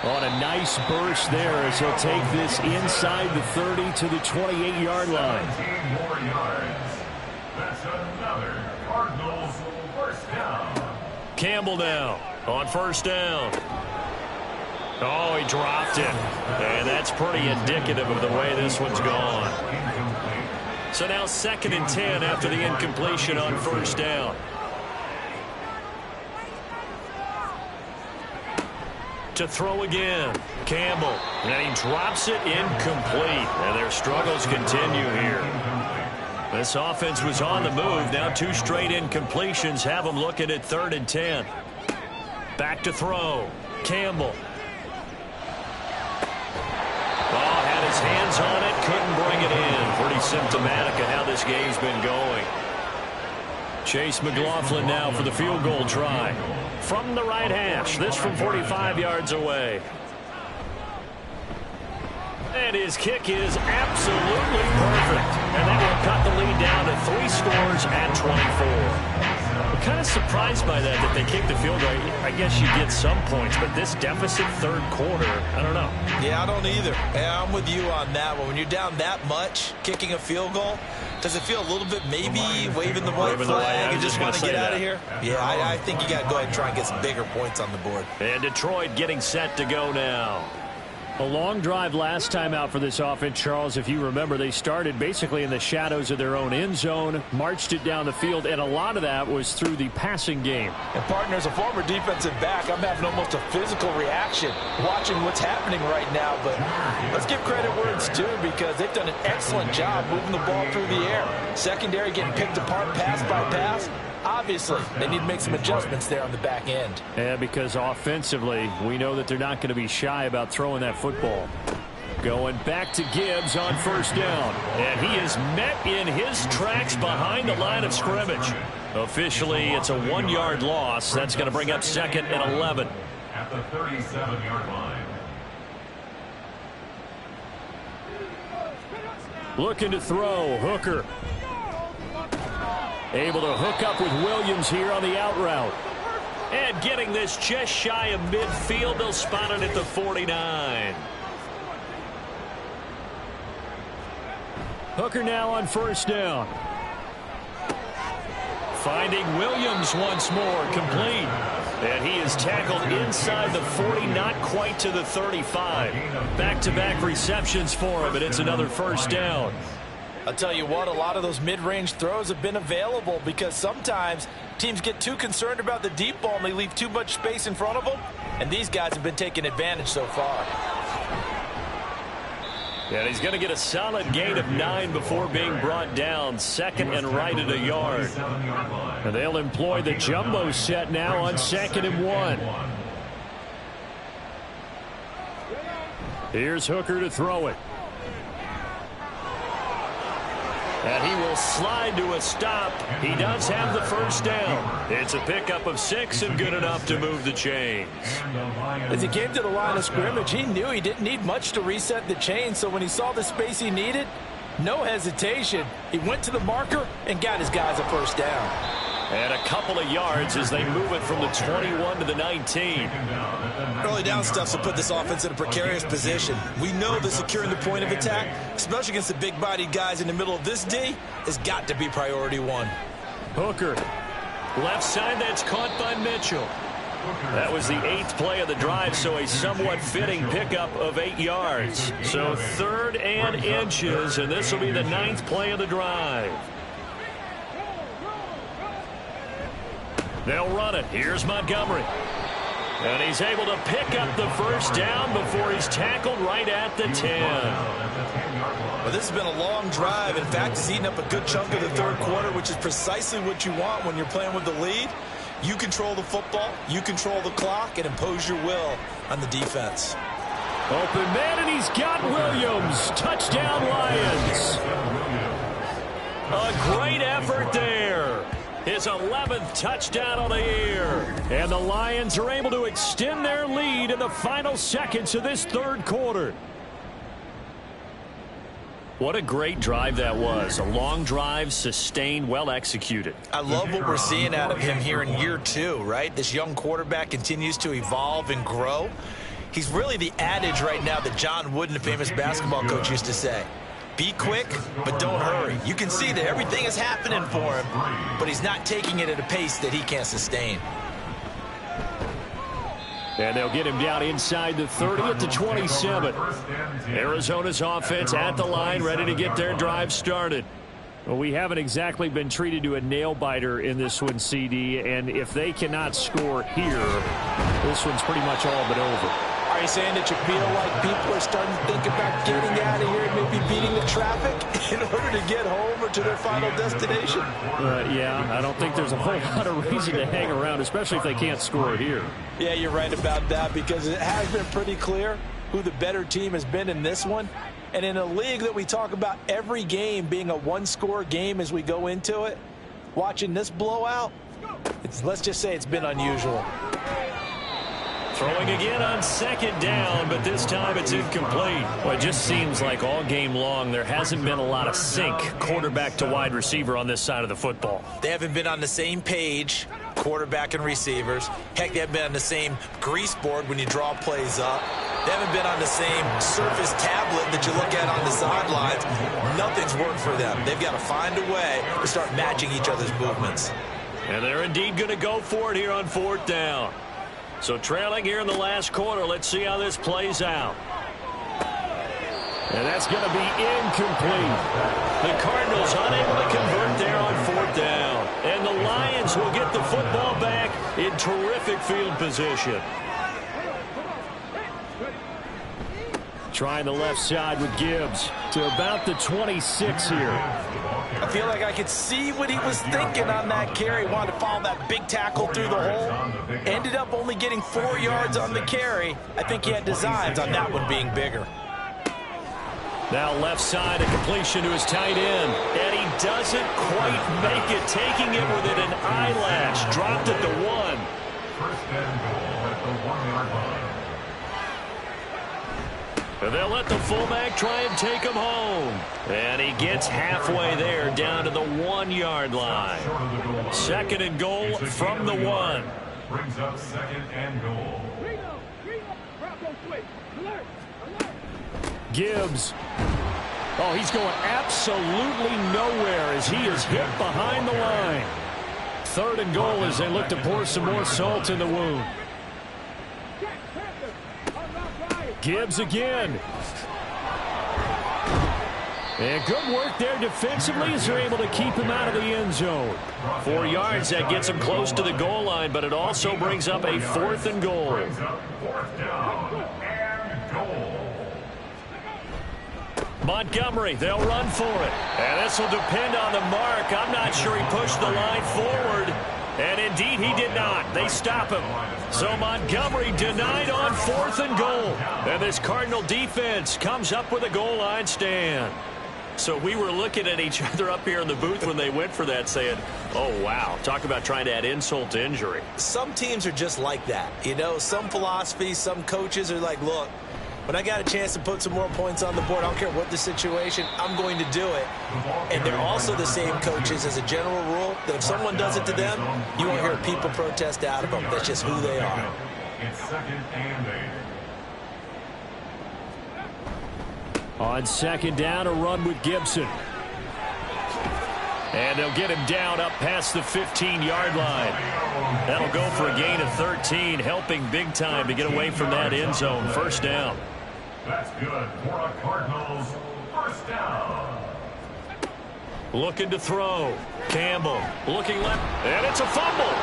On a nice burst there as he'll take this inside the 30 to the 28-yard line. 17 more yards. That's another Cardinals 1st down. Campbell now on 1st down. Oh, he dropped it. And that's pretty indicative of the way this one's gone. So now 2nd and 10 after the incompletion on 1st down. To throw again. Campbell. And he drops it incomplete. And their struggles continue here. This offense was on the move. Now 2 straight incompletions have them looking at 3rd and 10. Back to throw. Campbell. Oh, had his hands on it. Couldn't bring it in. Pretty symptomatic of how this game's been going. Chase McLaughlin now for the field goal try. From the right hash. This from 45 yards away. And his kick is absolutely perfect. And that will cut the lead down to 3 scores at 24. I'm kind of surprised by that they kicked the field goal. I guess you get some points, but this deficit third quarter, I don't know. Yeah, I don't either. Yeah, I'm with you on that one. When you're down that much, kicking a field goal, does it feel a little bit maybe waving the white flag and just want to get out of here? Yeah, I think you got to go ahead and try and get some bigger points on the board. And Detroit getting set to go now. A long drive last time out for this offense, Charles. If you remember, they started basically in the shadows of their own end zone, marched it down the field, and a lot of that was through the passing game. And, partner, as a former defensive back, I'm having almost a physical reaction watching what's happening right now. But let's give credit where it's due, because they've done an excellent job moving the ball through the air. Secondary getting picked apart pass by pass. Obviously, they need to make some adjustments there on the back end. Yeah, because offensively, we know that they're not going to be shy about throwing that football. Going back to Gibbs on first down. And he is met in his tracks behind the line of scrimmage. Officially, it's a 1-yard loss. That's going to bring up 2nd and 11. At the 37-yard line. Looking to throw, Hooker. Able to hook up with Williams here on the out route. And getting this just shy of midfield. They'll spot it at the 49. Hooker now on first down. Finding Williams once more, complete. And he is tackled inside the 40, not quite to the 35. Back-to-back receptions for him, and it's another first down. I'll tell you what, a lot of those mid-range throws have been available, because sometimes teams get too concerned about the deep ball and they leave too much space in front of them, and these guys have been taking advantage so far. And he's going to get a solid gain of 9 before being brought down. 2nd and right at a yard. And they'll employ the jumbo set now on 2nd and 1. Here's Hooker to throw it. And he will slide to a stop. He does have the first down. It's a pickup of 6 and good enough to move the chains. As he came to the line of scrimmage, he knew he didn't need much to reset the chain. So when he saw the space he needed, no hesitation. He went to the marker and got his guys a first down. And a couple of yards as they move it from the 21 to the 19. Early down stuff to put this offense in a precarious position. We know that securing the point of attack, especially against the big-bodied guys in the middle of this D, has got to be priority 1. Hooker. Left side, that's caught by Mitchell. That was the 8th play of the drive, so a somewhat fitting pickup of 8 yards. So 3rd and inches, and this will be the 9th play of the drive. They'll run it. Here's Montgomery. And he's able to pick up the first down before he's tackled right at the 10. Well, this has been a long drive. In fact, he's eaten up a good chunk of the third quarter, which is precisely what you want when you're playing with the lead. You control the football, you control the clock, and impose your will on the defense. Open man, and he's got Williams. Touchdown, Lions. A great effort there. His 11th touchdown on the year. And the Lions are able to extend their lead in the final seconds of this third quarter. What a great drive that was. A long drive, sustained, well executed. I love what we're seeing out of him here in year 2, right? This young quarterback continues to evolve and grow. He's really the adage right now that John Wooden, the famous basketball coach, used to say. Be quick, but don't hurry. You can see that everything is happening for him, but he's not taking it at a pace that he can't sustain. And they'll get him down inside the 30 at the 27. Arizona's offense at the line, ready to get their drive started. Well, we haven't exactly been treated to a nail-biter in this one, CD, and if they cannot score here, this one's pretty much all but over. Are you saying that you feel like people are starting to think about getting out of here and maybe beating the traffic in order to get home or to their final destination? Yeah, I don't think there's a whole lot of reason to hang around, especially if they can't score here. Yeah, you're right about that, because it has been pretty clear who the better team has been in this one. And in a league that we talk about every game being a one-score game as we go into it, watching this blowout, let's just say it's been unusual. Throwing again on second down, but this time it's incomplete. Well, it just seems like all game long there hasn't been a lot of sync quarterback to wide receiver on this side of the football. They haven't been on the same page, quarterback and receivers. Heck, they haven't been on the same grease board when you draw plays up. They haven't been on the same surface tablet that you look at on the sidelines. Nothing's worked for them. They've got to find a way to start matching each other's movements. And they're indeed going to go for it here on fourth down. So trailing here in the last quarter. Let's see how this plays out. And that's going to be incomplete. The Cardinals unable to convert there on fourth down. And the Lions will get the football back in terrific field position. Trying the left side with Gibbs to about the 26 here. I feel like I could see what he was thinking on that carry. Wanted to follow that big tackle through the hole. Ended up only getting 4 yards on the carry. I think he had designs on that one being bigger. Now left side, a completion to his tight end. And he doesn't quite make it, taking it within an eyelash. Dropped at the 1. First and goal at the 1-yard line. And they'll let the fullback try and take him home. And he gets halfway there, down to the 1-yard line. Second and goal from the 1. Brings up second and goal. Gibbs. Oh, he's going absolutely nowhere as he is hit behind the line. Third and goal as they look to pour some more salt in the wound. Gibbs again. And good work there defensively as they're able to keep him out of the end zone. 4 yards, that gets him close to the goal line, but it also brings up a fourth and goal. Fourth down and goal. Montgomery, they'll run for it. And this will depend on the mark. I'm not sure he pushed the line forward. And indeed, he did not. They stop him. So Montgomery denied on fourth and goal. And this Cardinal defense comes up with a goal line stand. So we were looking at each other up here in the booth when they went for that saying, oh, wow, talk about trying to add insult to injury. Some teams are just like that. You know, some philosophies, some coaches are like, look, when I got a chance to put some more points on the board, I don't care what the situation, I'm going to do it. And they're also the same coaches as a general rule that if someone does it to them, you won't hear people protest out of them. That's just who they are. It's second and 8. On second down, a run with Gibson. And they'll get him down up past the 15-yard line. That'll go for a gain of 13, helping big time to get away from that end zone. First down. That's good for a Cardinals first down. Looking to throw. Campbell looking left, and it's a fumble.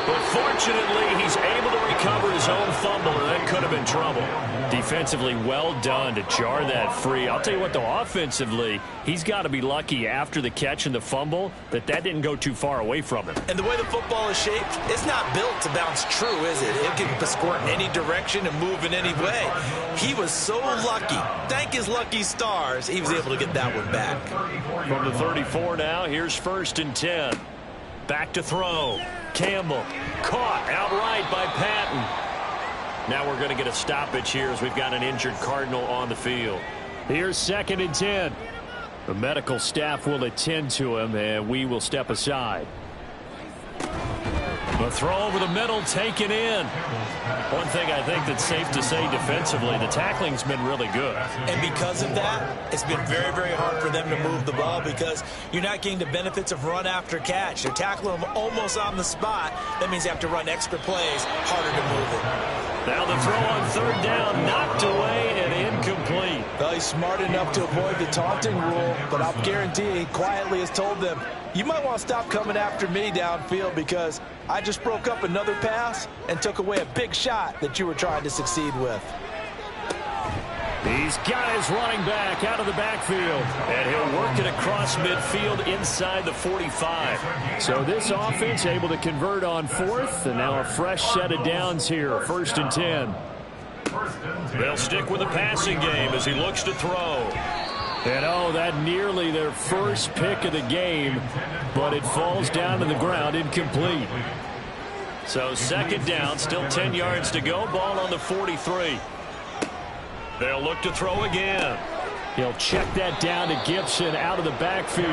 But fortunately, he's able to recover his own fumble, and that could have been trouble. Defensively, well done to jar that free. I'll tell you what, though, offensively, he's got to be lucky after the catch and the fumble that didn't go too far away from him. And the way the football is shaped, it's not built to bounce true, is it? It can squirt in any direction and move in any way. He was so lucky. Thank his lucky stars, he was able to get that one back. From the 34 now, here's first and 10. Back to throw. Campbell caught outright by Patton. Now we're going to get a stoppage here as we've got an injured Cardinal on the field. Here's second and 10. The medical staff will attend to him, and we will step aside. The throw over the middle taken in. One thing I think that's safe to say defensively, the tackling's been really good. And because of that, it's been very, very hard for them to move the ball because you're not getting the benefits of run after catch. They're tackling them almost on the spot. That means you have to run extra plays, harder to move it. Now the throw on third down, knocked away and incomplete. Well, he's smart enough to avoid the taunting rule, but I'll guarantee he quietly has told them, you might want to stop coming after me downfield because I just broke up another pass and took away a big shot that you were trying to succeed with. He's got his running back out of the backfield. And he'll work it across midfield inside the 45. So this offense able to convert on fourth, and now a fresh set of downs here. First and 10. They'll stick with the passing game as he looks to throw. And oh, that nearly their first pick of the game, but it falls down to the ground incomplete. So second down, still 10 yards to go. Ball on the 43. They'll look to throw again. He'll check that down to Gibson out of the backfield.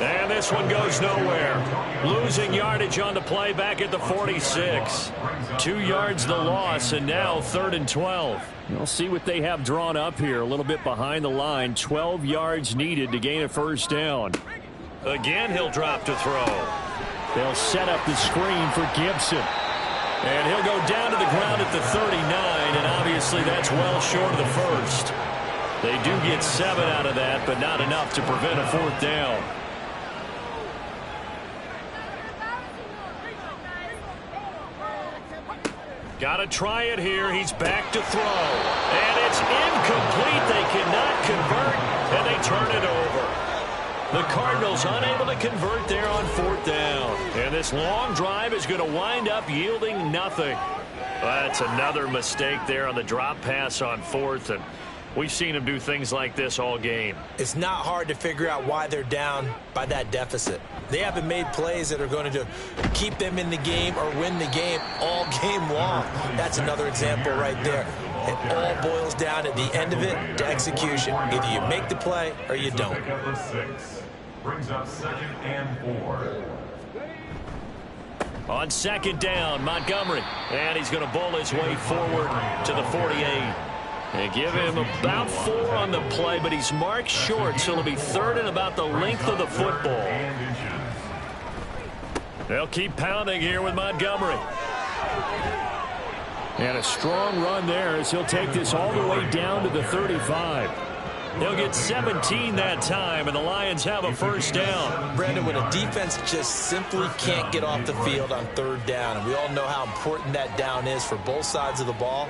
And this one goes nowhere. Losing yardage on the play back at the 46. 2 yards the loss, and now 3rd and 12. We'll see what they have drawn up here. A little bit behind the line. 12 yards needed to gain a first down. Again, he'll drop to throw. They'll set up the screen for Gibson. And he'll go down to the ground at the 39, and obviously that's well short of the first. They do get 7 out of that, but not enough to prevent a 4th down. Got to try it here. He's back to throw. And it's incomplete. They cannot convert, and they turn it over. The Cardinals unable to convert there on 4th down. And this long drive is going to wind up yielding nothing. That's another mistake there on the drop pass on 4th, and we've seen them do things like this all game. It's not hard to figure out why they're down by that deficit. They haven't made plays that are going to keep them in the game or win the game all game long. That's another example right there. It all boils down at the end of it to execution. Either you make the play or you don't. Brings up 2nd and 4. On 2nd down, Montgomery. And he's going to bowl his way forward to the 48. And give him about 4 on the play, but he's marked short, so it'll be 3rd and about the length of the football. They'll keep pounding here with Montgomery. And a strong run there as he'll take this all the way down to the 35. They'll get 17 that time, and the Lions have a first down. Brandon, when a defense just simply can't get off the field on 3rd down, and we all know how important that down is for both sides of the ball,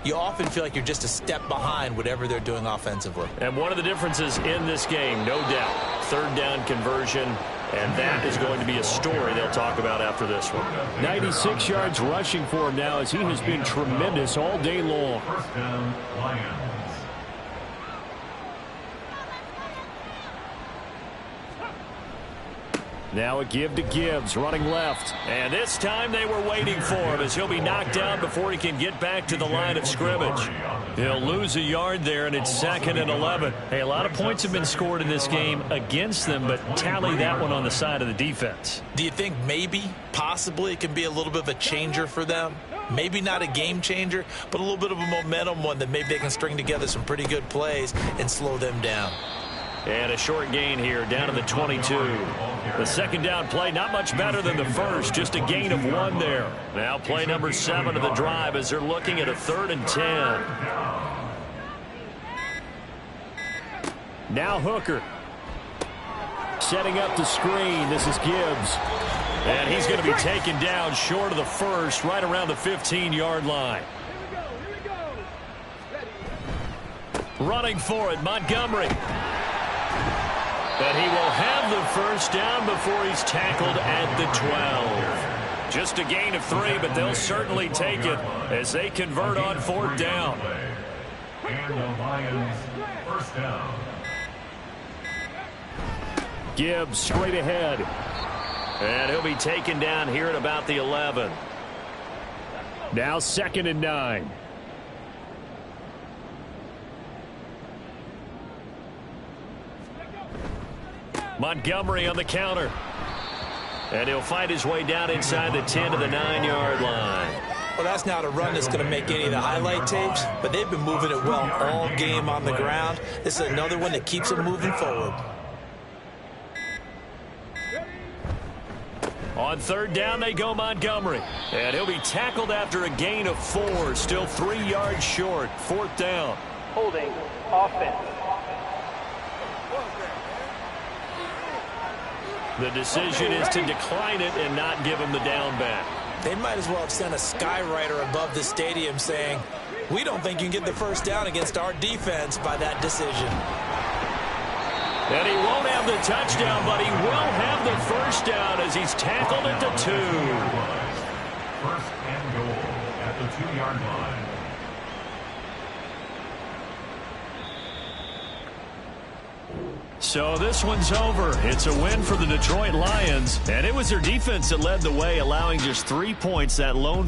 you often feel like you're just a step behind whatever they're doing offensively. And one of the differences in this game, no doubt, 3rd down conversion, and that is going to be a story they'll talk about after this one. 96 yards rushing for him now as he has been tremendous all day long. First down, Lions. Now a give to Gibbs, running left. And this time they were waiting for him as he'll be knocked down before he can get back to the line of scrimmage. He'll lose a yard there, and it's 2nd and 11. Hey, a lot of points have been scored in this game against them, but tally that one on the side of the defense. Do you think maybe, possibly, it can be a little bit of a changer for them? Maybe not a game changer, but a little bit of a momentum one that maybe they can string together some pretty good plays and slow them down. And a short gain here down to the 22. The 2nd down play not much better than the first, just a gain of 1 there. Now play number 7 of the drive as they're looking at a 3rd and 10. Now Hooker. Setting up the screen. This is Gibbs. And he's going to be taken down short of the first, right around the 15-yard line. Running for it, Montgomery. But he will have the first down before he's tackled at the 12. Just a gain of 3, but they'll certainly take it as they convert on 4th down. And the Lions, first down. Gibbs straight ahead. And he'll be taken down here at about the 11. Now 2nd and 9. Montgomery on the counter. And he'll fight his way down inside the 10 to the 9-yard line. Well, that's not a run that's going to make any of the highlight tapes, but they've been moving it well all game on the ground. This is another one that keeps them moving forward. On 3rd down, they go Montgomery. And he'll be tackled after a gain of 4, still 3 yards short. 4th down. Holding offense. The decision is to decline it and not give him the down back. They might as well have sent a skywriter above the stadium saying, we don't think you can get the first down against our defense by that decision. And he won't have the touchdown, but he will have the first down as he's tackled at the 2. First and goal at the 2-yard line. So this one's over. It's a win for the Detroit Lions, and it was their defense that led the way, allowing just 3 points. That lone